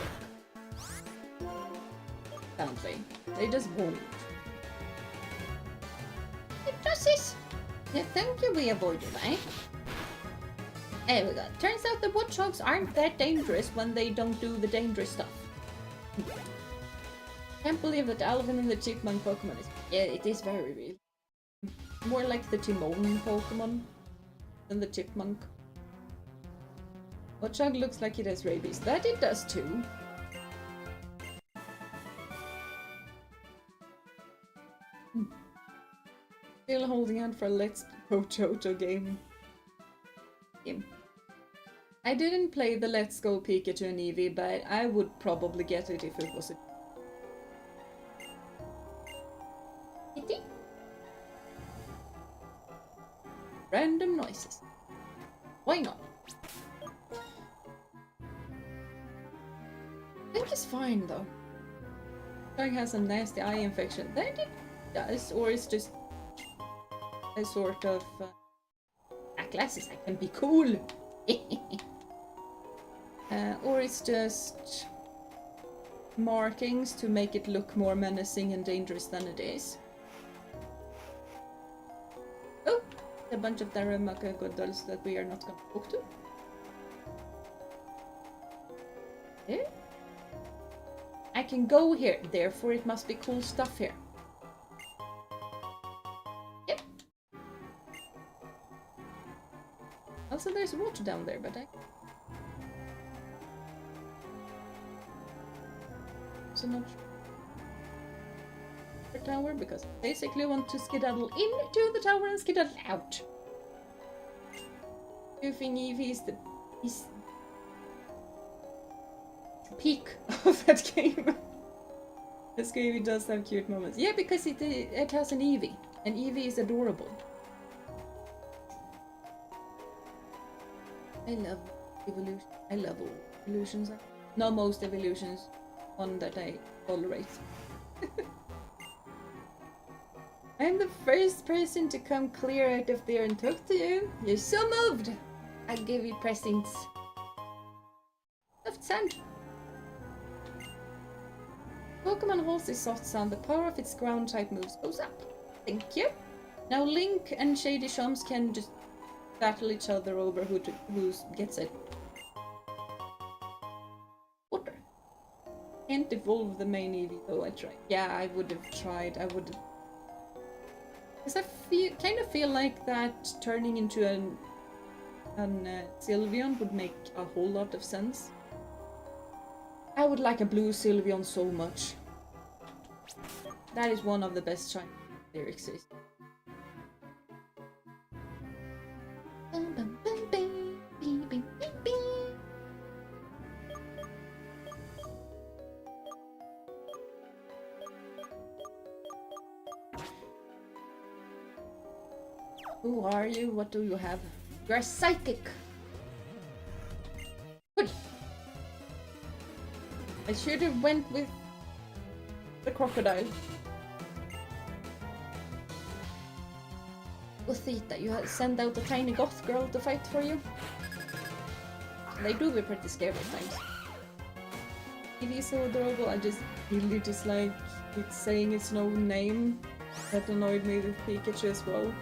Sadly, they just won't. It does this. Yeah, thank you, we avoided that. There we go. Turns out the Warthogs aren't that dangerous when they don't do the dangerous stuff. Can't believe that Alvin and the Chipmunk Pokemon is... Yeah, it is very real. More like the Timon Pokemon than the Chipmunk. Warthog looks like it has rabies. That it does too. Still holding out for a Let's Go Johto game. I didn't play the Let's Go Pikachu and Eevee, but I would probably get it if it was a... Kitty? Random noises. Why not? I think it's fine though. Dog has a nasty eye infection. That it does, or it's just a sort of glasses. I can be cool. Or it's just markings to make it look more menacing and dangerous than it is. Oh, A bunch of Darumaka Godolls that we are not gonna talk to. Yeah. I can go here, therefore it must be cool stuff here. Yep. Also there's water down there, but I... So not the tower, because I basically want to skedaddle into the tower and skedaddle out. Goofing Eevee is the peak of that game. This game does have cute moments. Yeah, because it has an Eevee, and Eevee is adorable. I love evolution. I love all evolutions. Not most evolutions. One that I tolerate. I'm the first person to come clear out of there and talk to you. You're so moved. I'll give you presents. Soft sand. Pokemon holds a soft sound. The power of its ground type moves goes up. Thank you. Now Link and Shady Shums can just battle each other over who gets it. Water. Can't evolve the main Eevee though. I tried. Yeah, I would have tried. I would have. Because I kind of feel like that turning into an Sylveon would make a whole lot of sense. I would like a blue Sylveon so much. That is one of the best shiny there exists. Who are you? What do you have? You're psychic! Good. I should have went with the crocodile. Gothita, you send out a tiny goth girl to fight for you? They do be pretty scary at times. It is so adorable, I just really dislike it saying its own name. That annoyed me with Pikachu as well.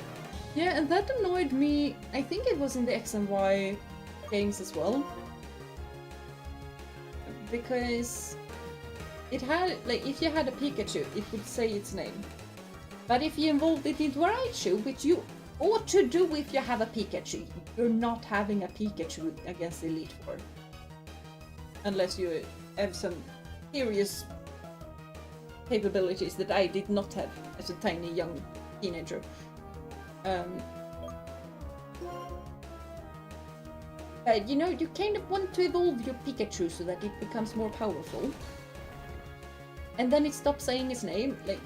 Yeah, and that annoyed me, I think it was in the X and Y games as well. Because it had, like, if you had a Pikachu, it would say its name. But if you involved it into a Raichu, which you ought to do if you have a Pikachu, you're not having a Pikachu against the Elite Four. Unless you have some serious capabilities that I did not have as a tiny young teenager. But you know, you kind of want to evolve your Pikachu so that it becomes more powerful. And then it stops saying its name, like,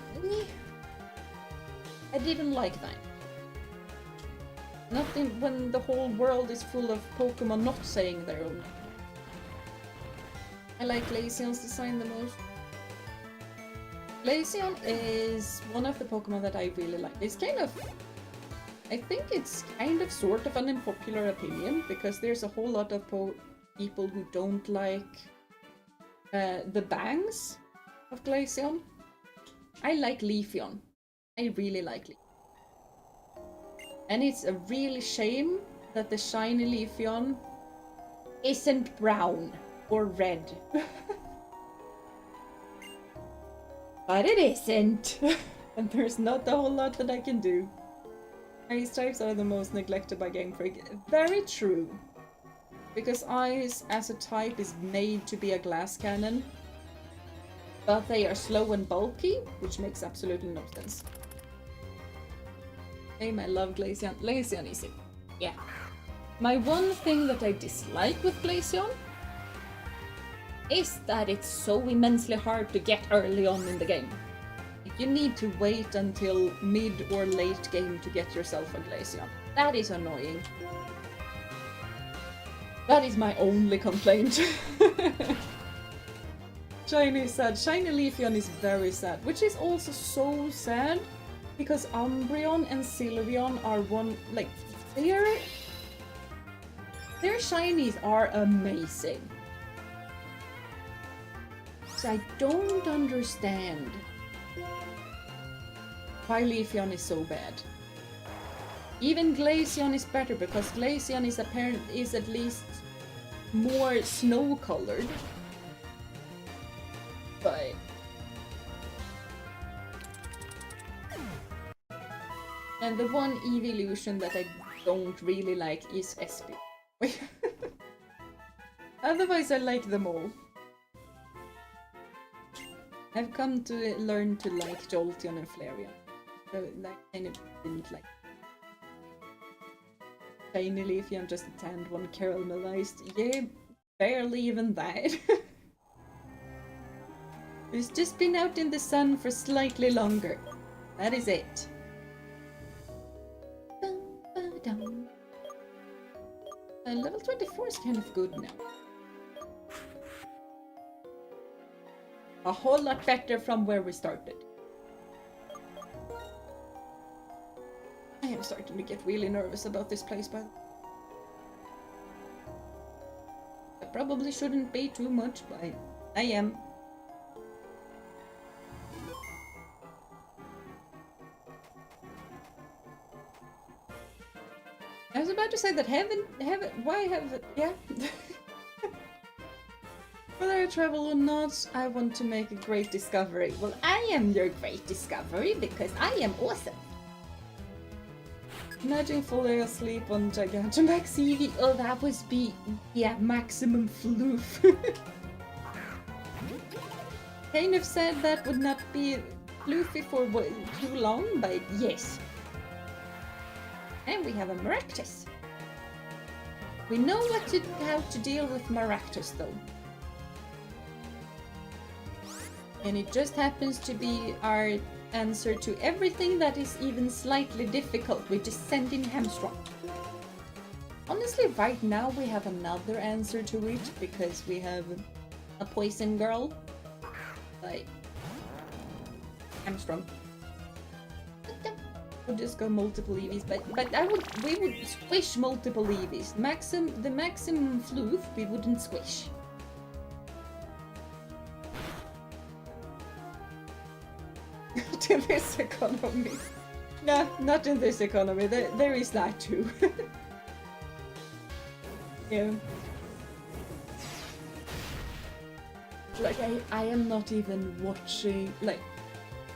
I didn't like that. Nothing when the whole world is full of Pokemon not saying their own name. I like Glaceon's design the most. Glaceon is one of the Pokemon that I really like. It's kind of... I think it's kind of sort of an unpopular opinion, because there's a whole lot of people who don't like the bangs of Glaceon. I like Leafeon. I really like Leafeon. And it's a really shame that the shiny Leafeon isn't brown or red. But it isn't! And there's not a whole lot that I can do. Ice types are the most neglected by Game Freak. Very true. Because ice as a type is made to be a glass cannon. But they are slow and bulky, which makes absolutely no sense. Hey, I love Glaceon. Glaceon is it. Yeah. My one thing that I dislike with Glaceon is that it's so immensely hard to get early on in the game. You need to wait until mid or late game to get yourself a Glaceon. That is annoying. That is my only complaint. Shiny is sad. Shiny Leafeon is very sad, which is also so sad because Umbreon and Sylveon are one, like, their shinies are amazing. So I don't understand why Leafeon is so bad. Even Glaceon is better because Glaceon is at least more snow colored. But and the one evolution that I don't really like is SP. Otherwise I like them all. I've come to learn to like Jolteon and Flareon. So that kind of didn't like. Shiny Leafy, I'm just a tanned one, caramelized. Yeah, barely even that. It's just been out in the sun for slightly longer. That is it. Level 24 is kind of good now. A whole lot better from where we started. I am starting to get really nervous about this place, but I probably shouldn't be too much, but I am. I was about to say that yeah. Whether I travel or not, I want to make a great discovery. Well, I am your great discovery because I am awesome. Imagine falling asleep on Gigantamax Eevee. Oh, that would be, yeah, maximum floof. Kind of said that would not be floofy for too long, but yes. And we have a Maractus. We know how to deal with Maractus though. And it just happens to be our answer to everything that is even slightly difficult. We just send in Hamstrung. Honestly, right now we have another answer to it because we have a Poison Girl. Like Hamstrung. We'll just go multiple Eevees, but we would squish multiple Eevees. The maximum floof we wouldn't squish. Not in this economy. No, not in this economy. There is that too. Yeah. Like I am not even watching. Like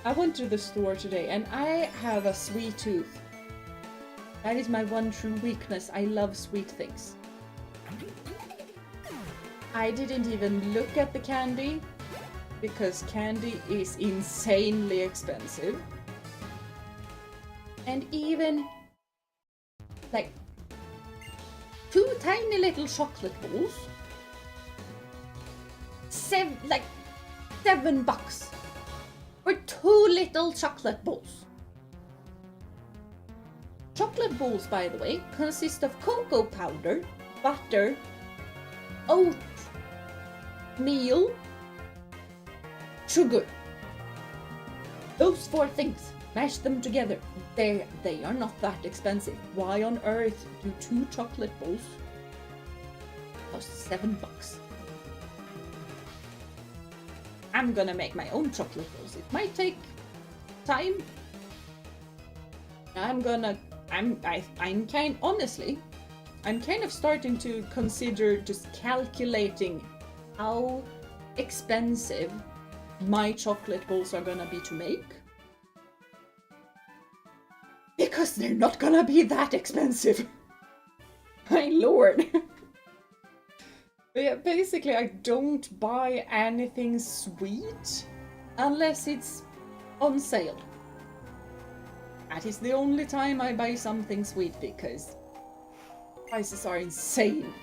I went to the store today and I have a sweet tooth. That is my one true weakness. I love sweet things. I didn't even look at the candy because candy is insanely expensive. And even like 2 tiny little chocolate balls, $7 for 2 little chocolate balls. Chocolate balls, by the way, consist of cocoa powder, butter, oat meal, sugar. Those 4 things. Mash them together. They are not that expensive. Why on earth do 2 chocolate balls cost $7? I'm gonna make my own chocolate balls. It might take time. I'm kind of starting to consider just calculating how expensive my chocolate balls are gonna be to make. Because they're not gonna be that expensive. My lord. But yeah, basically I don't buy anything sweet unless it's on sale. That is the only time I buy something sweet because prices are insane.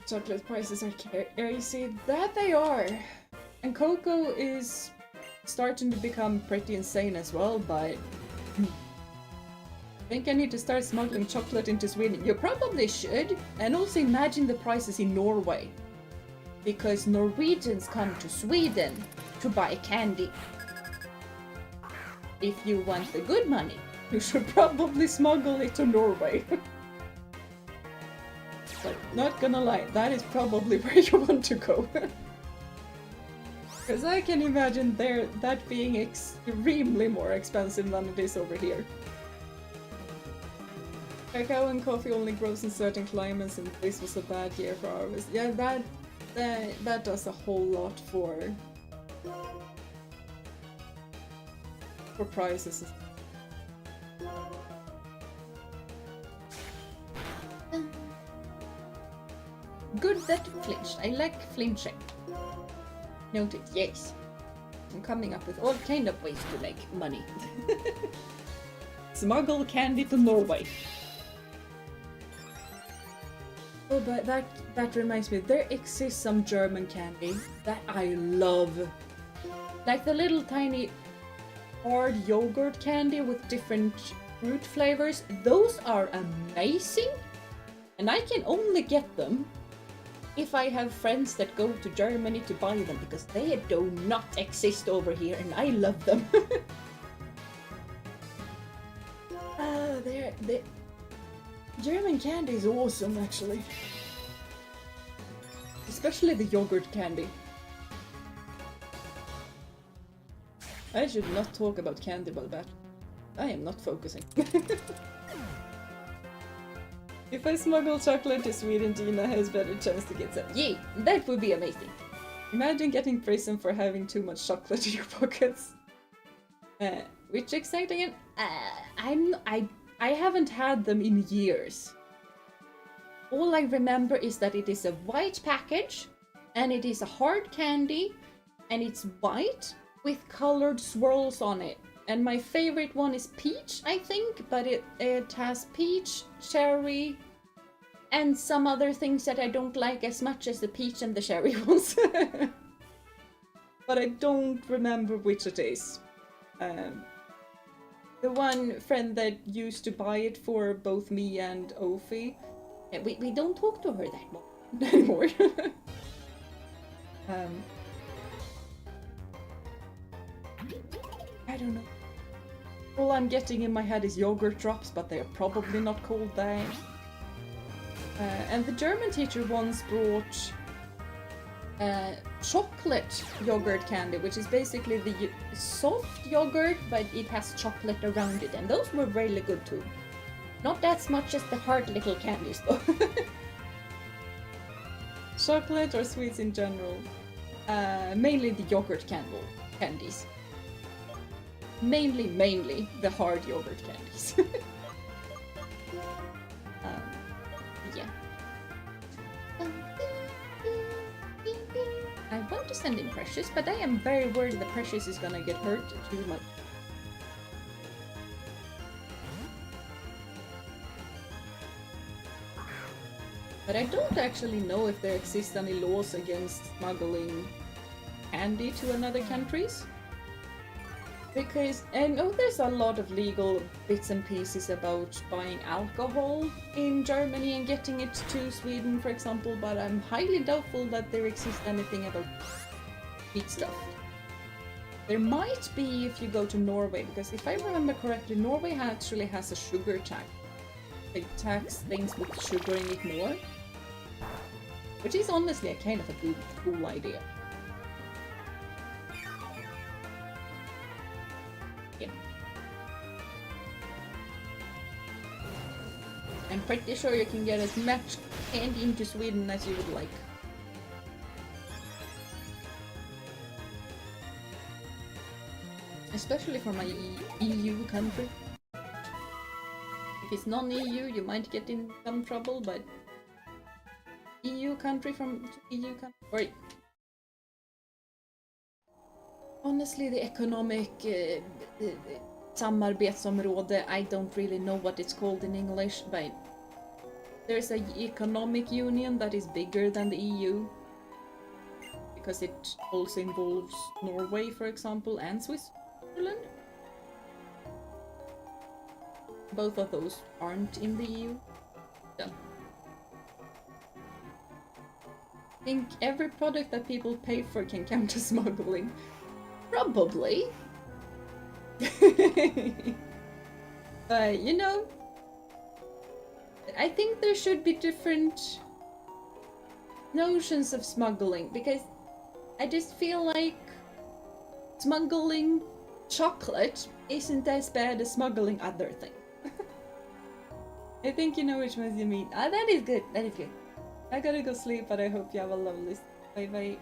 Chocolate prices are crazy. That they are. And cocoa is starting to become pretty insane as well, but I think I need to start smuggling chocolate into Sweden. You probably should. And also imagine the prices in Norway. Because Norwegians come to Sweden to buy candy. If you want the good money, you should probably smuggle it to Norway. But not gonna lie, that is probably where you want to go. Because I can imagine that being extremely more expensive than it is over here. Cacao and coffee only grows in certain climates, and this was a bad year for harvest. Yeah, that does a whole lot for prices. Good that it flinched. I like flinching. Noted, yes. I'm coming up with all kind of ways to make money. Smuggle candy to Norway. Oh, but that reminds me, there exists some German candy that I love. Like the little tiny hard yogurt candy with different fruit flavors. Those are amazing! And I can only get them if I have friends that go to Germany to buy them, because they do not exist over here and I love them. German candy is awesome, actually. Especially the yogurt candy. I should not talk about candy, but I am not focusing. If I smuggle chocolate to Sweden, Jeena has better chance to get some. Yay! That would be amazing. Imagine getting prison for having too much chocolate in your pockets. Which exciting? I haven't had them in years. All I remember is that it is a white package, and it is a hard candy, and it's white with colored swirls on it. And my favorite one is peach, I think, but it has peach, cherry, and some other things that I don't like as much as the peach and the cherry ones. But I don't remember which it is. The one friend that used to buy it for both me and Ophi, we don't talk to her that much anymore. I don't know. All I'm getting in my head is yogurt drops, but they're probably not called that. And the German teacher once brought chocolate yogurt candy, which is basically the soft yogurt, but it has chocolate around it, and those were really good too. Not as much as the hard little candies though. Chocolate or sweets in general? Mainly the yogurt candies. Mainly the hard yogurt candies. Yeah. I want to send in Precious, but I am very worried that Precious is gonna get hurt too much. But I don't actually know if there exist any laws against smuggling candy to another countries. Because I know there's a lot of legal bits and pieces about buying alcohol in Germany and getting it to Sweden, for example, but I'm highly doubtful that there exists anything about sweet stuff. There might be if you go to Norway, because if I remember correctly, Norway actually has a sugar tax. They tax things with sugar in it more. Which is honestly a kind of a cool idea. Yeah. I'm pretty sure you can get as much candy into Sweden as you would like. Especially from an EU country. If it's non-EU, you might get in some trouble, but EU country from EU country. Right. Honestly, the economic samarbetsområde, I don't really know what it's called in English, but there's an economic union that is bigger than the EU. Because it also involves Norway, for example, and Switzerland. Both of those aren't in the EU. So. I think every product that people pay for can count as smuggling. Probably. But, you know, I think there should be different notions of smuggling, because I just feel like smuggling chocolate isn't as bad as smuggling other things. I think you know which ones you mean. Ah, that is good. That is good. I gotta go sleep, but I hope you have a lovely bye-bye.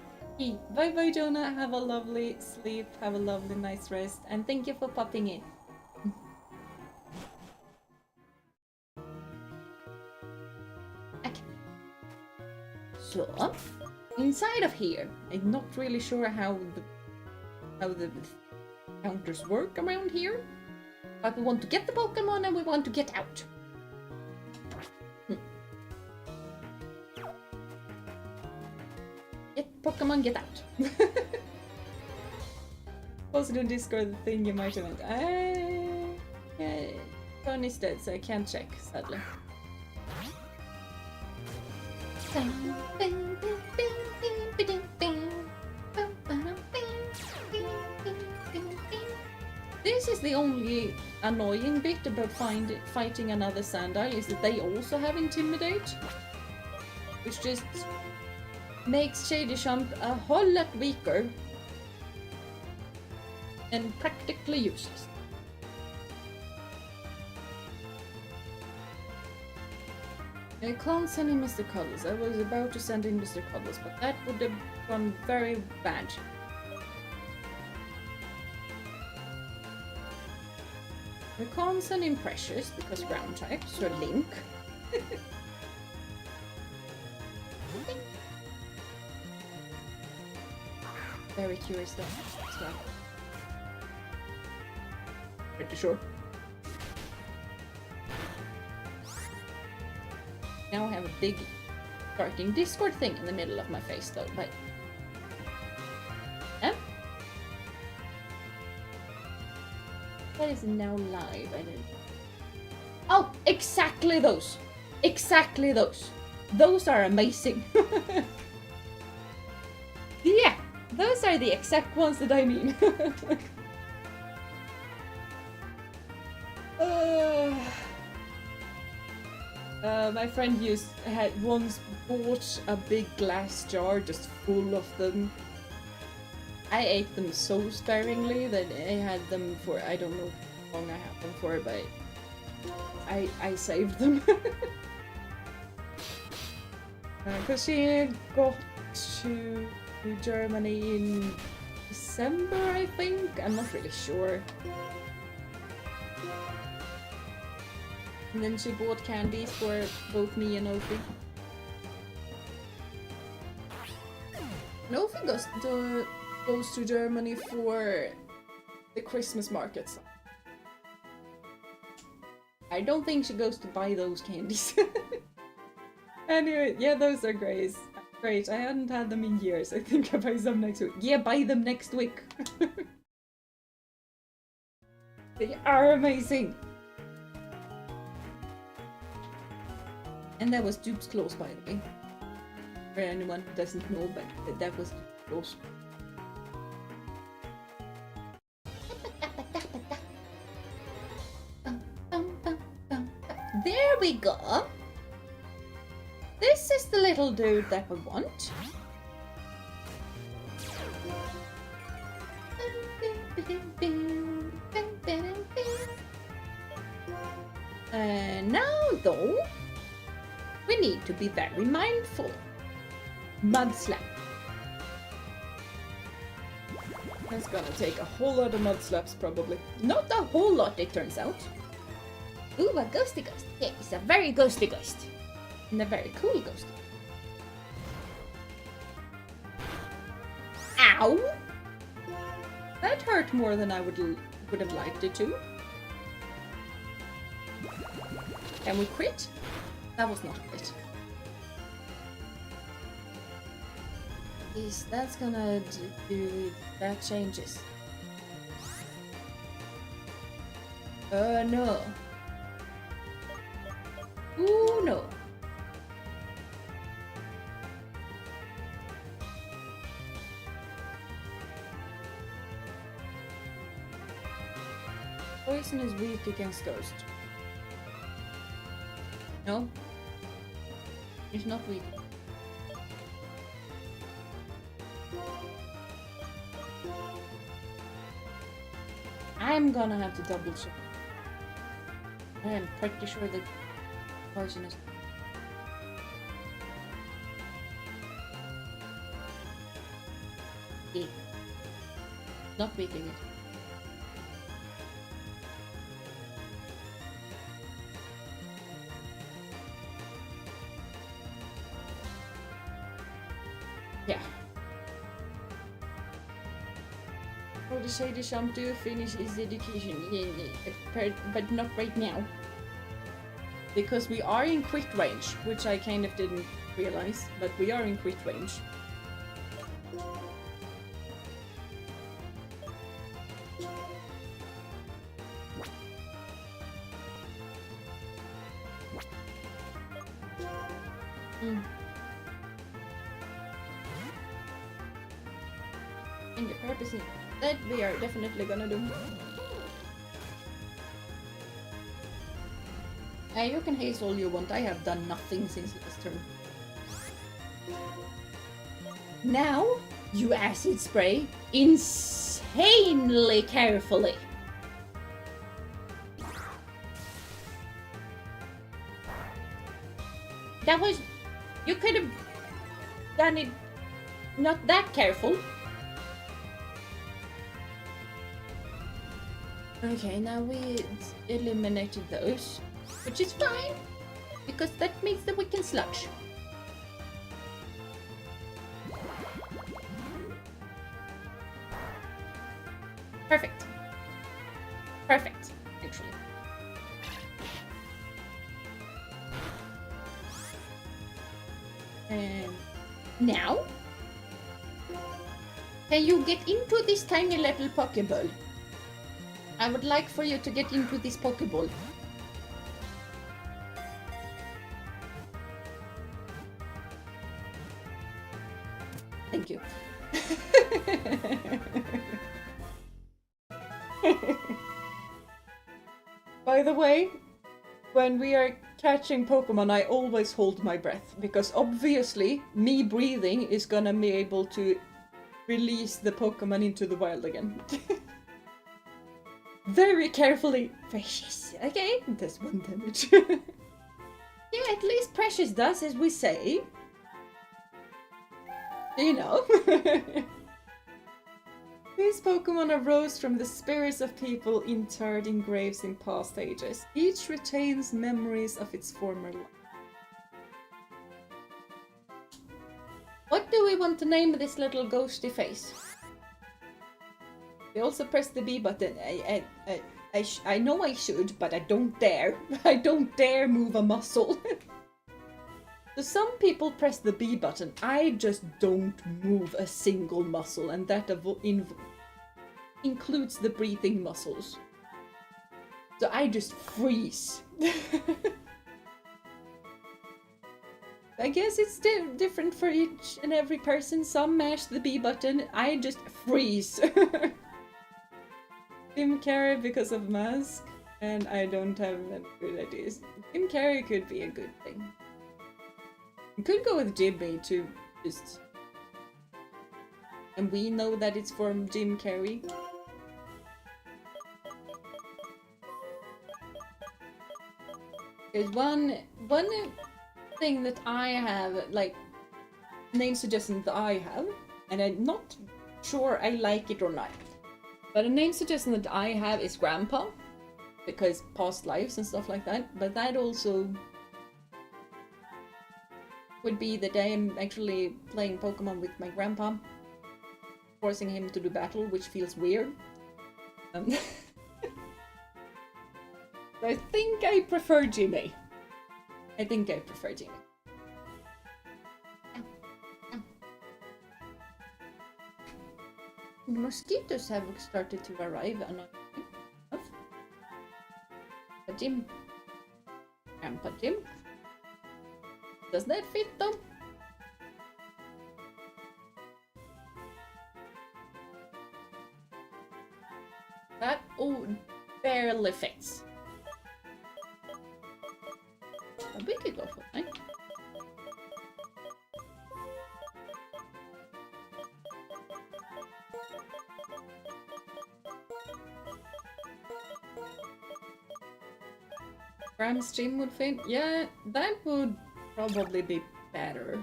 Bye-bye, Jonah. Have a lovely sleep. Have a lovely nice rest. And thank you for popping in. Okay. So, inside of here, I'm not really sure how the counters work around here. But we want to get the Pokemon and we want to get out. Get Pokemon, get out. Posted on Discord the thing you might have meant. Yeah, phone is dead, so I can't check, sadly. This is the only annoying bit about fighting another Sandile, is that they also have Intimidate, which just makes Shady Shump a whole lot weaker and practically useless. I can't send in Mr. Cuddles. I was about to send in Mr. Cuddles, but that would have gone very bad. I can't send in Precious because ground type, so Link. Very curious though, as well. Pretty sure. Now I have a big starting Discord thing in the middle of my face though, but... That is now live, I don't... Oh, exactly those! Exactly those! Those are amazing! Yeah! Those are the exact ones that I mean. My friend had once bought a big glass jar just full of them. I ate them so sparingly that I had them for, I don't know how long I had them for, but I saved them. Because she got to Germany in December, I think? I'm not really sure. And then she bought candies for both me and Ophi. And Ophi goes to Germany for the Christmas markets. I don't think she goes to buy those candies. Anyway, yeah, those are great. Great, I hadn't had them in years. I think I'll buy some next week. Yeah, buy them next week. They are amazing. And that was Dupes close, by the way. For anyone who doesn't know, but that was close. There we go. This is the little dude that we want. Now though, we need to be very mindful. Mud slap. That's gonna take a whole lot of mud slaps probably. Not a whole lot, it turns out. Ooh, a ghosty ghost. Yeah, it's a very ghosty ghost. And a very cool ghost. Ow! That hurt more than I would have liked it to. Can we quit? That was not a quit. That's gonna do... that changes. No. Ooh, no. Poison is weak against ghost. No. It's not weak. I'm gonna have to double check. I am pretty sure that poison is. Yeah. Not weakening it. Yeah. For the Shady Sham to finish his education, but not right now. Because we are in crit range, which I kind of didn't realize, but we are in crit range. And the purpose is that we are definitely gonna do. You can haze all you want. I have done nothing since last turn. Now, you acid spray insanely carefully. That was... You could have done it not that careful. Okay, now we eliminated those. Which is fine, because that means that we can sludge. Perfect. Perfect, actually. Now, can you get into this tiny little Pokeball? I would like for you to get into this Pokeball. Thank you. By the way, when we are catching Pokemon, I always hold my breath, because obviously me breathing is gonna be able to release the Pokemon into the wild again. Very carefully. Precious. Okay, that's 1 damage. Yeah, at least Precious does as we say. You know. These Pokemon arose from the spirits of people interred in graves in past ages. Each retains memories of its former life. What do we want to name this little ghosty face? We also press the B button. I know I should, but I don't dare. I don't dare move a muscle. So some people press the B button. I just don't move a single muscle, and that includes the breathing muscles. So I just freeze. I guess it's different for each and every person. Some mash the B button. I just freeze. Tim Carey because of mask, and I don't have any good ideas. Tim Carey could be a good thing. You could go with Jimmy to just... And we know that it's from Jim Carrey. There's one thing that I have, like, name suggestion that I have, and I'm not sure I like it or not. But a name suggestion that I have is Grandpa, because past lives and stuff like that. But that also would be that I am actually playing Pokemon with my grandpa, forcing him to do battle, which feels weird. I think I prefer Jimmy. I think I prefer Jimmy. Mosquitoes have started to arrive, annoyingly enough. But Jim. Grandpa Jim. Does that fit though? That barely fits. But we could go for it. Graham's gym would fit? Yeah, that would probably be better.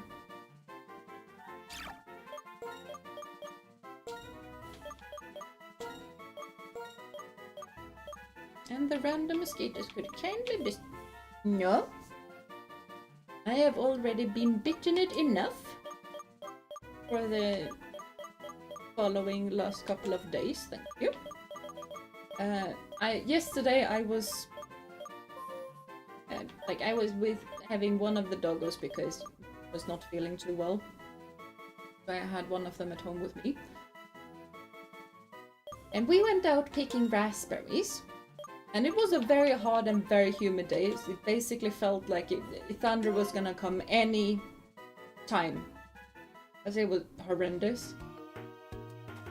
And the random mosquitoes could kindly be... No. I have already been bitten it enough for the following last couple of days, thank you. Yesterday I was I was with having one of the doggos because I was not feeling too well. So I had one of them at home with me. And we went out picking raspberries. And it was a very hot and very humid day. It basically felt like thunder was gonna come any time. Because it was horrendous.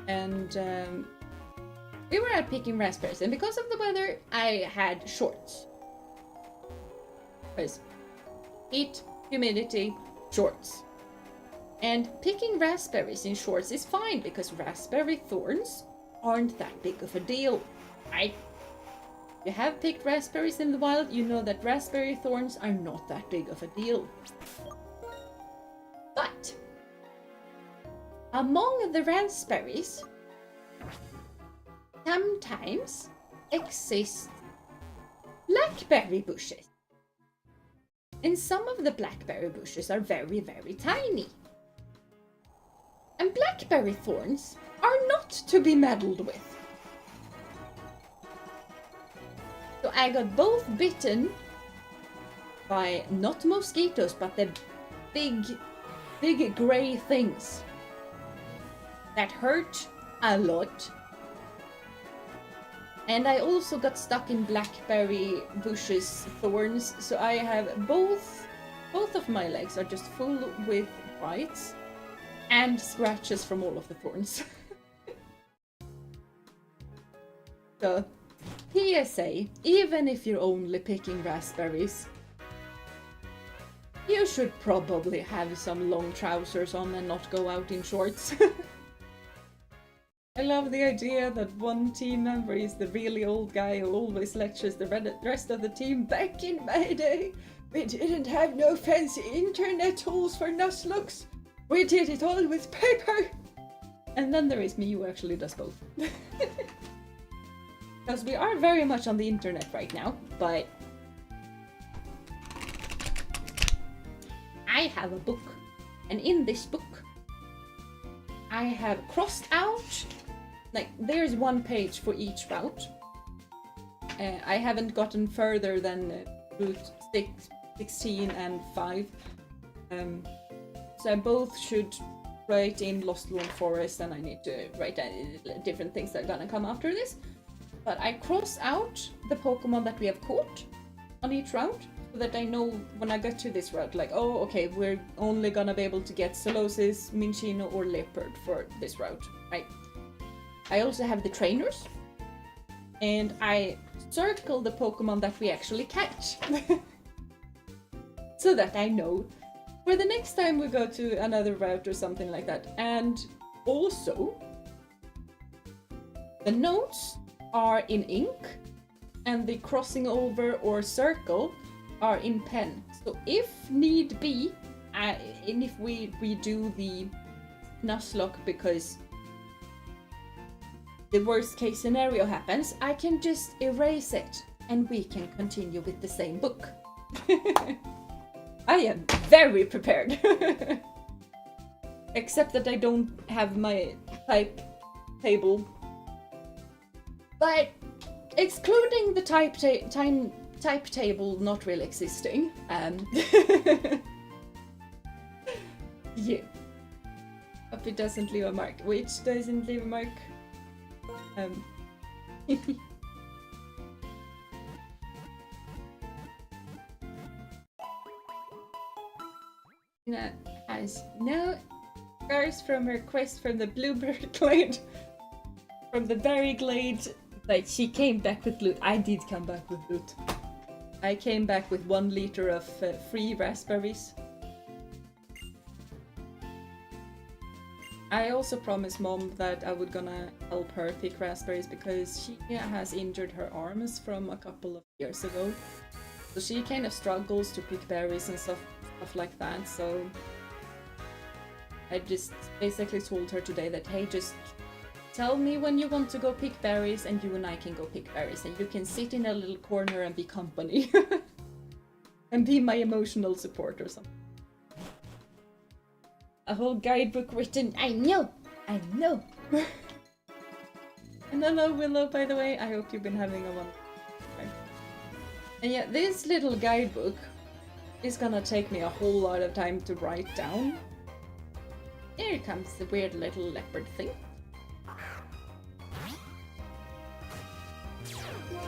And we were out picking raspberries. And because of the weather, I had shorts. Because heat, humidity, shorts. And picking raspberries in shorts is fine because raspberry thorns aren't that big of a deal, right? You have picked raspberries in the wild, you know that raspberry thorns are not that big of a deal. But among the raspberries, sometimes exist blackberry bushes. And some of the blackberry bushes are very, very tiny. And blackberry thorns are not to be meddled with. So I got both bitten by not mosquitoes, but the big gray things that hurt a lot. And I also got stuck in blackberry bushes thorns, so I have both of my legs are just full with bites and scratches from all of the thorns. So, PSA, even if you're only picking raspberries, you should probably have some long trousers on and not go out in shorts. I love the idea that one team member is the really old guy who always lectures the rest of the team. Back in my day, we didn't have no fancy internet tools for Nuzlocke. We did it all with paper. And then there is me who actually does both. Because we are very much on the internet right now, but I have a book. And in this book, I have crossed out, like, there's one page for each route. I haven't gotten further than route 16 and 5. So I both should write in Lost Lawn Forest, and I need to write different things that are gonna come after this. But I cross out the Pokemon that we have caught on each route, so that I know when I get to this route, like, oh, okay, we're only gonna be able to get Solosis, Minchino, or Leopard for this route, right? I also have the trainers, and I circle the Pokemon that we actually catch. So that I know for the next time we go to another route or something like that. And also, the notes are in ink, and the crossing over or circle are in pen. So if need be, and if we redo the Nuzlocke because the worst case scenario happens, I can just erase it and we can continue with the same book. I am very prepared. Except that I don't have my type table. But excluding the type table not really existing, yeah. Hope it doesn't leave a mark. Which doesn't leave a mark? Jeena has no scars from her quest from the Bluebird Glade. From the Berry Glade. Like, she came back with loot. I did come back with loot. I came back with 1 liter of free raspberries. I also promised Mom that I would gonna help her pick raspberries because she has injured her arms from a couple of years ago. So she kind of struggles to pick berries and stuff like that, so I just basically told her today that, hey, just tell me when you want to go pick berries and you and I can go pick berries and you can sit in a little corner and be company. And be my emotional support or something. A whole guidebook written, I know! I know! And hello Willow, by the way, I hope you've been having a wonderful time. And yeah, this little guidebook is gonna take me a whole lot of time to write down. Here comes the weird little leopard thing.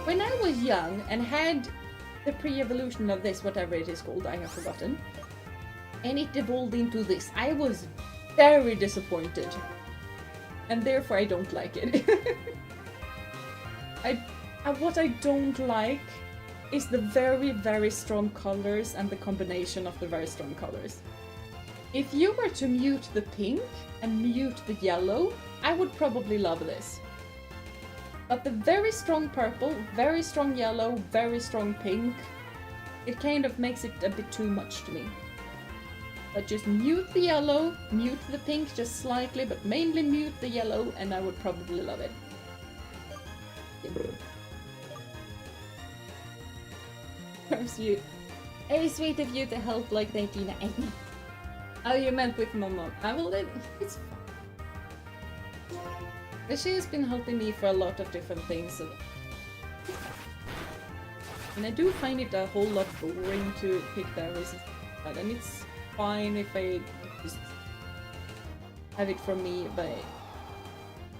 When I was young and had the pre-evolution of this, whatever it is called, I have forgotten, and it evolved into this, I was very disappointed. And therefore I don't like it. What I don't like is the very, very strong colors and the combination of the very strong colors. If you were to mute the pink and mute the yellow, I would probably love this. But the very strong purple, very strong yellow, very strong pink, it kind of makes it a bit too much to me. But just mute the yellow, mute the pink just slightly, but mainly mute the yellow, and I would probably love it. Perhaps you. Hey, sweet of you to help like that, Jeena. Oh, you meant with Mama. I will. It's fine. But she has been helping me for a lot of different things. And I do find it a whole lot boring to pick berries and stuff like that. And it's fine if I just have it for me, but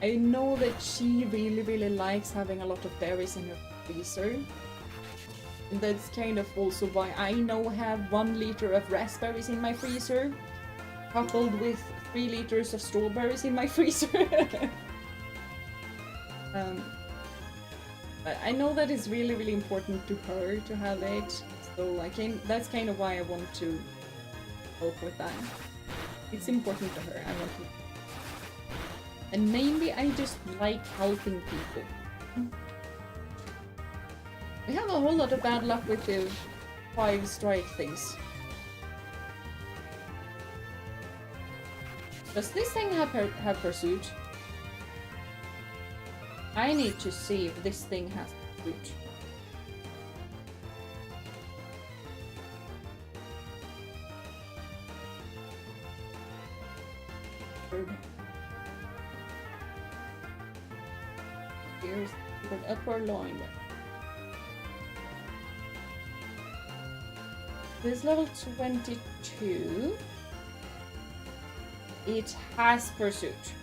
I know that she really, really likes having a lot of berries in her freezer. And that's kind of also why I now have 1 liter of raspberries in my freezer, coupled with 3 liters of strawberries in my freezer. But I know that it's really, really important to her to have it, so that's kind of why I want to help with that. It's important to her, I want to. And mainly I just like helping people. We have a whole lot of bad luck with the 5 strike things. Does this thing have pursuit? I need to see if this thing has pursuit. Here's the upper line. This level 22. It has pursuit.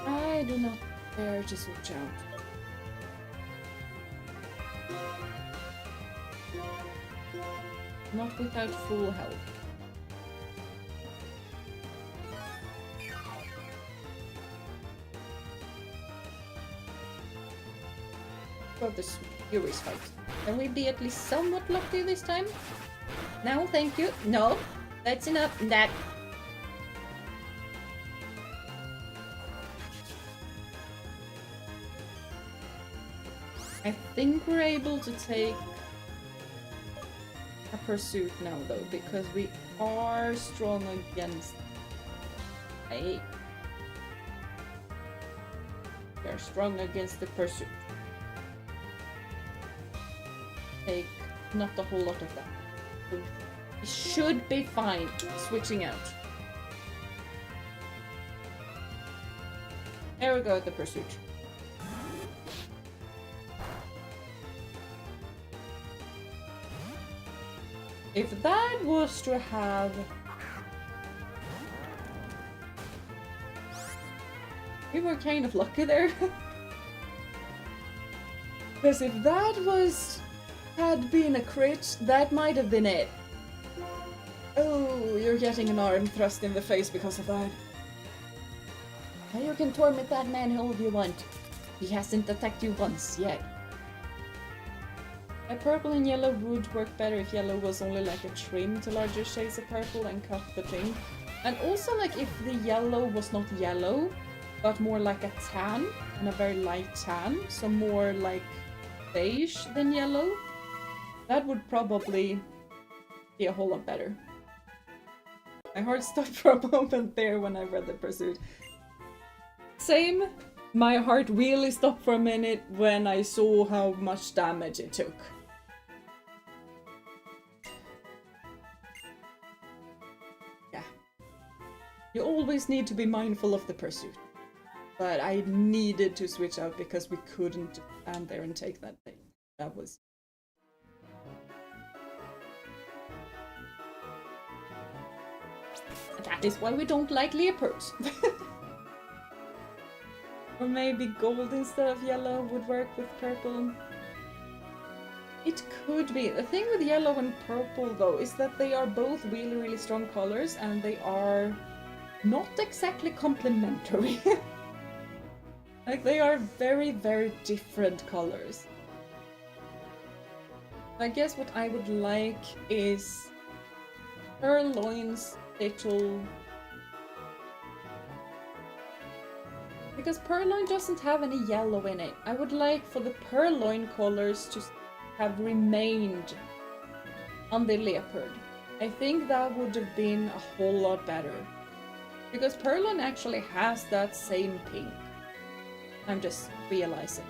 I do not dare to switch out. Not without full health. Got this furious fight. Can we be at least somewhat lucky this time? No, thank you. No, that's enough. That. I think we're able to take a pursuit now though, because we are strong against we are strong against the pursuit. Take not a whole lot of that. So it should be fine switching out. There we go with the pursuit. If that was to have... We were kind of lucky there. Because if that had been a crit, that might have been it. Oh, you're getting an arm thrust in the face because of that. Now you can torment that man all you want. He hasn't attacked you once yet. Purple and yellow would work better if yellow was only like a trim to larger shades of purple and cut the pink. And also like if the yellow was not yellow, but more like a tan, and a very light tan, so more like beige than yellow, that would probably be a whole lot better. My heart stopped for a moment there when I read the pursuit. Same, my heart really stopped for a minute when I saw how much damage it took. Yeah. You always need to be mindful of the pursuit. But I needed to switch out because we couldn't stand there and take that thing. That was... That is why we don't like leopards. Or maybe gold instead of yellow would work with purple. It could be. The thing with yellow and purple though is that they are both really strong colors and they are not exactly complementary. Like they are very different colors. I guess what I would like is Purloin's little... Because Purloin doesn't have any yellow in it. I would like for the Purloin colors to have remained on the leopard. I think that would have been a whole lot better. Because Purloin actually has that same pink. I'm just realizing.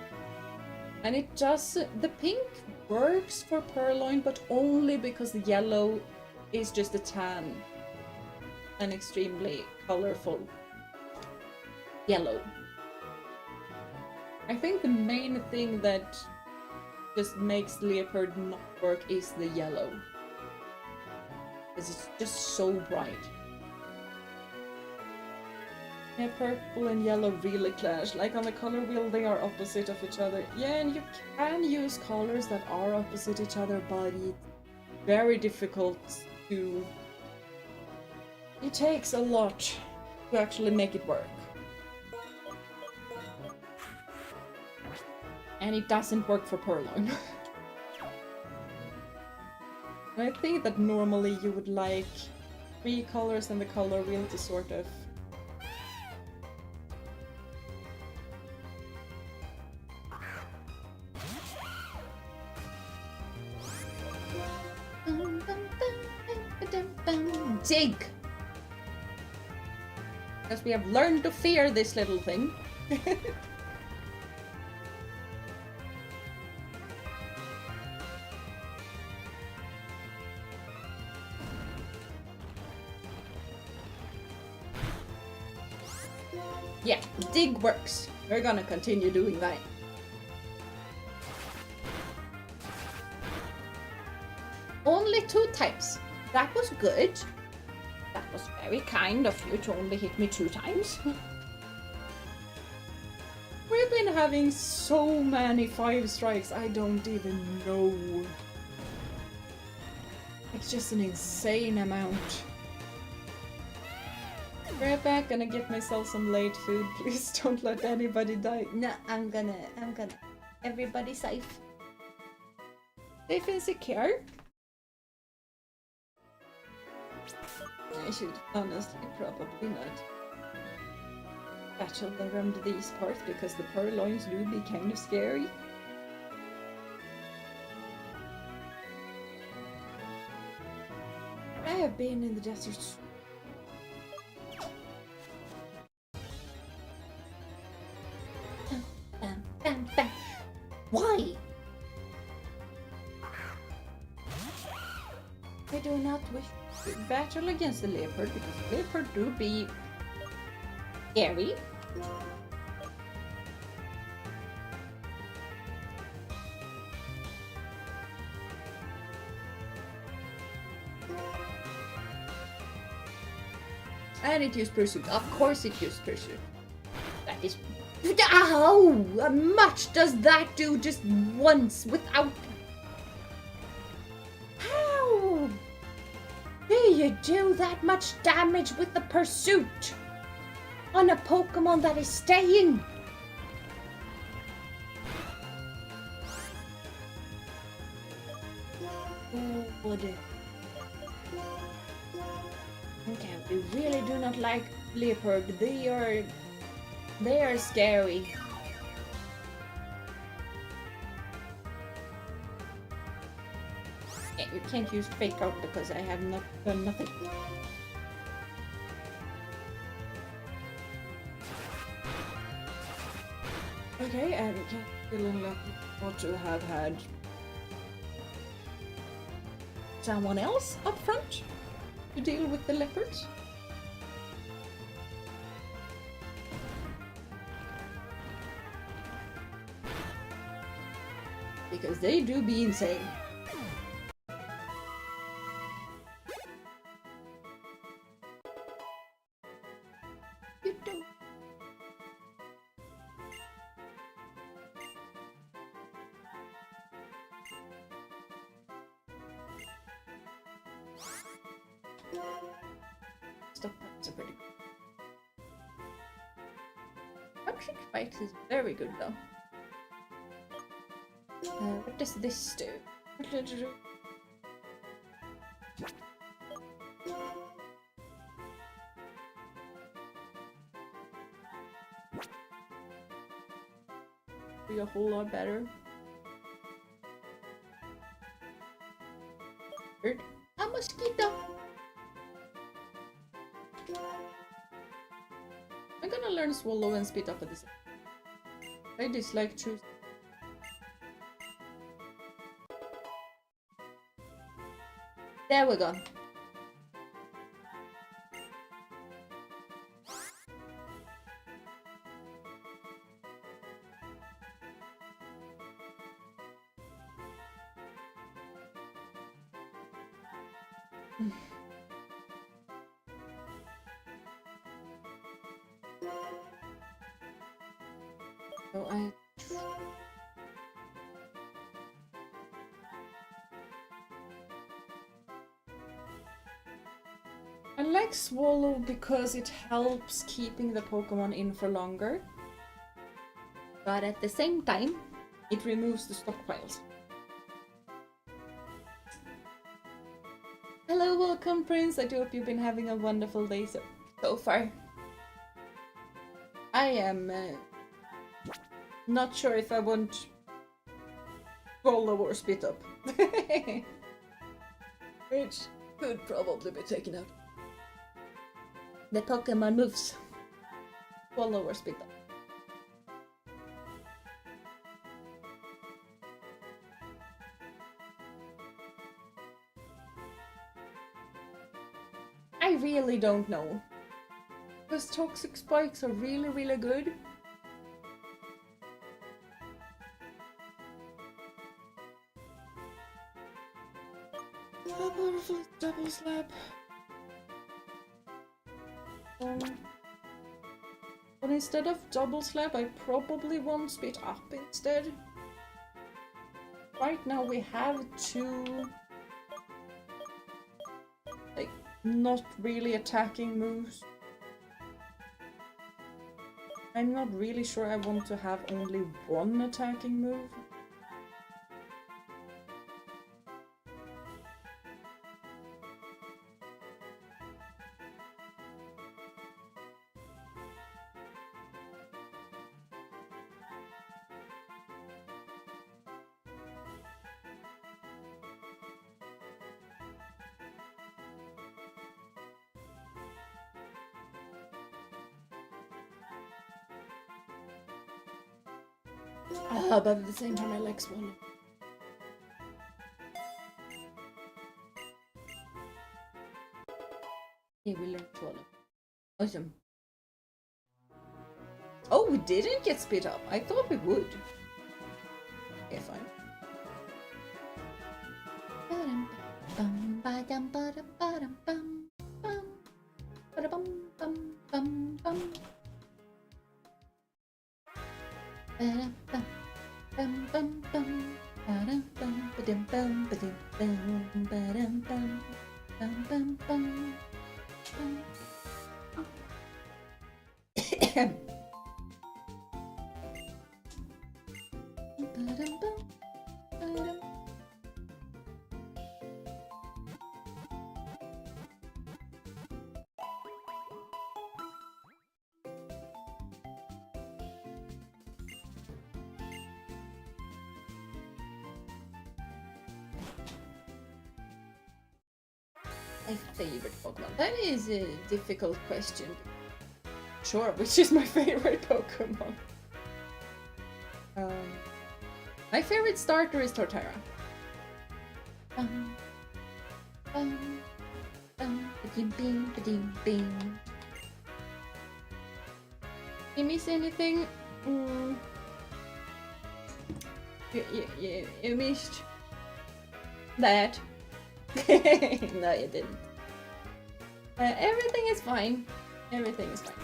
And it does... The pink works for Purloin, but only because the yellow is just a tan. An extremely colorful yellow. I think the main thing that just makes leopard not work is the yellow. Because it's just so bright. Yeah, purple and yellow really clash. Like on the color wheel, they are opposite of each other. Yeah, and you can use colors that are opposite each other, but it's very difficult to... It takes a lot to actually make it work. And it doesn't work for Purloin. I think that normally you would like 3 colors and the color wheel to sort of... Dig! Because we have learned to fear this little thing. Yeah, dig works. We're gonna continue doing that. Only 2 types. That was good. That was very kind of you to only hit me 2 times. We've been having so many 5 strikes, I don't even know. It's just an insane amount. Right back, gonna get myself some late food. Please don't let anybody die. No, I'm gonna. Everybody's safe. Safe and secure. I should honestly probably not battle around these parts because the Purloins do be kind of scary. I have been in the desert. Why? I do not wish to battle against the leopard because the leopard do be scary. And it used pursuit. Of course it used pursuit. That is... How much does that do just once without... How do you do that much damage with the pursuit on a Pokemon that is staying? Would. Okay, we really do not like leopard. They are scary. Yeah, you can't use fake out because I have not done nothing. Okay, and feeling like ought to have had someone else up front to deal with the leopards. Because they do be insane. You don't. Stop, that's a pretty good. Punching spikes is very good though. What does this do? Be a whole lot better. Bird. A mosquito! I'm gonna learn swallow and spit up at the same time. I dislike choosing. There we go. So I like Swallow because it helps keeping the Pokemon in for longer. But at the same time, it removes the stockpiles. Hello, welcome Prince. I do hope you've been having a wonderful day so far. I am not sure if I want Swallow or Spit Up. Which could probably be taken out. The Pokemon moves. Swallow or Spit Up. I really don't know. Because Toxic Spikes are really, really good. Powerful double slap. But instead of double slap, I probably want Spit Up instead. Right now we have two, like, not really attacking moves. I'm not really sure I want to have only one attacking move. But at the same time I like Swallow. Okay, we learned Swallow. Awesome. Oh, we didn't get Spit Up. I thought we would. Okay, fine. My favorite Pokemon. That is a difficult question. Sure, which is my favorite Pokemon? My favorite starter is Torterra. You miss anything? You missed that. No, you didn't. Everything is fine. Everything is fine.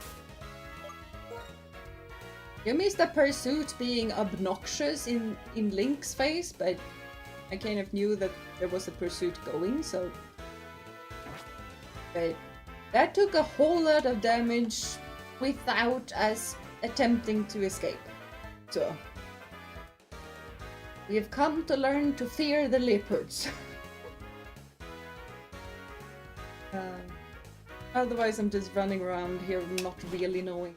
You missed the pursuit being obnoxious in Link's face, but I kind of knew that there was a pursuit going, so... But that took a whole lot of damage without us attempting to escape. So... we have come to learn to fear the leopards. Otherwise I'm just running around here not really knowing.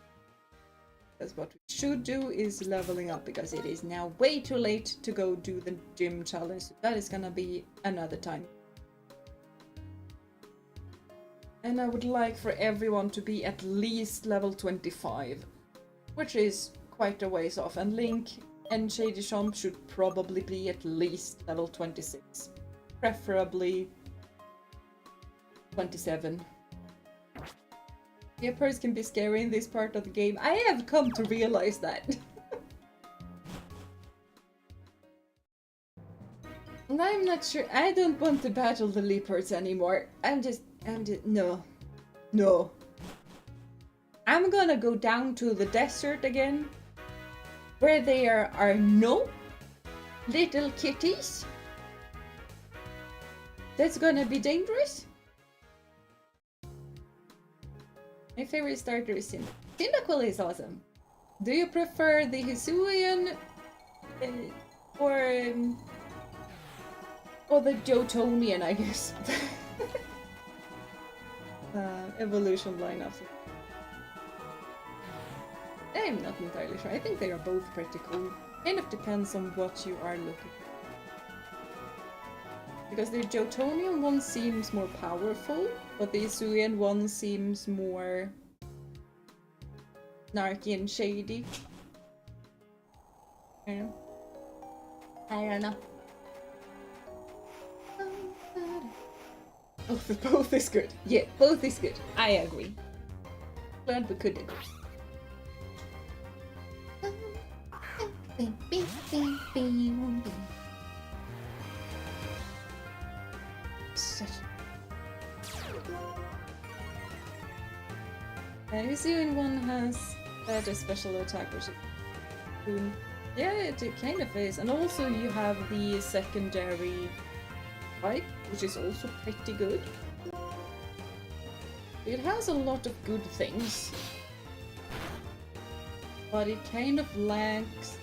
Because what we should do is leveling up, because it is now way too late to go do the gym challenge. That is gonna be another time. And I would like for everyone to be at least level 25, which is quite a ways off. And Link and Shady Chomp should probably be at least level 26, preferably 27. Leopards can be scary in this part of the game. I have come to realize that. And I'm not sure. I don't want to battle the leopards anymore. I'm just, no. No. I'm gonna go down to the desert again, where there are no little kitties. That's gonna be dangerous. My favorite starter is Cyndaquil. Cyndaquil is awesome. Do you prefer the Hisuian or the Johtonian, I guess? Evolution lineups. I'm not entirely sure. I think they are both pretty cool. Kind of depends on what you are looking for. Because the Johtonian one seems more powerful, but the Hisuian one seems more snarky and shady. I don't know. Oh, both is good. Yeah, both is good. I agree. Glad we could agree. Such. Hisuian one has a special attack, which is boom. Yeah, it kind of is. And also you have the secondary type, which is also pretty good. It has a lot of good things, but it kind of lacks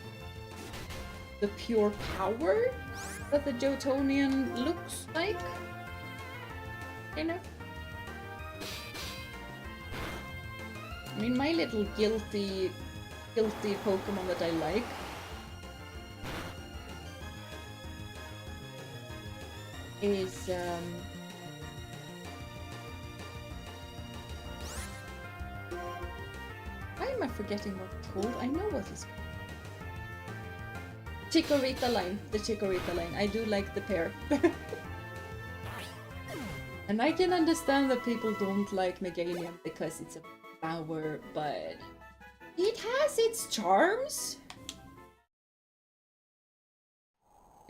the pure power that the Johtonian looks like. You know? I mean, my little guilty Pokemon that I like is why am I forgetting what it's called? I know what it's called. Chikorita line. The Chikorita line. I do like the pair. And I can understand that people don't like Meganium because it's a flower, but it has its charms.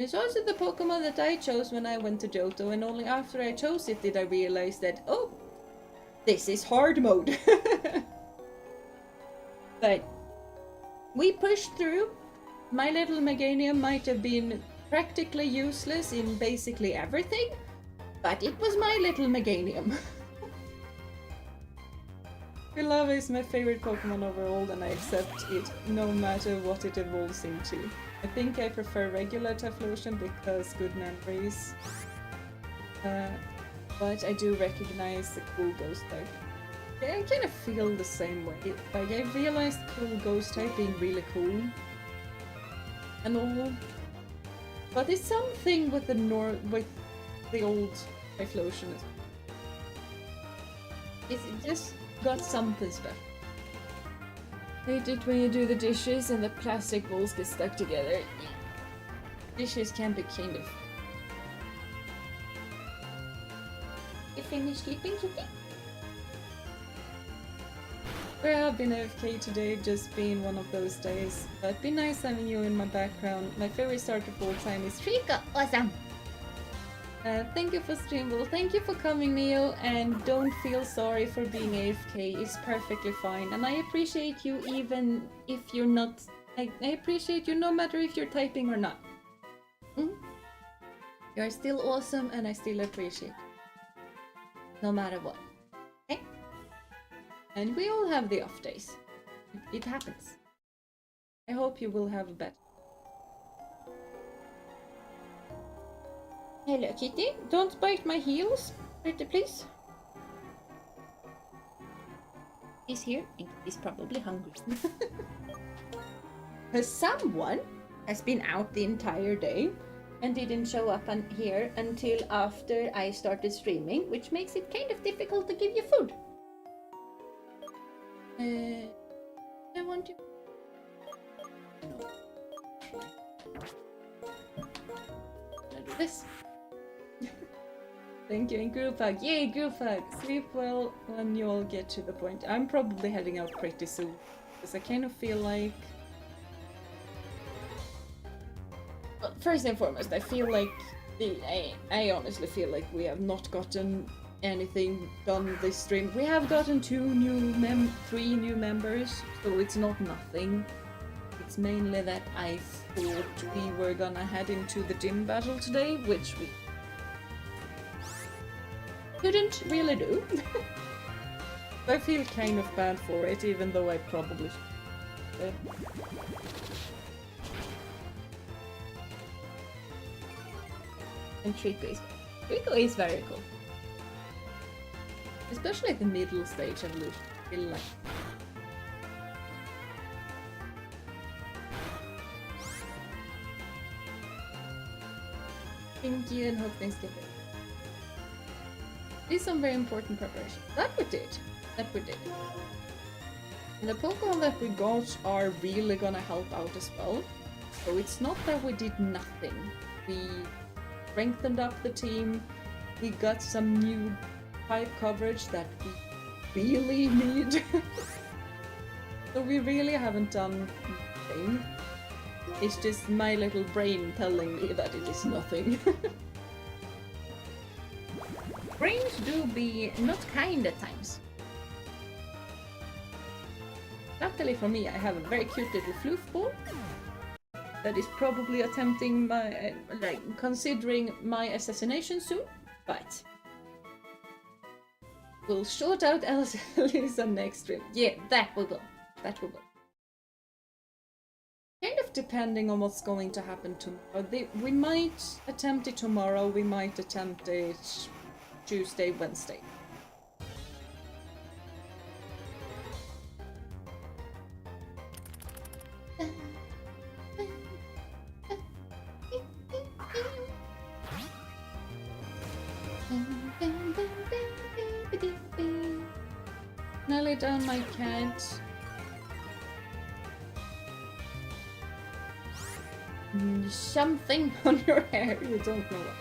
It's also the Pokemon that I chose when I went to Johto, and only after I chose it did I realize that, oh, this is hard mode. But we pushed through. My little Meganium might have been practically useless in basically everything, but it was my little Meganium. Love is my favorite Pokemon overall, and I accept it no matter what it evolves into. I think I prefer regular Typhlosion because good memories. But I do recognize the cool ghost type. Yeah, I kind of feel the same way. Like, I realized cool ghost type being really cool and all. But it's something with the old Typhlosion. It's just got something special. I hate it when you do the dishes and the plastic balls get stuck together. Dishes can be kind of... You finished sleeping, Kitty? Well, I've been AFK today, just been one of those days. But it'd be nice having you in my background. My favorite start of all time is Rika. Awesome! Thank you for Streamable, thank you for coming, Neo, and don't feel sorry for being AFK, it's perfectly fine. And I appreciate you even if you're not... I appreciate you no matter if you're typing or not. You're still awesome and I still appreciate you. No matter what. Okay? And we all have the off days. It happens. I hope you will have a better. Hello, Kitty. Don't bite my heels, pretty please. He's here and he's probably hungry. Someone has been out the entire day and didn't show up here until after I started streaming, which makes it kind of difficult to give you food. I want to... Can I do this? Thank you, and group hug. Yay, group hug! Sleep well when you all get to the point. I'm probably heading out pretty soon, because I kind of feel like... Well, first and foremost, I feel like... I honestly feel like we have not gotten anything done this stream. We have gotten 3 new members, so it's not nothing. It's mainly that I thought we were gonna head into the gym battle today, which we couldn't really do. I feel kind of bad for it, even though I probably should. And Trico is very cool. Especially at the middle stage evolution. I feel like. Thank you and hope things get better. Did some very important preparation. That we did. And the Pokemon that we got are really gonna help out as well. So it's not that we did nothing. We strengthened up the team. We got some new type coverage that we really need. So we really haven't done anything. It's just my little brain telling me that it is nothing. Brains do be not kind at times. Luckily for me, I have a very cute little floof ball that is probably attempting my, considering my assassination soon, but we'll sort out Elisa next stream. Yeah, that we will. Kind of depending on what's going to happen tomorrow. We might attempt it tomorrow, we might attempt it Tuesday, Wednesday. Now lay down my cat. Something on your hair, you don't know what.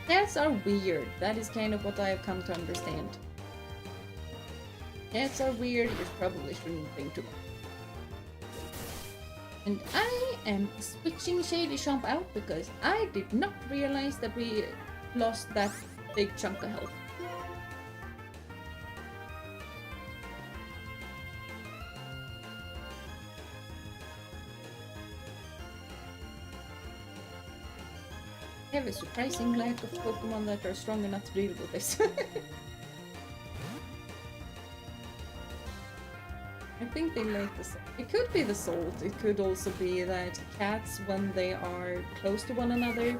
Cats are weird, that is kind of what I have come to understand. Cats are weird, you probably shouldn't think too much. And I am switching Shady Chomp out because I did not realize that we lost that big chunk of health. I have a surprising lack of Pokemon that are strong enough to deal with this. I think they like the salt. It could be the salt, it could also be that cats, when they are close to one another,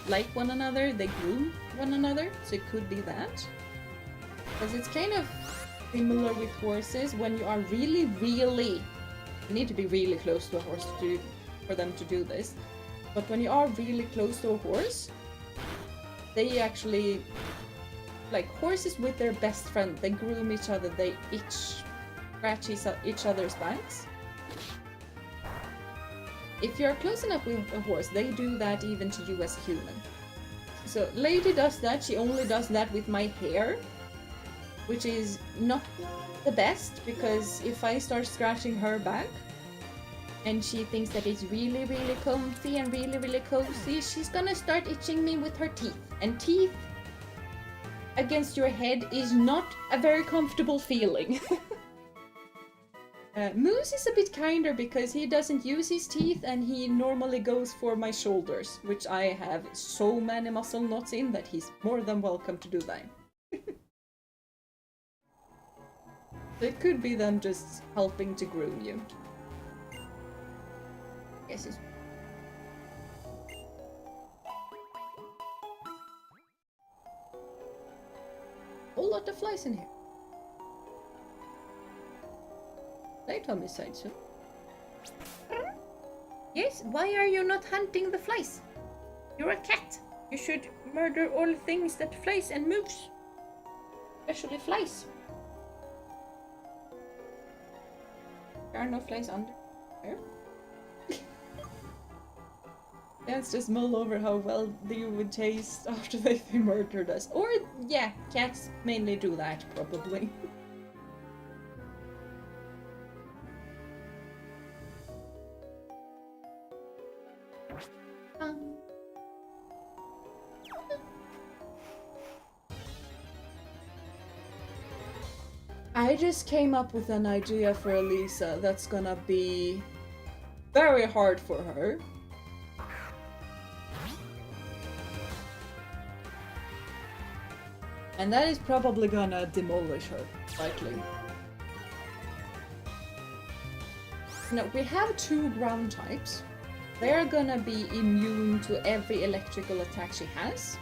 like one another, they groom one another, so it could be that. Because it's kind of similar with horses, when you are really, you need to be really close to a horse for them to do this. But when you are really close to a horse, they actually like horses with their best friend. They groom each other. They scratch each other's backs. If you're close enough with a horse, they do that even to you as a human. So Lady does that. She only does that with my hair, which is not the best, because if I start scratching her back and she thinks that it's really, really comfy and really, really cozy, she's gonna start itching me with her teeth. And teeth against your head is not a very comfortable feeling. Moose is a bit kinder because he doesn't use his teeth and he normally goes for my shoulders, which I have so many muscle knots in that he's more than welcome to do that. It could be them just helping to groom you. Yes, it's... Whole lot of flies in here. Playtime is side, so. Yes, why are you not hunting the flies? You're a cat. You should murder all things that flies and moves. Especially flies. There are no flies under there. Cats just mull over how well they would taste after they've murdered us. Or, yeah, cats mainly do that, probably. I just came up with an idea for Elisa that's gonna be very hard for her. And that is probably gonna demolish her slightly. Now, we have 2 ground types. They're gonna be immune to every electrical attack she has.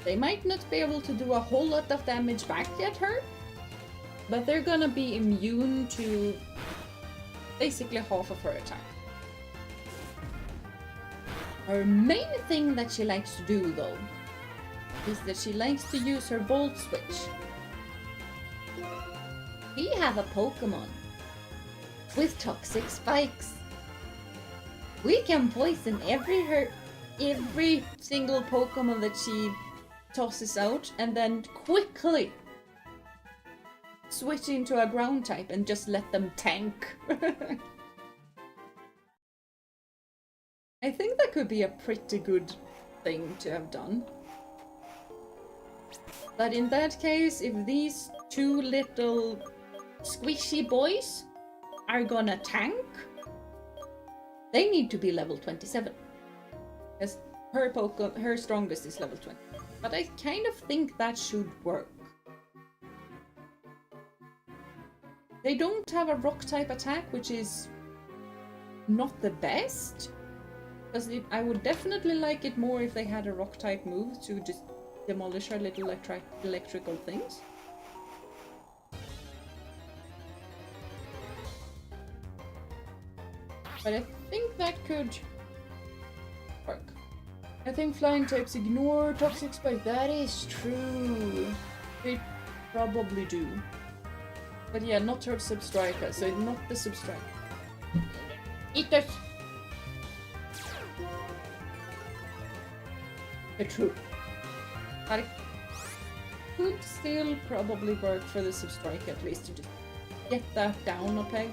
They might not be able to do a whole lot of damage back at her, but they're gonna be immune to basically half of her attack. Her main thing that she likes to do, though, is that she likes to use her Volt Switch. We have a Pokémon with toxic spikes. We can poison every single Pokémon that she tosses out and then quickly switch into a ground type and just let them tank. I think that could be a pretty good thing to have done. But in that case, if these 2 little squishy boys are gonna tank, they need to be level 27. Because her strongest is level 20. But I kind of think that should work. They don't have a rock type attack, which is not the best. Because I would definitely like it more if they had a rock type move to just demolish her little electrical things. But I think that could work. I think flying types ignore toxic spike. That is true. They probably do. But yeah, not her Substriker, so not the Substriker. Eat this! True. But it could still probably work for the Substrike at least to just get that down a peg.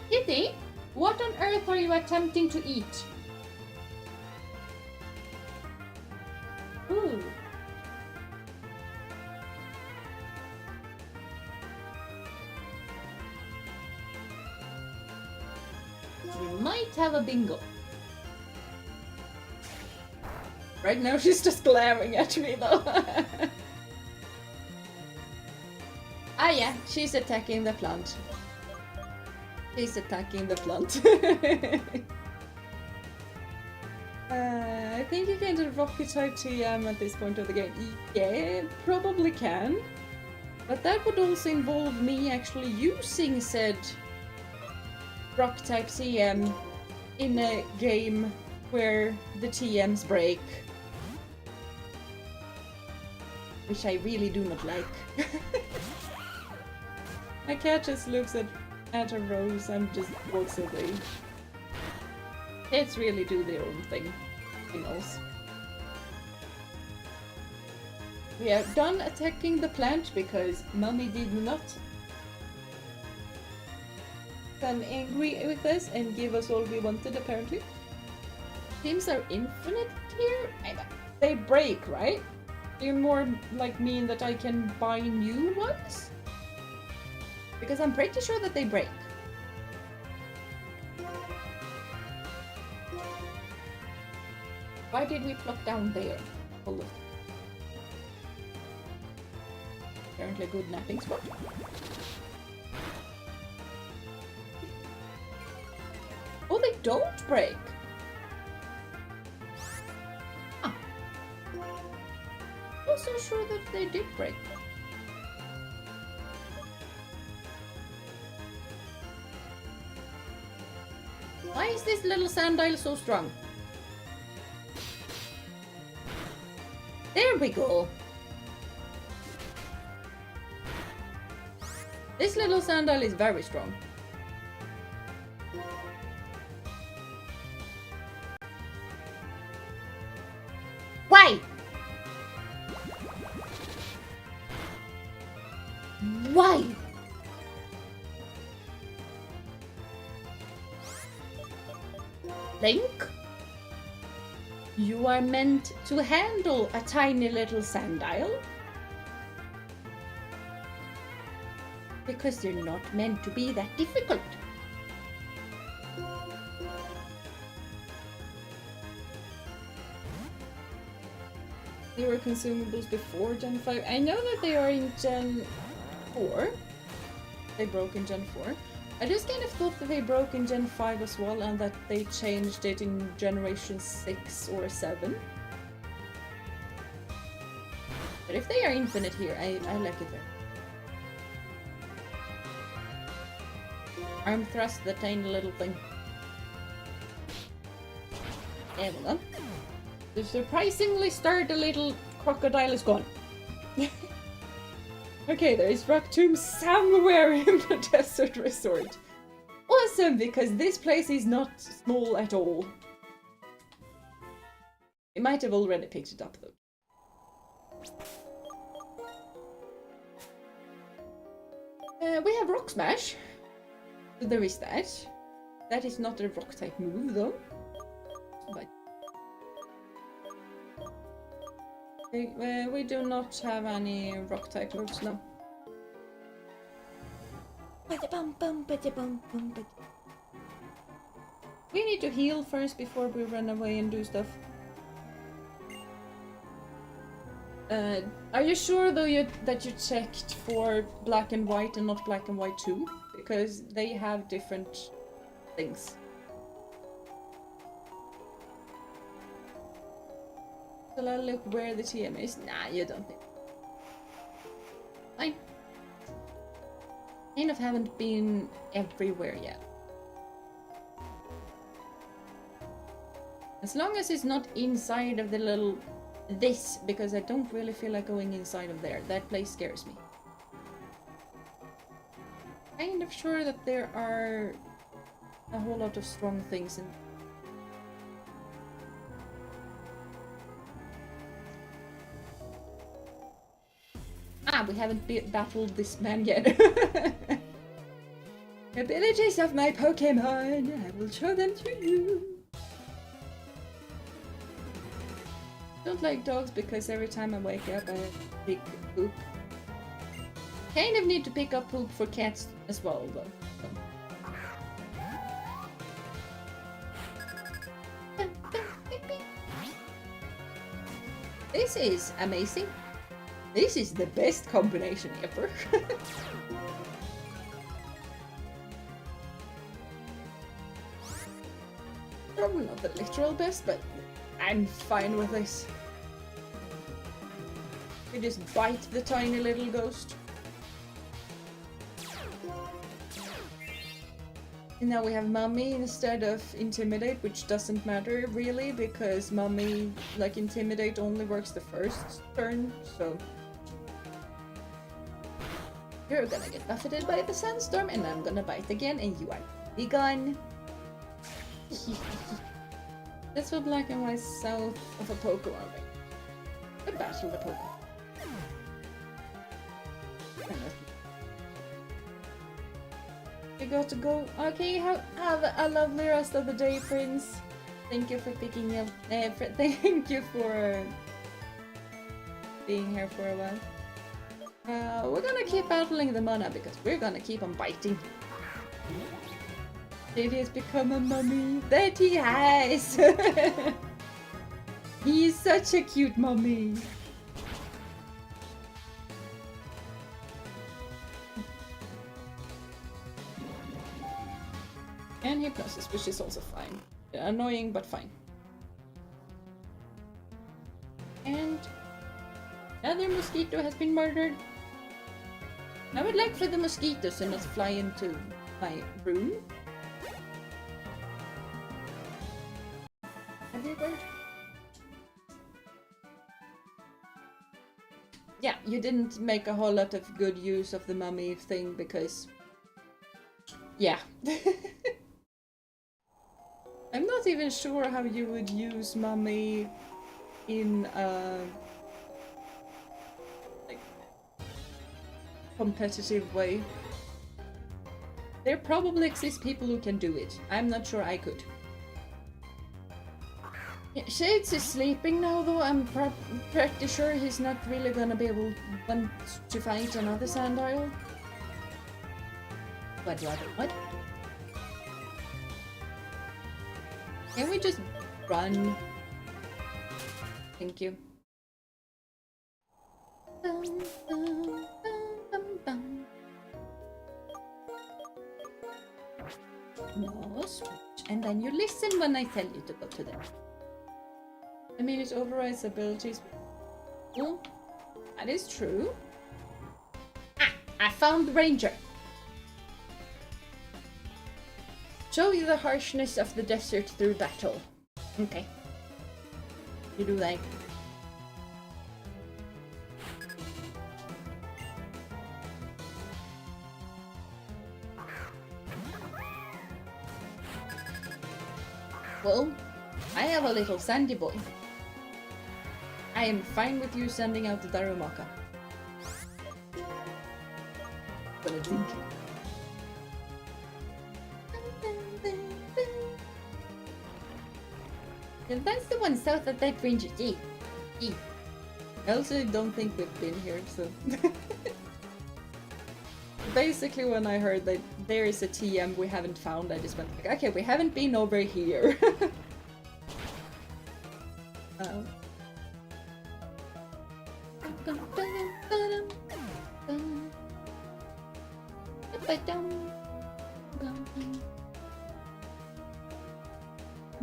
Kitty, what on earth are you attempting to eat? Ooh. We might have a bingo. Right now she's just glaring at me though. Ah yeah, she's attacking the plant. She's attacking the plant. I think you can do Rocket type TM at this point of the game. Yeah, probably can. But that would also involve me actually using said Rock type TM in a game where the TMs break. which I really do not like. My cat just looks at a rose and just walks away. Cats really do their own thing, he knows. We are done attacking the plant because Mummy did not become angry with us and give us all we wanted, apparently. Teams are infinite here? They break, right? Do you more like mean that I can buy new ones? Because I'm pretty sure that they break. Why did we plop down there? Hold on. Apparently a good napping spot. Oh, they don't break! Ah. I wasn't sure that they did break. Why is this little sandile so strong? There we go! This little sandal is very strong. Why? Why? Link? You are meant to handle a tiny little sandile? Because they're not meant to be that difficult. They were consumables before Gen 5. I know that they are in Gen 4. They broke in Gen 4. I just kind of thought that they broke in Gen 5 as well and that they changed it in Generation 6 or 7. But if they are infinite here, I like it there. Arm thrust, the tiny little thing. There we go. The surprisingly sturdy little crocodile is gone. Okay, there is rock tomb somewhere in the desert resort. Awesome, because this place is not small at all. We might have already picked it up though. We have rock smash. So there is that. That is not a rock type move though. But we do not have any rock type moves now. We need to heal first before we run away and do stuff. Are you sure though that you checked for black and white and not black and white too? Because they have different things. Shall I look where the TM is? Nah, you don't think. Fine. Kind of haven't been everywhere yet. As long as it's not inside of the little this, because I don't really feel like going inside of there. That place scares me. Kind of sure that there are a whole lot of strong things in. We haven't battled this man yet. Abilities of my Pokémon, I will show them to you. Don't like dogs because every time I wake up I pick poop. Kind of need to pick up poop for cats as well though. So. This is amazing. This is the best combination ever. Probably not the literal best, but I'm fine with this. We just bite the tiny little ghost. And now we have Mummy instead of Intimidate, which doesn't matter really, because Mummy, like Intimidate, only works the first turn, so You're gonna get buffeted by the sandstorm, and I'm gonna bite again, and you are be gone. That's what black and white south of a Pokémon ring. A battle the Pokémon. You got to go. Okay, have a lovely rest of the day, Prince. Thank you for picking up. Thank you for being here for a while. We're gonna keep battling the mana because we're gonna keep on biting. It has become a mummy. That he has! He's such a cute mummy. And hypnosis, which is also fine. Annoying, but fine. And another mosquito has been murdered. I would like for the mosquitoes to not fly into my room. Everywhere. Yeah, you didn't make a whole lot of good use of the mummy thing because... yeah. I'm not even sure how you would use mummy in a like competitive way. There probably exist people who can do it. I'm not sure I could. Yeah, Shades is sleeping now though. I'm pretty sure he's not really gonna be able to fight another Sandile. What? Can we just run? Thank you. No, switch. And then you listen when I tell you to go to them. I mean, it overrides abilities. Well, that is true. Ah! I found the ranger! Show you the harshness of the desert through battle. Okay. You do that. Well, I have a little sandy boy. I am fine with you sending out the Darumaka. But I think... and that's the one south of that ranger. I also don't think we've been here, so... Basically, when I heard that there is a TM we haven't found, I just went like, okay, we haven't been over here.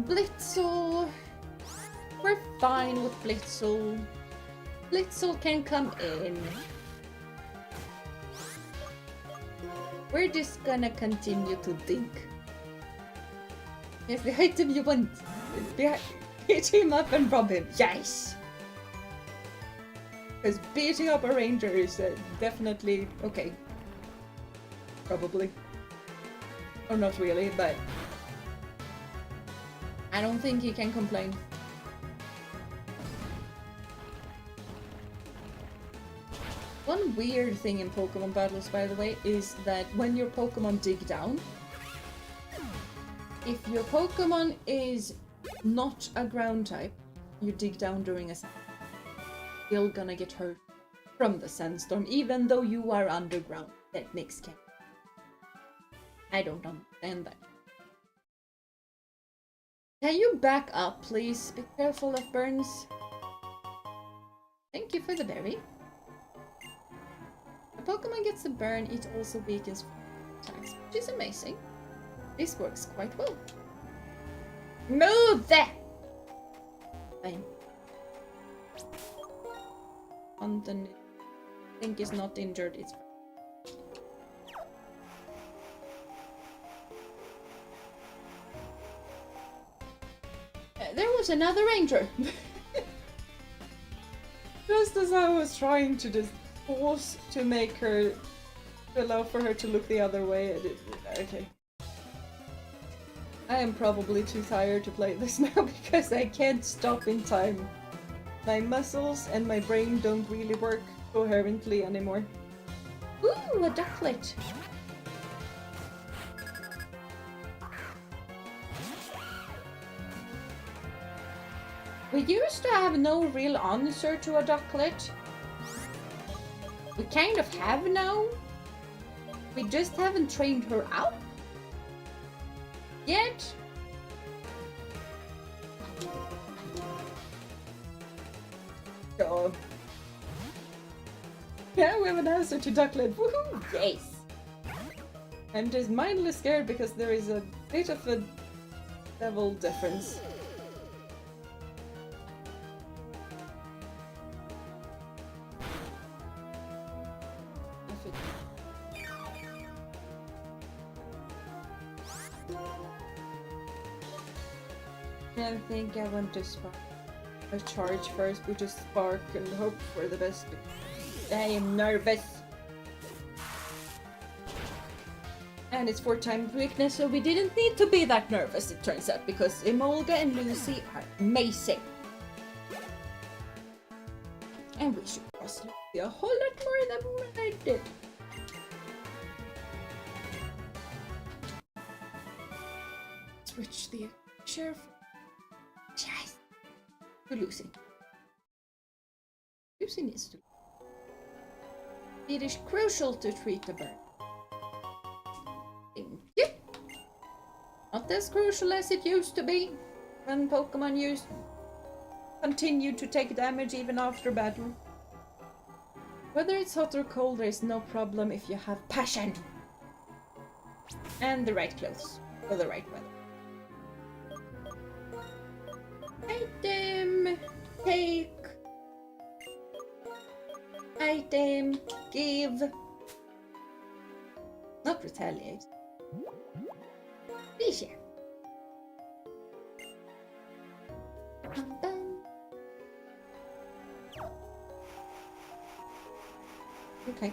Blitzel! We're fine with Blitzel. Blitzel can come in. We're just gonna continue to think. Yes, the item you want. Hit him up and rob him. Yes! Because beating up a ranger is definitely okay. Probably. Or not really, but... I don't think he can complain. One weird thing in Pokemon battles, by the way, is that when your Pokemon dig down, if your Pokemon is not a ground type, you dig down during a sandstorm, you're gonna get hurt from the sandstorm, even though you are underground. That makes sense. I don't understand that. Can you back up, please? Be careful of burns. Thank you for the berry. If a Pokemon gets a burn, it also weakens attacks, which is amazing. This works quite well. Move there! Fine. Content, I think is not injured, it's there was another ranger! Just as I was trying to just pause to make her allow for her to look the other way. Okay. I am probably too tired to play this now because I can't stop in time. My muscles and my brain don't really work coherently anymore. Ooh, a ducklet! We used to have no real answer to a ducklet. We kind of have now. We just haven't trained her out yet. So, yeah, we have an answer to ducklet. Woohoo! Yes! I'm just mindless scared because there is a bit of a level difference. I think I want to spark a charge first, we just spark and hope for the best. I am nervous. And it's 4 times weakness, so we didn't need to be that nervous, it turns out, because Emolga and Lucy are amazing. And we should trust Lucy a whole lot more than what I did. Switch the sheriff. Yes. To Lucy. Lucy needs to. It is crucial to treat the bird. Thank you. Not as crucial as it used to be when Pokemon continued to take damage even after battle. Whether it's hot or cold, there is no problem if you have passion and the right clothes for the right weather. Item, take, item, give, not retaliate. Be share. Okay.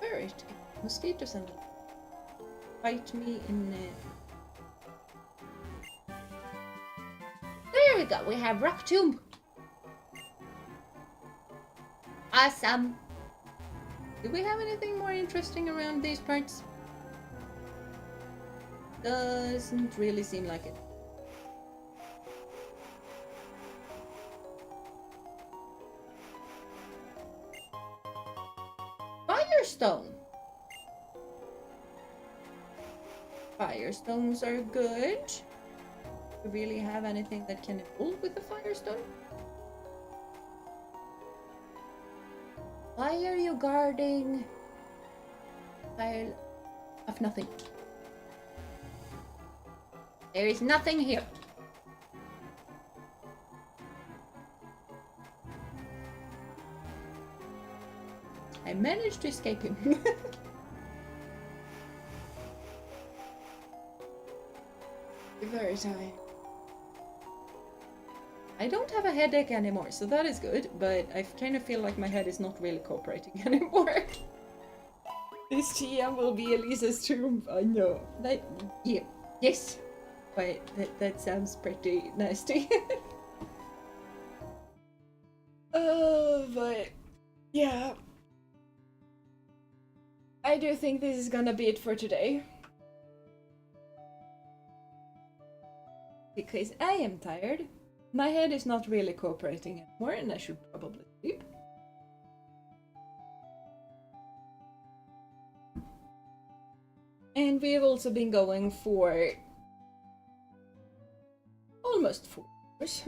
Alright, mosquitoes and bite me in. There we go. We have Rock Tomb. Awesome. Do we have anything more interesting around these parts? Doesn't really seem like it. Firestone. Firestones are good. Do we really have anything that can evolve with the Firestone? Why are you guarding pile of nothing? There is nothing here. I managed to escape him. Very tired. I don't have a headache anymore, so that is good, but I kind of feel like my head is not really cooperating anymore. This TM will be Elisa's tomb. I know. That, yeah, yes. Wait, that sounds pretty nasty. But yeah. I do think this is gonna be it for today. Because I am tired. My head is not really cooperating anymore and I should probably sleep. And we have also been going for almost 4 hours.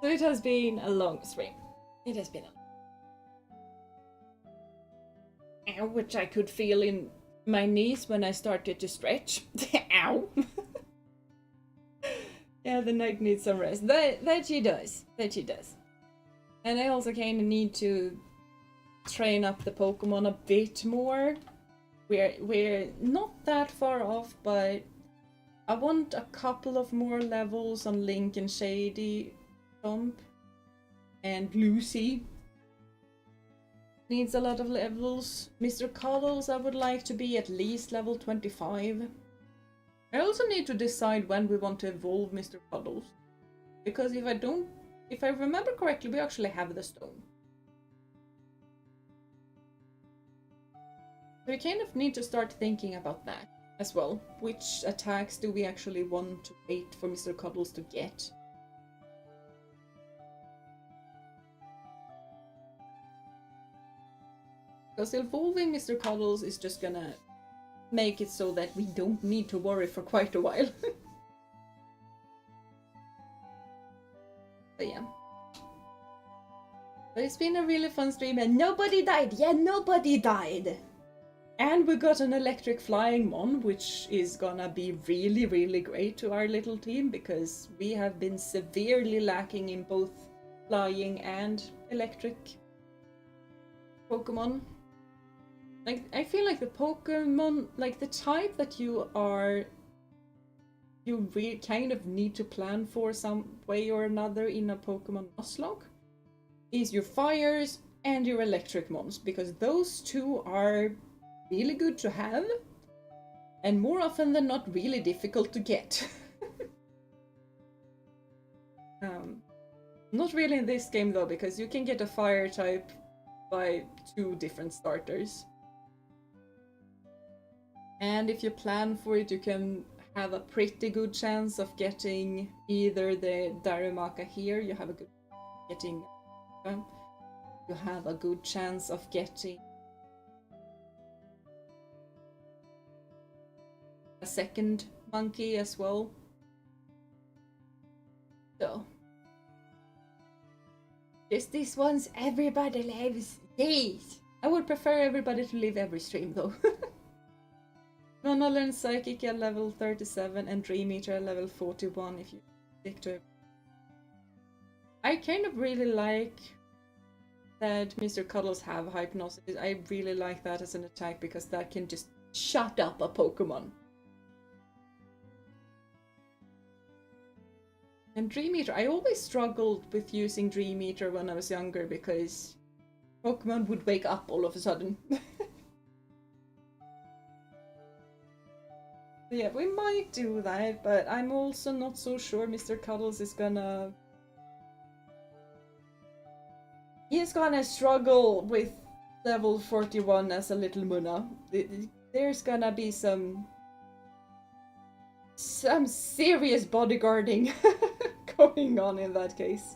So it has been a long stream. It has been a which I could feel in my knees when I started to stretch. Ow! Yeah, the night needs some rest. That she does. That she does. And I also kind of need to train up the Pokemon a bit more. We're not that far off, but I want a couple of more levels on Link and Shady Thump. And Lucy needs a lot of levels. Mr. Cuddles, I would like to be at least level 25. I also need to decide when we want to evolve Mr. Cuddles. Because if I remember correctly, we actually have the stone. So we kind of need to start thinking about that as well. Which attacks do we actually want to wait for Mr. Cuddles to get? Because evolving Mr. Cuddles is just gonna make it so that we don't need to worry for quite a while. But yeah. But it's been a really fun stream and nobody died! Yeah, nobody died! And we got an electric flying mon, which is gonna be really, really great to our little team because we have been severely lacking in both flying and electric Pokemon. Like, I feel like the Pokemon, like the type that you really kind of need to plan for some way or another in a Pokemon Nuzlocke is your fires and your electric mons, because those two are really good to have and more often than not really difficult to get. Not really in this game though, because you can get a fire type by 2 different starters. And if you plan for it, you can have a pretty good chance of getting either the Darumaka here, you have a good getting you have a good chance of getting a second monkey as well. So just these ones everybody lives. Yes! I would prefer everybody to live every stream though. Nonna learns Psychic at level 37 and Dream Eater at level 41 if you stick to it. I kind of really like that Mr. Cuddles have Hypnosis. I really like that as an attack because that can just shut up a Pokemon. And Dream Eater, I always struggled with using Dream Eater when I was younger because Pokemon would wake up all of a sudden. Yeah, we might do that, but I'm also not so sure Mr. Cuddles is gonna... He's gonna struggle with level 41 as a little Munna. There's gonna be some serious bodyguarding going on in that case.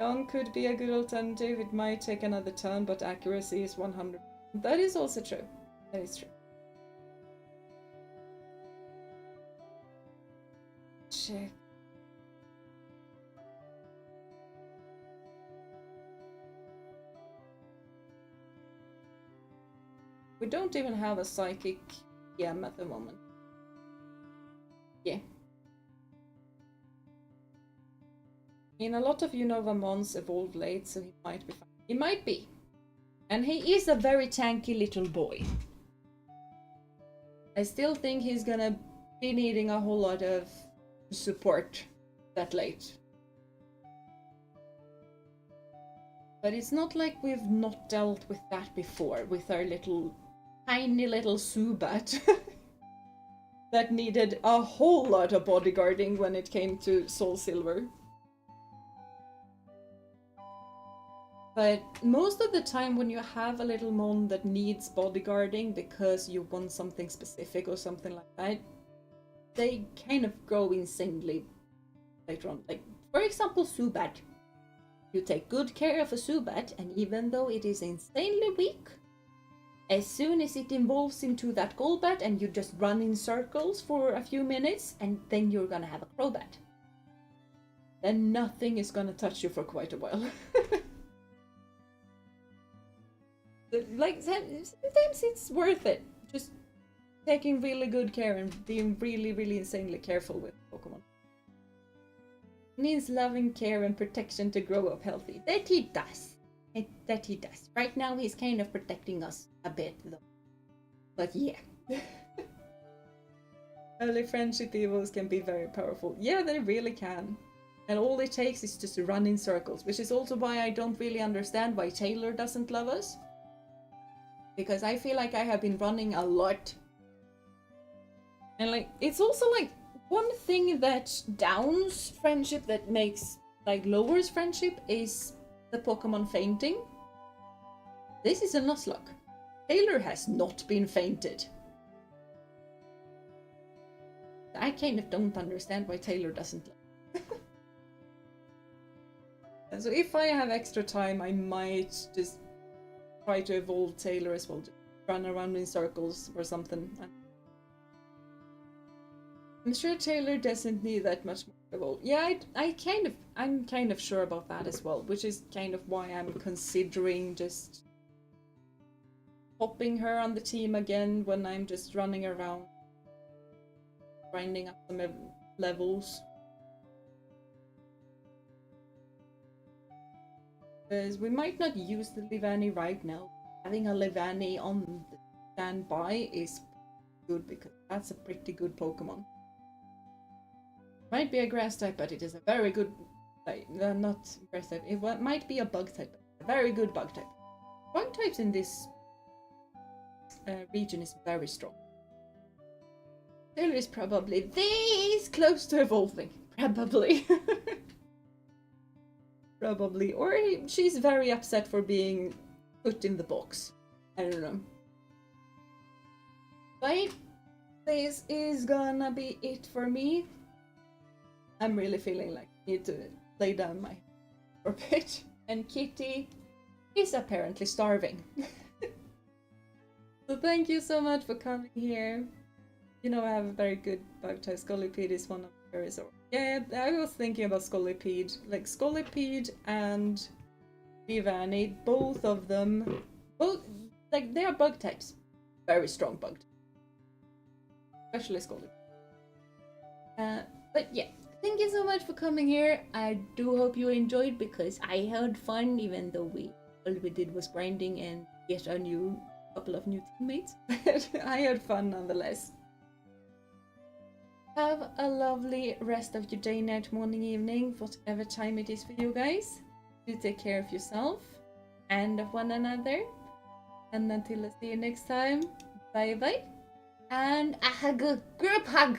Young could be a good alternative. It might take another turn, but accuracy is 100. That is also true. That is true. Check. We don't even have a psychic gem at the moment. Yeah. I mean, a lot of Unova Mons evolved late, so he might be fine. He might be. And he is a very tanky little boy. I still think he's gonna be needing a whole lot of support that late. But it's not like we've not dealt with that before, with our tiny little Zubat that needed a whole lot of bodyguarding when it came to Soul Silver. But most of the time when you have a little mon that needs bodyguarding because you want something specific or something like that, they kind of grow insanely later on. Like, for example, Zubat. You take good care of a Zubat, and even though it is insanely weak, as soon as it evolves into that Golbat and you just run in circles for a few minutes, and then you're gonna have a Crobat. Then nothing is gonna touch you for quite a while. Like, sometimes it's worth it. Just taking really good care and being really, really insanely careful with Pokemon. It needs loving care and protection to grow up healthy. That he does. That he does. Right now he's kind of protecting us a bit though. But yeah. Early friendship evos can be very powerful. Yeah, they really can. And all it takes is just to run in circles, which is also why I don't really understand why Taylor doesn't love us. Because I feel like I have been running a lot. And like, it's also like one thing that downs friendship, that makes, like, lowers friendship, is the Pokemon fainting. This is a Nuzlocke. Taylor has not been fainted. I kind of don't understand why Taylor doesn't love. And so if I have extra time, I might just try to evolve Taylor as well. Just run around in circles or something. I'm sure Taylor doesn't need that much more evolve. Yeah, I'm kind of sure about that as well, which is kind of why I'm considering just popping her on the team again when I'm just running around, grinding up some levels. Because we might not use the Levani right now. Having a Levani on the standby is good, because that's a pretty good Pokemon. Might be a grass type, but it is a very good type. Not grass type. It might be a bug type, but a very good bug type. Bug types in this region is very strong. Taylor is probably this close to evolving. Probably. Probably. Or she's very upset for being put in the box. I don't know. But this is gonna be it for me. I'm really feeling like I need to lay down my for a bit. And Kitty is apparently starving. So thank you so much for coming here. You know, I have a very good bug type. Scolipede is one of the very. Yeah, I was thinking about Scolipede. Like Scolipede and Vivani, both of them, like, they are bug types. Very strong bug types. Especially Scolipede. But yeah, thank you so much for coming here. I do hope you enjoyed, because I had fun, even though all we did was grinding and get a couple of new teammates. But I had fun nonetheless. Have a lovely rest of your day, night, morning, evening, whatever time it is for you guys. Do take care of yourself and of one another. And until I see you next time, bye bye. And a hug, group hug.